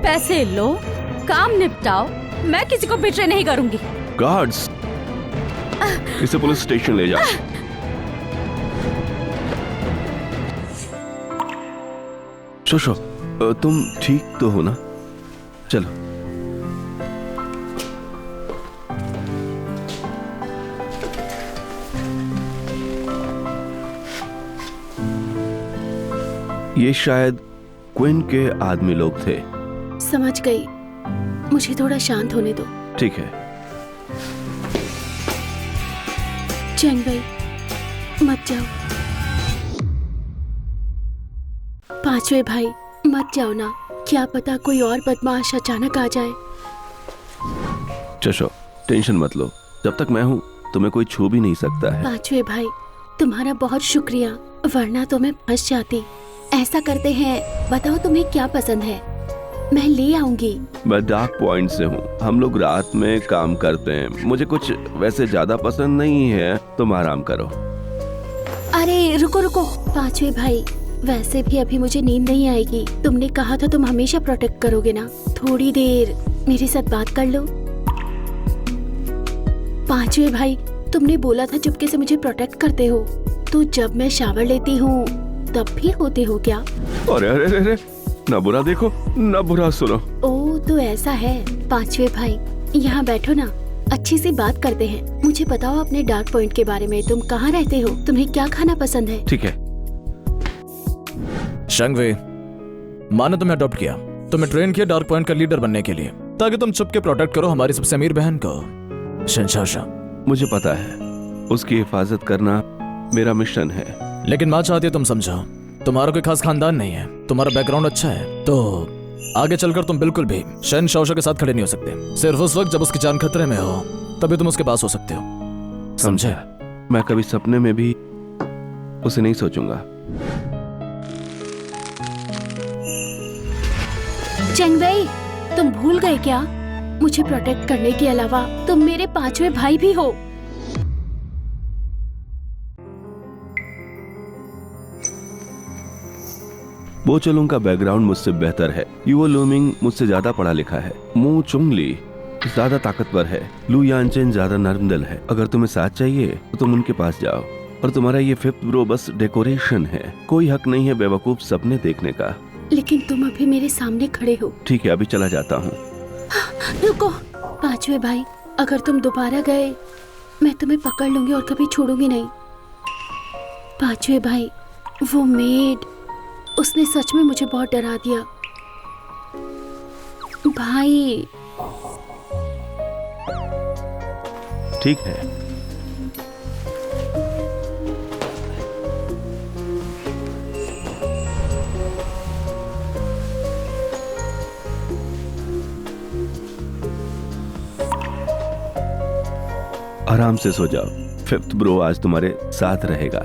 पैसे लो, काम निपटाओ, मैं किसी को बिट्रे नहीं करूंगी। गार्ड्स, इसे पुलिस स्टेशन ले जाओ। शोशो, तुम ठीक तो हो ना? चलो। ये शायद क्वीन के आदमी लोग थे। समझ गई, मुझे थोड़ा शांत होने दो। ठीक है। चेंगवेई, मत जाओ। पांचवे भाई मत जाओ ना, क्या पता कोई और बदमाश अचानक आ जाए। चशो, टेंशन मत लो, जब तक मैं हूँ तुम्हें कोई छू भी नहीं सकता है। पांचवे भाई तुम्हारा बहुत शुक्रिया, वरना तो मैं फंस जाती। ऐसा करते हैं, बताओ तुम्हें क्या पसंद है, मैं ले आऊंगी। मैं डार्क पॉइंट से हूँ, हम लोग रात में काम करते हैं, मुझे कुछ वैसे ज्यादा पसंद नहीं है, तुम आराम करो। अरे रुको रुको पांचवे भाई, वैसे भी अभी मुझे नींद नहीं आएगी। तुमने कहा था तुम हमेशा प्रोटेक्ट करोगे ना, थोड़ी देर मेरे साथ बात कर लो। पांचवे भाई तुमने बोला था चुपके से मुझे प्रोटेक्ट करते हो, तो जब मैं शावर लेती हूँ तब भी होते हो क्या? अरे अरे अरे, ना बुरा देखो ना बुरा सुनो। ओ तो ऐसा है। पांचवे भाई यहाँ बैठो ना, अच्छी सी बात करते हैं। मुझे बताओ अपने डार्क पॉइंट के बारे में, तुम कहाँ रहते हो, तुम्हें क्या खाना पसंद है? ठीक है। शंगवे, माँ ने तुम्हें अडॉप्ट किया, तुम्हें ट्रेन किया डार्क पॉइंट का लीडर बनने के लिए, ताकि तुम चुपके प्रोटेक्ट करो हमारी सबसे अमीर बहन को, शंशाशा। मुझे पता है, उसकी हिफाजत करना मेरा मिशन है। लेकिन माँ चाहती है तुम समझो, तुम्हारा कोई खास खानदान नहीं है, तुम्हारा बैकग्राउंड अच्छा है, तो आगे चलकर तुम बिल्कुल भी शहनशाह के साथ खड़े नहीं हो सकते। सिर्फ उस वक्त जब उसकी जान खतरे में हो तभी तुम उसके पास हो सकते हो, समझे? मैं कभी सपने में भी उसे नहीं सोचूंगा। चेंगवेई, तुम भूल गए क्या? मुझे प्रोटेक्ट करने के अलावा तुम मेरे पांचवे भाई भी हो। वो चलूं का बैकग्राउंड मुझसे बेहतर है, युवा लूमिंग मुझसे ज्यादा पढ़ा लिखा है, मू चुंगली ज्यादा ताकतवर है, लू यानचेन ज्यादा नर्म दिल है। अगर तुम्हें साथ चाहिए तो तुम उनके पास जाओ, और तुम्हारा ये फिफ्थ ब्रो बस डेकोरेशन है, कोई हक नहीं है बेवकूफ सपने देखने का। लेकिन तुम अभी मेरे सामने खड़े हो। ठीक है, अभी चला जाता हूँ। रुको पांचवे भाई, अगर तुम दोबारा गए मैं तुम्हें पकड़ लूंगी और कभी छोड़ूंगी नहीं। पांचवे भाई, वो मेड, उसने सच में मुझे बहुत डरा दिया। भाई ठीक है। आराम से सो जाओ, फिफ्थ ब्रो आज तुम्हारे साथ रहेगा।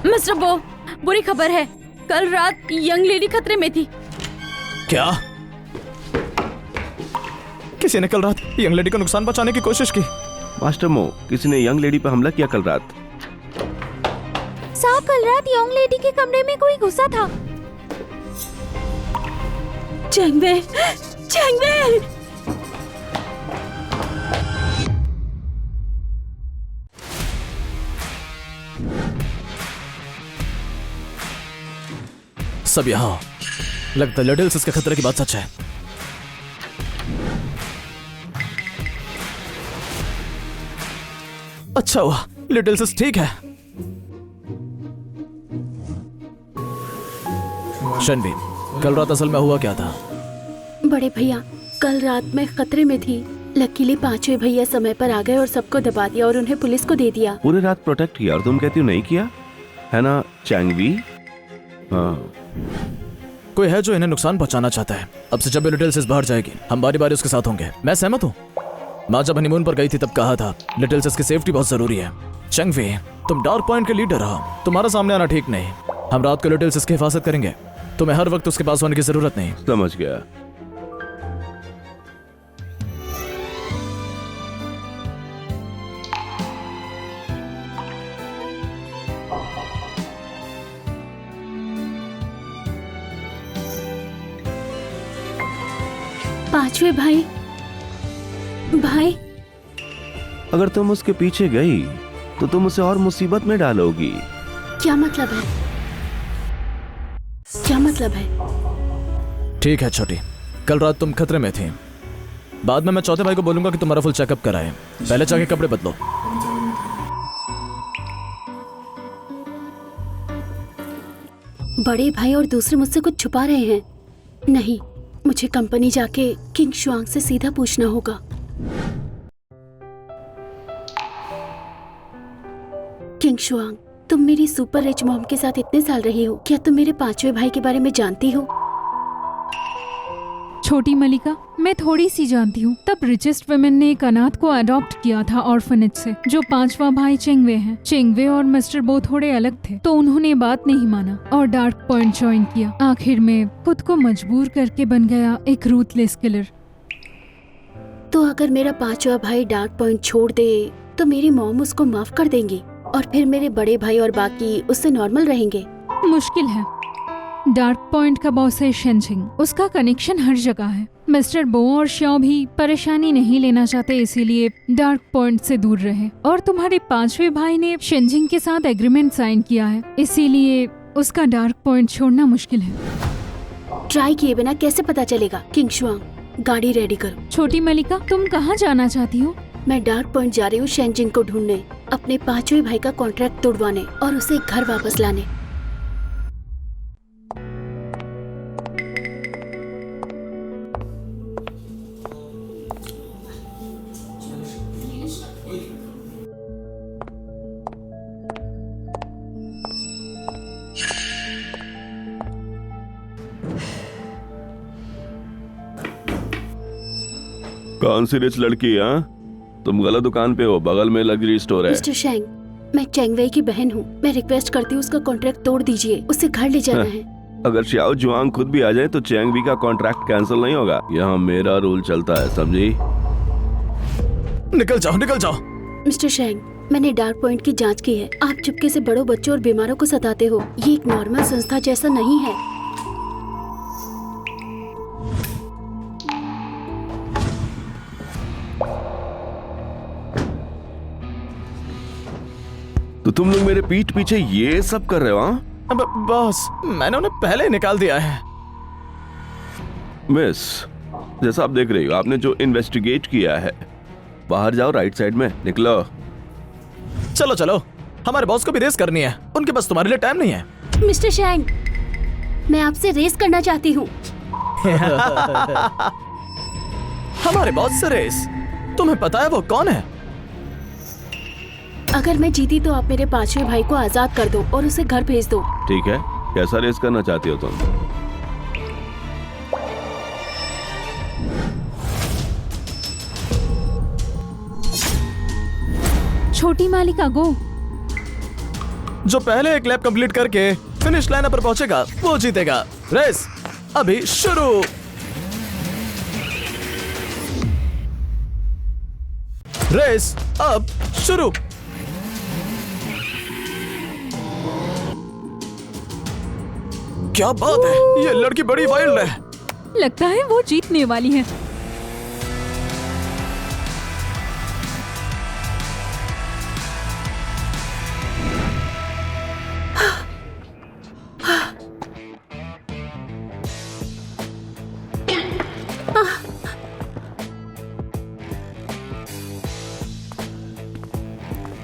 मिस्टर बो, बुरी खबर है, कल रात यंग लेडी खतरे में थी। क्या? किसी ने कल रात यंग लेडी को नुकसान पहुंचाने की कोशिश की? मास्टर मो, किसी ने यंग लेडी पर हमला किया कल रात। साहब, कल रात यंग लेडी के कमरे में कोई घुसा था। चेंगवे, चेंगवे! सब यहाँ, लगता है लिटिल्स इसके खतरे की बात सच है। अच्छा हुआ लिटिल्स ठीक है। शनवी, कल रात असल में हुआ क्या था? बड़े भैया, कल रात मैं खतरे में थी। लकीली पांचवे भैया समय पर आ गए और सबको दबा दिया और उन्हें पुलिस को दे दिया। पूरी रात प्रोटेक्ट किया और तुम कहती हो नहीं किया, है ना चैंगवी? हाँ। कोई है जो इन्हें नुकसान पहुंचाना चाहता है। अब से जब भी लिटिल्स बाहर जाएगी हम बारी बारी उसके साथ होंगे। मैं सहमत हूँ। माँ जब हनीमून पर गई थी तब कहा था लिटिल्स की सेफ्टी बहुत जरूरी है। चंगवी, तुम डार्क पॉइंट के लीडर हो, तुम्हारा सामने आना ठीक नहीं। हम रात को लिटिल्स की हिफाजत करेंगे, तुम्हें हर वक्त उसके पास होने की जरूरत नहीं। समझ गया। पांचवे भाई, भाई अगर तुम उसके पीछे गई तो तुम उसे और मुसीबत में डालोगी। क्या मतलब है? क्या मतलब है? ठीक है छोटी, कल रात तुम खतरे में थी। बाद में मैं चौथे भाई को बोलूंगा कि तुम्हारा फुल चेकअप कराए। पहले जाके कपड़े बदलो। बड़े भाई और दूसरे मुझसे कुछ छुपा रहे हैं। नहीं, मुझे कंपनी जाके किंग शुआंग से सीधा पूछना होगा। किंग शुआंग, तुम मेरी सुपर रिच मॉम के साथ इतने साल रही हो, क्या तुम मेरे पांचवे भाई के बारे में जानती हो? छोटी मलिका, मैं थोड़ी सी जानती हूँ। तब रिचेस्ट वुमेन ने एक अनाथ को अडॉप्ट किया था ऑर्फनेज से, जो पांचवा भाई चेंगवे है। चेंगवे और मिस्टर बो थोड़े अलग थे, तो उन्होंने बात नहीं माना और डार्क पॉइंट ज्वाइन किया। आखिर में खुद को मजबूर करके बन गया एक रूथलेस किलर। तो अगर मेरा पांचवा भाई डार्क पॉइंट छोड़ दे तो मेरी मॉम उसको माफ कर देंगी और फिर मेरे बड़े भाई और बाकी उससे नॉर्मल रहेंगे? मुश्किल है। डार्क पॉइंट का बॉस है शेनजिंग, उसका कनेक्शन हर जगह है। मिस्टर बो और श्याओ भी परेशानी नहीं लेना चाहते, इसीलिए डार्क पॉइंट से दूर रहे। और तुम्हारे पांचवे भाई ने शेनजिंग के साथ एग्रीमेंट साइन किया है, इसीलिए उसका डार्क पॉइंट छोड़ना मुश्किल है। ट्राई किए बिना कैसे पता चलेगा? किंग शुआंग, गाड़ी रेडी करो। छोटी मलिका, तुम कहाँ जाना चाहती हो? मैं डार्क पॉइंट जा रही हूँ शेनजिंग को ढूंढने, अपने पांचवे भाई का कॉन्ट्रैक्ट तोड़वाने और उसे घर वापस लाने। कौन सी रिच लड़की? हाँ, तुम गलत दुकान पे हो, बगल में लग्जरी स्टोर है। मिस्टर शेंग, मैं चेंगवेई की बहन हूँ। मैं रिक्वेस्ट करती हूँ उसका कॉन्ट्रैक्ट तोड़ दीजिए, उसे घर ले जाना है। अगर श्याओ जुआंग खुद भी आ जाए तो चेंगवी का कॉन्ट्रैक्ट कैंसिल नहीं होगा। यहाँ मेरा रूल चलता है, समझी? निकल जाओ, निकल जाओ। मिस्टर शेंग, मैंने डार्क पॉइंट की जांच की है। आप चुपके से बड़ों बच्चों और बीमारों को सताते हो। ये एक नॉर्मल संस्था जैसा नहीं है। तो तुम लोग मेरे पीठ पीछे ये सब कर रहे हो? हाँ अब बॉस, मैंने उन्हें पहले ही निकाल दिया है। मिस, जैसा आप देख रही हो, आपने जो इन्वेस्टिगेट किया है, बाहर जाओ, राइट साइड में निकलो। चलो चलो, हमारे बॉस को भी रेस करनी है, उनके पास तुम्हारे लिए टाइम नहीं है। मिस्टर शेंग, मैं आपसे रेस करना चाहती हूँ। हमारे बॉस से रेस? तुम्हें पता है वो कौन है? अगर मैं जीती तो आप मेरे पांचवे भाई को आजाद कर दो और उसे घर भेज दो। ठीक है, कैसा रेस करना चाहती हो तुम? छोटी मालिका, गो। जो पहले एक लैप कंप्लीट करके फिनिश लाइन पर पहुंचेगा वो जीतेगा। रेस अभी शुरू। रेस अब शुरू। क्या बात है, ये लड़की बड़ी वाइल्ड है। लगता है वो जीतने वाली है।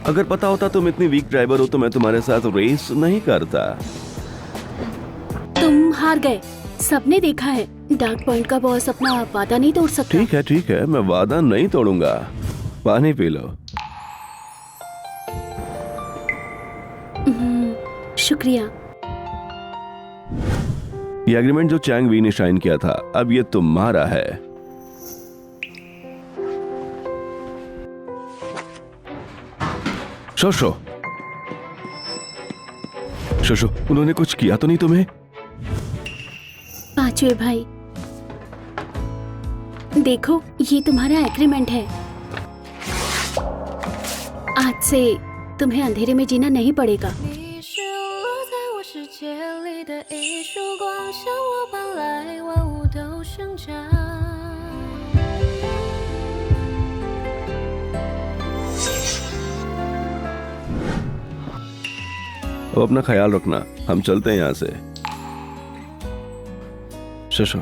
अगर पता होता तुम इतनी वीक ड्राइवर हो तो मैं तुम्हारे साथ रेस नहीं करता। तुम हार गए, सबने देखा है। डार्क पॉइंट का बॉस अपना वादा नहीं तोड़ सकता। ठीक है, मैं वादा नहीं तोड़ूंगा। पानी पी लो। शुक्रिया। ये एग्रीमेंट जो चैंग वी ने साइन किया था, अब ये तुम्हारा है। शोशो, शोशो, उन्होंने कुछ किया तो नहीं तुम्हें? पांचवे भाई, देखो ये तुम्हारा एग्रीमेंट है। आज से तुम्हें अंधेरे में जीना नहीं पड़ेगा। अब अपना ख्याल रखना, हम चलते हैं यहाँ से। शशो,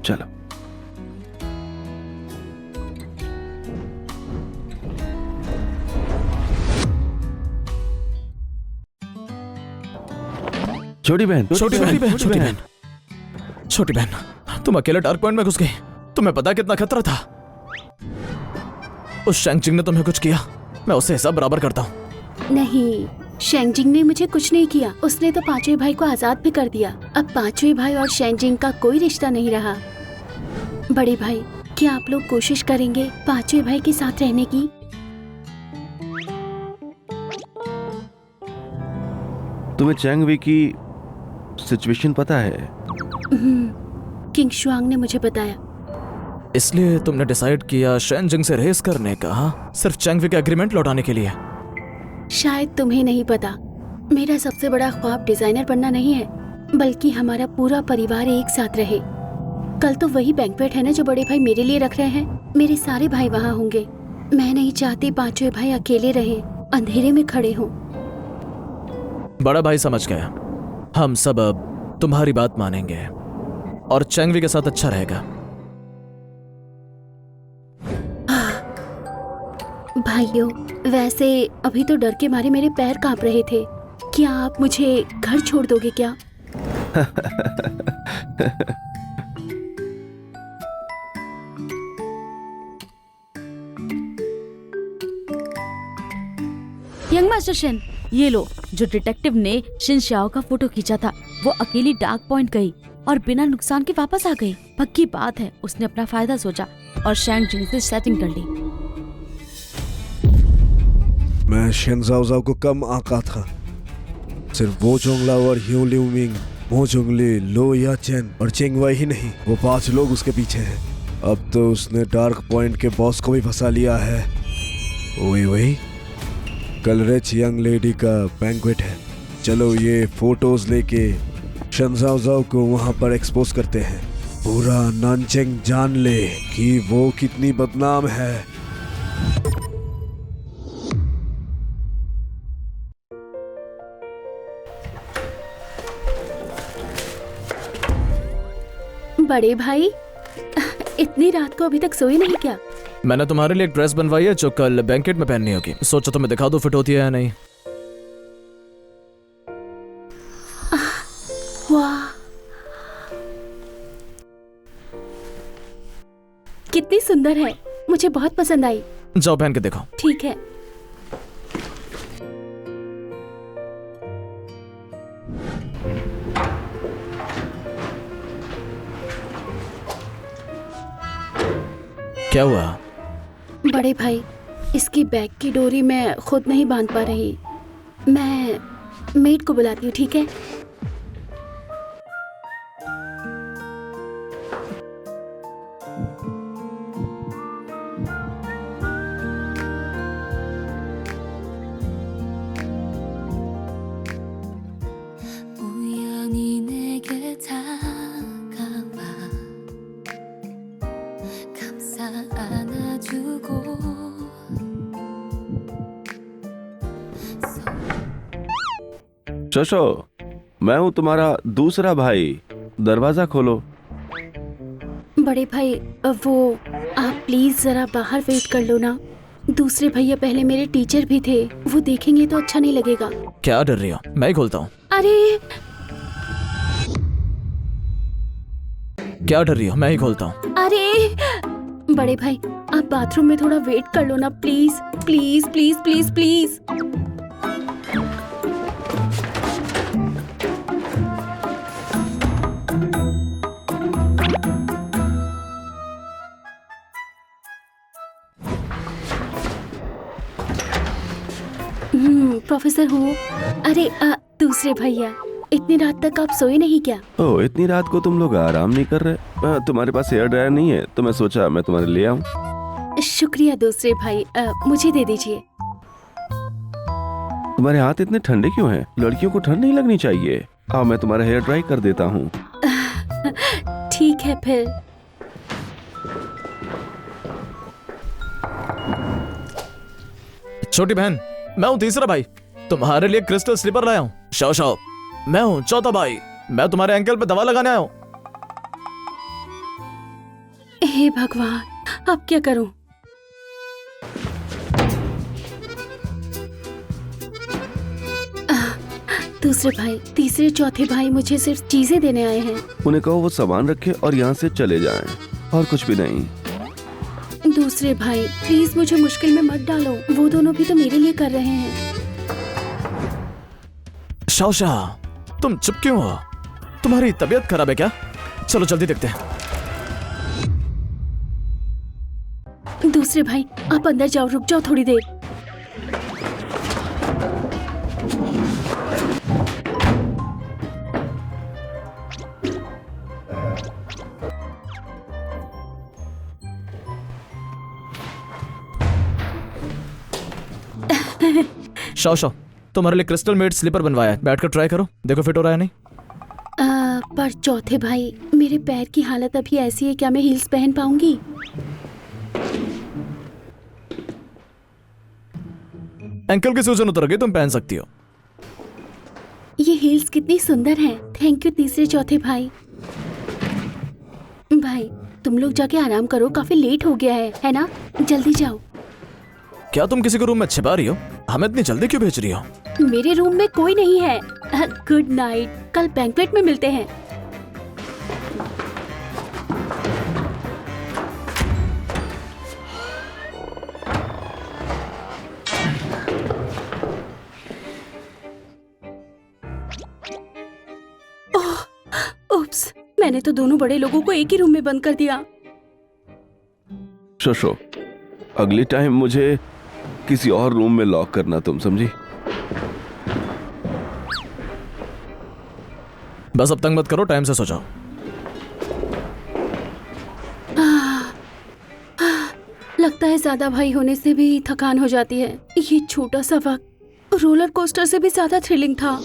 चलो। छोटी बहन, छोटी बहन, तुम अकेले डार्क पॉइंट में घुस गई। तुम्हें पता कितना खतरा था? उस शैंगचिंग ने तुम्हें कुछ किया, मैं उससे हिसाब बराबर करता हूँ। नहीं, शेंगजिंग ने मुझे कुछ नहीं किया, उसने तो पांचवें भाई को आजाद भी कर दिया। अब पांचवें भाई और शेंगजिंग का कोई रिश्ता नहीं रहा। बड़े भाई, क्या आप लोग कोशिश करेंगे पांचवें भाई के साथ रहने की? तुम्हें चैंग वी की सिचुएशन पता है? किंग शुआंग ने मुझे बताया। इसलिए तुमने डिसाइड किया शेंजिंग से रेस करने का, हाँ? सिर्फ चैंगवी का एग्रीमेंट लौटाने के लिए? शायद तुम्हें नहीं पता, मेरा सबसे बड़ा ख्वाब डिजाइनर बनना नहीं है, बल्कि हमारा पूरा परिवार एक साथ रहे। कल तो वही बैंक्वेट है ना जो बड़े भाई मेरे लिए रख रहे हैं। मेरे सारे भाई वहाँ होंगे। मैं नहीं चाहती पांचवें भाई अकेले रहे, अंधेरे में खड़े हों। बड़ा भाई समझ गया, हम सब अब तुम्हारी बात मानेंगे और चैंगवी के साथ अच्छा रहेगा। भाइयों, वैसे अभी तो डर के मारे मेरे पैर कांप रहे थे। क्या आप मुझे घर छोड़ दोगे क्या? यंग मास्टर शिन, ये लो। जो डिटेक्टिव ने शिन शाओ का फोटो खींचा था, वो अकेली डार्क पॉइंट गई और बिना नुकसान के वापस आ गई। पक्की बात है, उसने अपना फायदा सोचा और शेंगजिंग से सेटिंग कर ली। मैं शेन जाओ को कम आका था। सिर्फ वो जोंगलाओ और ह्यू लिu मिंग, मो जोंगली, लो या चेन और चेंग वाई ही नहीं, वो 5 लोग उसके पीछे हैं। अब तो उसने डार्क पॉइंट के बॉस को भी फंसा लिया है। वही कल रिच यंग लेडी का बैंक्वेट है। चलो ये फोटोज लेके शनजाओ को वहां पर एक्सपोज करते हैं। पूरा नानचेंग जान ले कि वो कितनी बदनाम है। बड़े भाई, इतनी रात को अभी तक सोए नहीं क्या? मैंने तुम्हारे लिए एक ड्रेस बनवाई है जो कल बैंकेट में पहननी होगी। सोचा तुम्हें दिखा दो फिट होती है या नहीं। वाह, कितनी सुंदर है, मुझे बहुत पसंद आई। जाओ पहन के देखो। ठीक है। क्या हुआ? बड़े भाई, इसकी बैग की डोरी मैं खुद नहीं बांध पा रही। मैं मेड को बुलाती हूँ, ठीक है? 우연히 내게 다가와 감싸 안아주고 शशो, मैं हूँ तुम्हारा दूसरा भाई, दरवाजा खोलो। बड़े भाई, वो आप प्लीज जरा बाहर वेट कर लो ना। दूसरे भैया पहले मेरे टीचर भी थे, वो देखेंगे तो अच्छा नहीं लगेगा। क्या डर रही हो? मैं ही खोलता हूँ। अरे क्या डर रही हो? मैं ही खोलता हूँ। अरे बड़े भाई, आप बाथरूम में थोड़ा वेट कर लो ना, please please please please please. Professor हूँ। अरे दूसरे भैया, इतनी रात तक आप सोए नहीं क्या? ओह, इतनी रात को तुम लोग आराम नहीं कर रहे? तुम्हारे पास हेयर ड्रायर नहीं है तो मैं सोचा मैं तुम्हारे लिए आऊं। शुक्रिया दूसरे भाई, मुझे दे दीजिए। तुम्हारे हाथ इतने ठंडे क्यों हैं? लड़कियों को ठंड नहीं लगनी चाहिए। आओ मैं तुम्हारा हेयर ड्राई कर देता हूँ। ठीक है फिर। छोटी बहन, मैं हूँ तीसरा भाई, तुम्हारे लिए क्रिस्टल स्लीपर लाया हूँ। शाओ शाओ, मैं हूँ चौथा भाई, मैं तुम्हारे एंकल पे दवा लगाने आया हूँ। हे भगवान, अब क्या करूं? दूसरे भाई, तीसरे चौथे भाई मुझे सिर्फ चीजें देने आए हैं। उन्हें कहो वो सामान रखे और यहाँ से चले जाएं, और कुछ भी नहीं। दूसरे भाई, प्लीज मुझे मुश्किल में मत डालो, वो दोनों भी तो मेरे लिए कर रहे हैं। शाओशा, तुम चुप क्यों हो? तुम्हारी तबीयत खराब है क्या? चलो जल्दी देखते हैं। दूसरे भाई, आप अंदर जाओ, रुक जाओ थोड़ी देर। शाओशा, तुम्हारे लिए क्रिस्टल मेड स्लीपर बनवाया है, बैठकर ट्राई करो, देखो फिट हो रहा है नहीं। पर चौथे भाई, मेरे पैर की हालत अभी ऐसी है, क्या मैं हील्स पहन पाऊंगी? एंकल की सूजन उतर गई, तुम पहन सकती हो। ये हील्स कितनी सुंदर हैं। थैंक यू तीसरे चौथे भाई। भाई, तुम लोग जाके आराम करो, काफी लेट हो गया है ना? जल्दी जाओ। क्या तुम किसी को रूम में छिपा रही हो? हमें इतनी जल्दी क्यों भेज रही हो? मेरे रूम में कोई नहीं है। गुड नाइट, कल बैंक्वेट में मिलते हैं। ओप्स, मैंने तो दोनों बड़े लोगों को एक ही रूम में बंद कर दिया। शोशो, अगली टाइम मुझे किसी और रूम में लॉक करना, तुम समझी? बस अब तंग मत करो, टाइम से सो जाओ। लगता है ज्यादा भाई होने से भी थकान हो जाती है। ये छोटा सा वक्त रोलर कोस्टर से भी ज्यादा थ्रिलिंग था।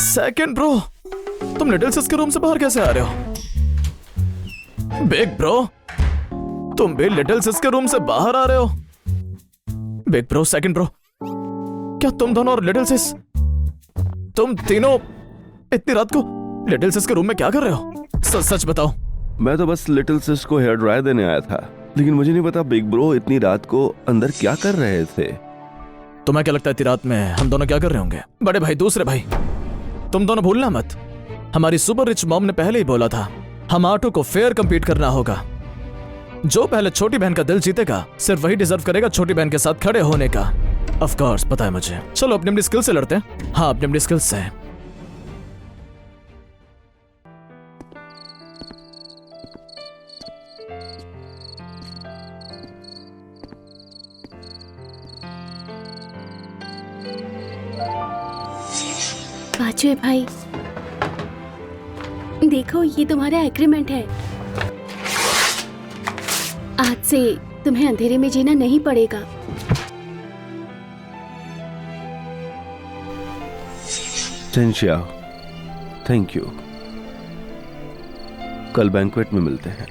सेकंड ब्रो, तुम लिटिल सिस के रूम से बाहर कैसे आ रहे हो? बिग ब्रो, तुम भी लिटिल सिस के रूम से बाहर आ रहे हो? बिग ब्रो, सेकंड ब्रो, क्या तुम दोनों और लिटिल सिस, तुम तीनों इतनी रात को लिटिल सिस के रूम में क्या कर रहे हो? सच सच बताओ। मैं तो बस लिटिल सिस को हेयर ड्राई देने आया था, लेकिन मुझे नहीं पता बिग ब्रो इतनी रात को अंदर क्या कर रहे थे। तुम्हें क्या लगता है इतनी रात में हम दोनों क्या कर रहे होंगे? बड़े भाई, दूसरे भाई, तुम दोनों भूलना मत, हमारी सुपर रिच मॉम ने पहले ही बोला था, हम आटो को फेयर कंपीट करना होगा। जो पहले छोटी बहन का दिल जीतेगा, सिर्फ वही डिजर्व करेगा छोटी बहन के साथ खड़े होने का। ऑफ कोर्स, पता है मुझे। चलो अपनी अपनी स्किल से लड़ते हैं। हाँ, अपनी अपनी स्किल से। पांचवे भाई, देखो ये तुम्हारा एग्रीमेंट है। आज से तुम्हें अंधेरे में जीना नहीं पड़ेगा। चेंशिया, थैंक यू। कल बैंक्वेट में मिलते हैं।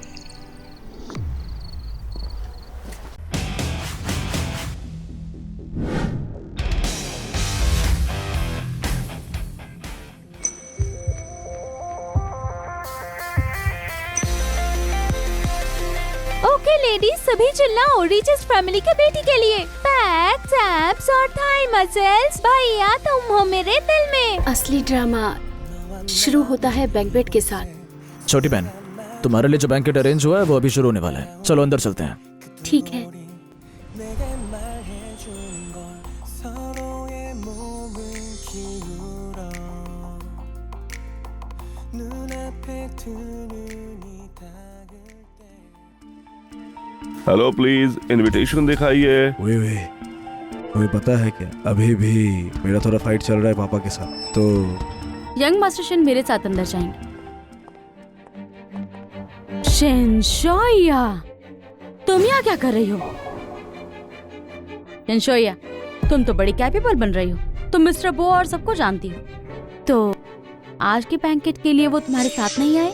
ओके लेडीज, सभी चिल्लाओ, रिचेस्ट फैमिली के बेटी के लिए। बैक्स, एब्स और थाई मसल्स, भैया तुम हो मेरे दिल में। असली ड्रामा शुरू होता है बैंक्वेट के साथ। छोटी बहन, तुम्हारे लिए जो बैंकेट अरेंज हुआ है वो अभी शुरू होने वाला है। चलो अंदर चलते हैं। ठीक है। हेलो, प्लीज इनविटेशन दिखाइए। तुम्हें पता है क्या, अभी भी मेरा थोड़ा फाइट चल रहा है पापा के साथ, तो यंग मास्टर शिन मेरे साथ अंदर जाएंगे। शिनशोया, तुम यहाँ क्या कर रही हो? शिनशोया, तुम तो बड़ी कैपेबल बन रही हो। तुम मिस्टर बो और सबको जानती हो। तो आज के बैंकेट के लिए वो तुम्हारे साथ नहीं आए?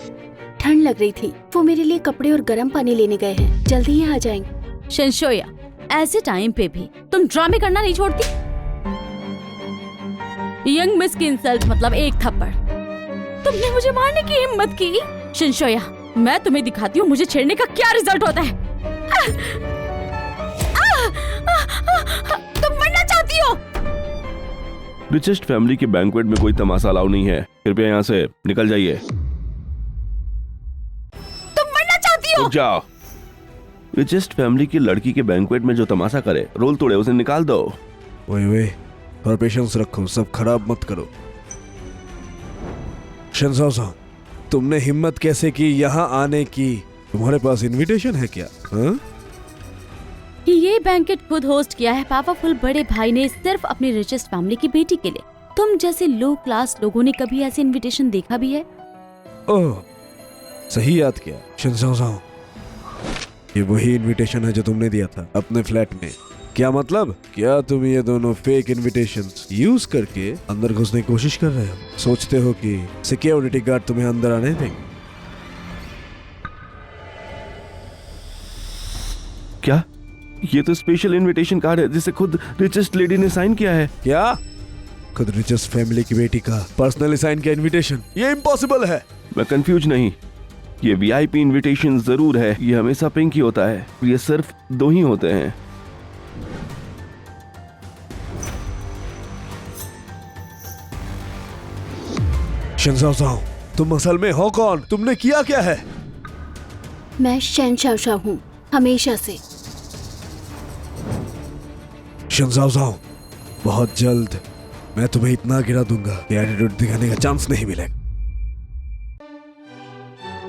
ठंड लग रही थी, वो मेरे लिए कपड़े और गर्म पानी लेने गए हैं। जल्दी ही आ जाएंगे। शिनशोया, ऐसे टाइम पे भी तुम ड्रामे करना नहीं छोड़ती। यंग मिस की इंसल्ट मतलब एक थप्पड़। तुमने मुझे मारने की हिम्मत की। शिनशोया, मैं तुम्हें दिखाती हूँ मुझे छेड़ने का क्या रिजल्ट होता है। तुम मरना चाहती हो। रिचेस्ट फैमिली के बैंक्वेट में कोई तमाशा अलाउ नहीं है। कृपया यहाँ से निकल जाइए। तुम मरना चाहती हो। रुक जाओ। रिचेस्ट फैमिली की लड़की के बैंक्वेट में जो तमाशा करे, रोल तोड़े, उसे निकाल दो। वे और पेशेंस रखो, सब खराब मत करो। शंजाओ साहब, तुमने हिम्मत कैसे की यहाँ आने की? तुम्हारे पास इनविटेशन है क्या? हाँ? ये बैंकेट खुद होस्ट किया है पावरफुल बड़े भाई ने, सिर्फ अपनी रिचेस्ट फैमिली की बेटी के लिए। तुम जैसे लो क्लास लोगों ने कभी ऐसे इनविटेशन देखा भी है? ओह, सही याद किया शंजाओ साहब, ये वही इनविटेशन है जो तुमने दिया था अपने फ्लैट में। क्या मतलब? क्या तुम ये दोनों फेक इनविटेशंस यूज करके अंदर घुसने की कोशिश कर रहे हो? सोचते हो कि सिक्योरिटी गार्ड तुम्हें अंदर आने देंगे? क्या? ये तो स्पेशल इनविटेशन कार्ड है जिसे खुद रिचेस्ट लेडी ने साइन किया है। क्या? खुद रिचेस्ट फैमिली की बेटी का पर्सनली साइन किया इनविटेशन? ये इम्पॉसिबल है। मैं कंफ्यूज नहीं, ये वीआईपी इनविटेशन जरूर है। ये हमेशा पिंक ही होता है, ये सिर्फ 2 ही होते हैं। शंजाओ साहब, तुम असल में हो कौन? तुमने किया क्या है? मैं शहंशाह हूँ हमेशा से। शंजाओ साहब, बहुत जल्द मैं तुम्हें इतना गिरा दूंगा कि एटीट्यूड दिखाने का चांस नहीं मिलेगा।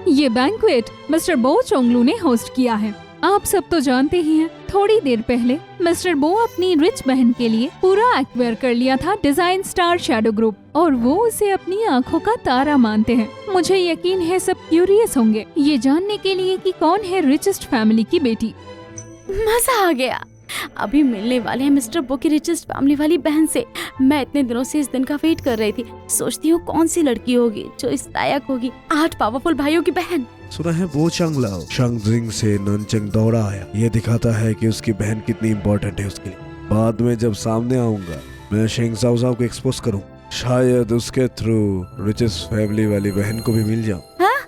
ये बैंक्वेट मिस्टर बो चोंगलू ने होस्ट किया है। आप सब तो जानते ही हैं, थोड़ी देर पहले मिस्टर बो अपनी रिच बहन के लिए पूरा एक्वायर कर लिया था डिजाइन स्टार शैडो ग्रुप, और वो उसे अपनी आंखों का तारा मानते हैं। मुझे यकीन है सब क्यूरियस होंगे ये जानने के लिए कि कौन है रिचेस्ट फैमिली की बेटी। मजा आ गया। अभी मिलने वाले हैं मिस्टर बो की रिचेस्ट फैमिली वाली बहन से। मैं इतने दिनों से इस दिन का वेट कर रही थी। सोचती हूँ कौन सी लड़की होगी जो इस लायक होगी। 8 पावरफुल भाइयों की बहन। सुना है वो चंगलाओ शंगजिंग से ननचंग दौड़ा आया। ये दिखाता है कि उसकी बहन कितनी इम्पोर्टेंट है उसके लिए। बाद में जब सामने आऊंगा मैं शेंगजाओ को एक्सपोज करूँ, शायद उसके थ्रू रिचेस्ट फैमिली वाली बहन को भी मिल जाऊं। हाँ?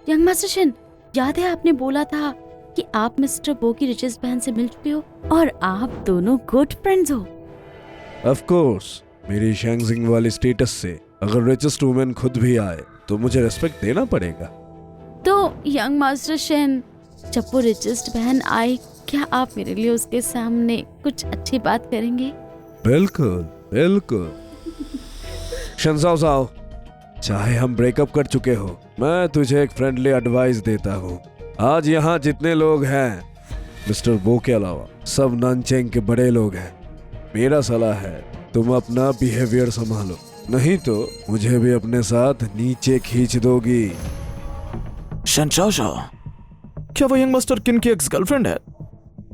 यंग मास्टर शिन, याद है आपने बोला था कि आप मिस्टर बो की रिचेस्ट बहन से मिल चुके हो और आप दोनों गुड फ्रेंड्स हो। ऑफ कोर्स, मेरी शंगजिंग वाली स्टेटस से अगर रिचेस्ट वुमेन खुद भी आए तो मुझे रेस्पेक्ट देना पड़ेगा। तो यंग मास्टर शिन, जब वो रिचेस्ट बहन आए, क्या आप मेरे लिए उसके सामने कुछ अच्छी बात करेंगे? बिल्कुल बिल्कुल। शंजाओ साओ, चाहे हम ब्रेकअप कर चुके हो, मैं तुझे एक फ्रेंडली एडवाइस देता हूँ। आज यहाँ जितने लोग हैं मिस्टर बो के अलावा सब ननचेंग के बड़े लोग हैं। मेरा सलाह है तुम अपना बिहेवियर संभालो, नहीं तो मुझे भी अपने साथ नीचे खींच दोगी। शंचाओ, क्या वो यंग मास्टर किन की एक्स गर्लफ्रेंड है?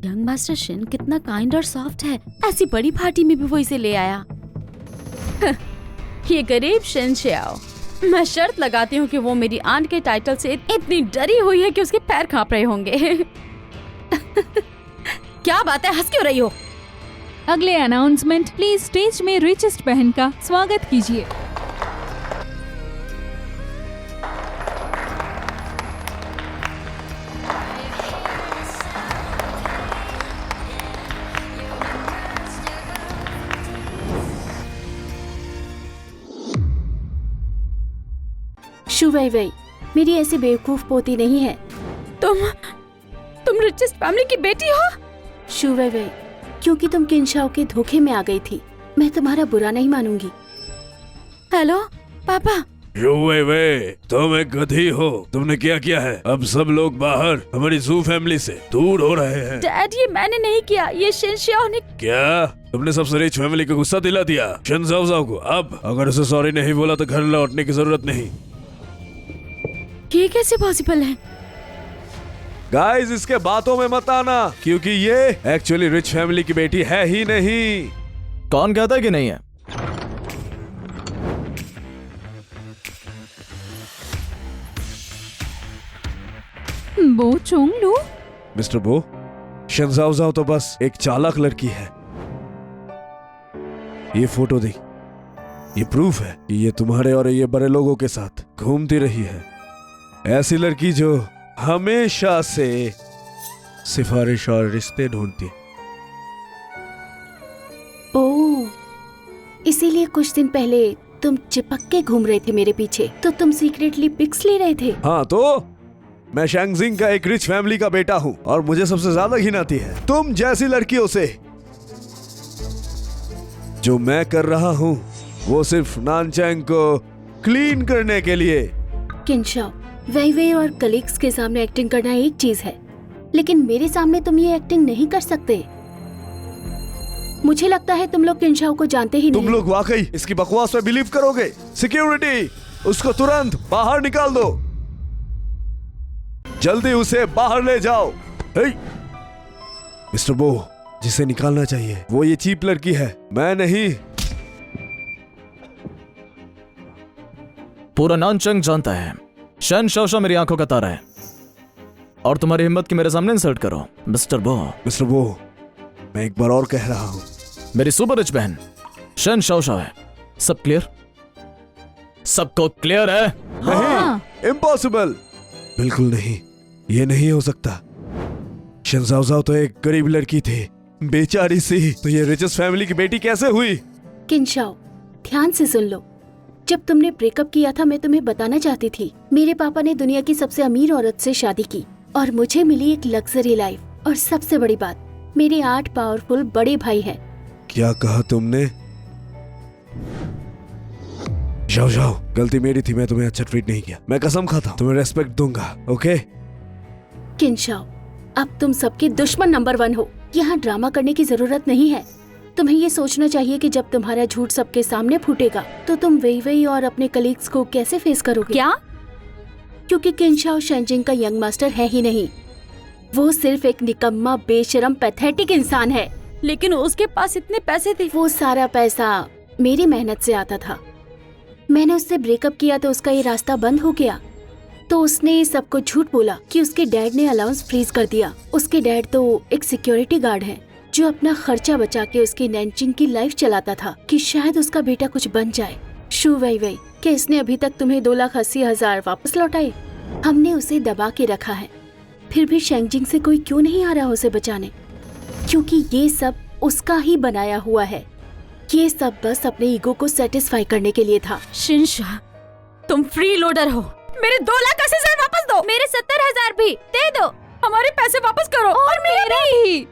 यंग मास्टर शिन कितना काइंड और सॉफ्ट है, ऐसी बड़ी पार्टी में भी वो इसे ले आया। ये गरीब शिन श्याओ, मैं शर्त लगाती हूँ कि वो मेरी आंट के टाइटल से इतनी डरी हुई है कि उसके पैर कांप रहे होंगे। क्या बात है, हंस क्यों रही हो? अगले अनाउंसमेंट, प्लीज स्टेज में रिचेस्ट बहन का स्वागत कीजिए। शू वई वई, मेरी ऐसी बेवकूफ पोती नहीं है। तुम रिचेस्ट फैमिली की बेटी हो? शू वई वई, क्योंकि तुम किनशाओ के धोखे में आ गई थी, मैं तुम्हारा बुरा नहीं मानूंगी। हेलो पापा। वे, तुम एक गधी हो। तुमने क्या किया है? अब सब लोग बाहर हमारी जू फैमिली से दूर हो रहे हैं। डैड, ये मैंने नहीं किया, ये शिन श्याओ ने। क्या तुमने सबसे रिच फैमिली को गुस्सा दिला दिया शंजाओ को? अब अगर उसे सॉरी नहीं बोला तो घर लौटने की जरूरत नहीं। ये कैसे पॉसिबल है? गाइस, इसके बातों में मत आना, क्योंकि ये एक्चुअली रिच फैमिली की बेटी है ही नहीं। कौन कहता है कि नहीं है? बो चोंगलू? मिस्टर बो, शंजाओ तो बस एक चालाक लड़की है। ये फोटो देख, ये प्रूफ है कि ये तुम्हारे और ये बड़े लोगों के साथ घूमती रही है। ऐसी लड़की जो हमेशा से सिफारिश और रिश्ते ढूंढती है। ओह, इसीलिए कुछ दिन पहले तुम चिपक के घूम रहे थे मेरे पीछे, तो तुम सीक्रेटली पिक्स ले रहे थे। हाँ, तो मैं शैंगजिंग का एक रिच फैमिली का बेटा हूँ और मुझे सबसे ज्यादा घिन आती है तुम जैसी लड़कियों से। जो मैं कर रहा हूँ वो सिर्फ नानचैंग को क्लीन करने के लिए। किंशाओ, वही वही और कलीग्स के सामने एक्टिंग करना एक चीज है, लेकिन मेरे सामने तुम ये एक्टिंग नहीं कर सकते। मुझे लगता है तुम लोग किंशाओ को जानते ही तुम नहीं। लोग वाकई इसकी बकवास पे बिलीव करोगे? सिक्योरिटी, उसको तुरंत बाहर निकाल दो। जल्दी उसे बाहर ले जाओ। हे! मिस्टर बो, जिसे निकालना चाहिए वो ये चीप लड़की है, मैं नहीं। पूरा नानचंग जानता है शन शाओशा मेरी आंखों का तारा है, और तुम्हारी हिम्मत की मेरे सामने इंसल्ट करो मिस्टर बो। मिस्टर बो, मैं एक बार और कह रहा हूँ, मेरी सुपर रिच बहन शन शाओशा है। सब क्लियर? सबको क्लियर है? हाँ। नहीं, इम्पॉसिबल, बिल्कुल नहीं, ये नहीं हो सकता। शंजाओजाओ तो एक गरीब लड़की थी, बेचारी सी, तो ये रिचेस्ट फैमिली की बेटी कैसे हुई? किंशाओ, ध्यान से सुन लो। जब तुमने ब्रेकअप किया था मैं तुम्हें बताना चाहती थी, मेरे पापा ने दुनिया की सबसे अमीर औरत से शादी की और मुझे मिली एक लग्जरी लाइफ। और सबसे बड़ी बात, मेरे 8 पावरफुल बड़े भाई हैं। क्या कहा तुमने? जाओ जाओ, गलती मेरी थी, मैं तुम्हें अच्छा ट्रीट नहीं किया। मैं कसम खाता हूं तुम्हें रेस्पेक्ट दूंगा, ओके? किंशाओ, अब तुम सबके दुश्मन नंबर 1 हो। यहाँ ड्रामा करने की जरूरत नहीं है। तुम्हें ये सोचना चाहिए कि जब तुम्हारा झूठ सबके सामने फूटेगा तो तुम वही वही और अपने कलीग्स को कैसे फेस करोगे। क्या? क्योंकि किंशाओ शेंजिंग का यंग मास्टर है ही नहीं, वो सिर्फ एक निकम्मा, बेशरम, पैथेटिक इंसान है। लेकिन उसके पास इतने पैसे थे। वो सारा पैसा मेरी मेहनत से आता था। मैंने उससे ब्रेकअप किया तो उसका ये रास्ता बंद हो गया। तो उसने सबको झूठ बोला कि उसके डैड ने अलाउंस फ्रीज कर दिया। उसके डैड तो एक सिक्योरिटी गार्ड है जो अपना खर्चा बचा के उसकी नैनचिंग की लाइफ चलाता था कि शायद उसका बेटा कुछ बन जाए। शू वही वही कि इसने अभी तक तुम्हें 2,80,000 वापस लौटाए। हमने उसे दबा के रखा है, फिर भी शेंजिंग से कोई क्यों नहीं आ रहा उसे बचाने? क्योंकि ये सब उसका ही बनाया हुआ है। ये सब बस अपने ईगो को सेटिस्फाई करने के लिए था। शिनशा, तुम फ्री लोडर हो। मेरे 2,80,000 वापस दो। मेरे 70,000 भी दे दो। हमारे पैसे वापस करो और मेरे भी।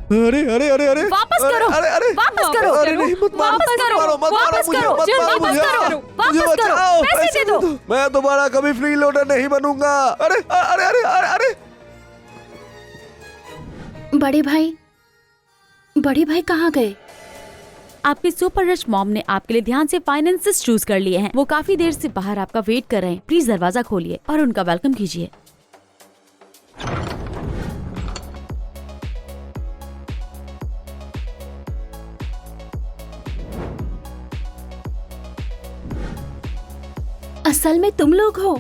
अरे अरे अरे अरे वापस अरे, करो। अरे अरे वापस करो। अरे नहीं, मत मारो, वापस मत करो। मारो, मत मारो वापस मुझे, करो। मत मारो वापस मुझे। करो। मुझे वापस करो। बचाओ, पैसे दे दो। मैं दोबारा कभी फ्री लोडर नहीं बनूंगा। अरे अरे अरे अरे अरे बड़े भाई कहाँ गए? आपके सुपर रिच मॉम ने आपके लिए ध्यान से फाइनेंसेस चूज कर लिए हैं। वो काफी देर से बाहर आपका वेट कर रहे हैं। प्लीज दरवाजा खोलिए और उनका वेलकम कीजिए। असल में तुम लोग हो?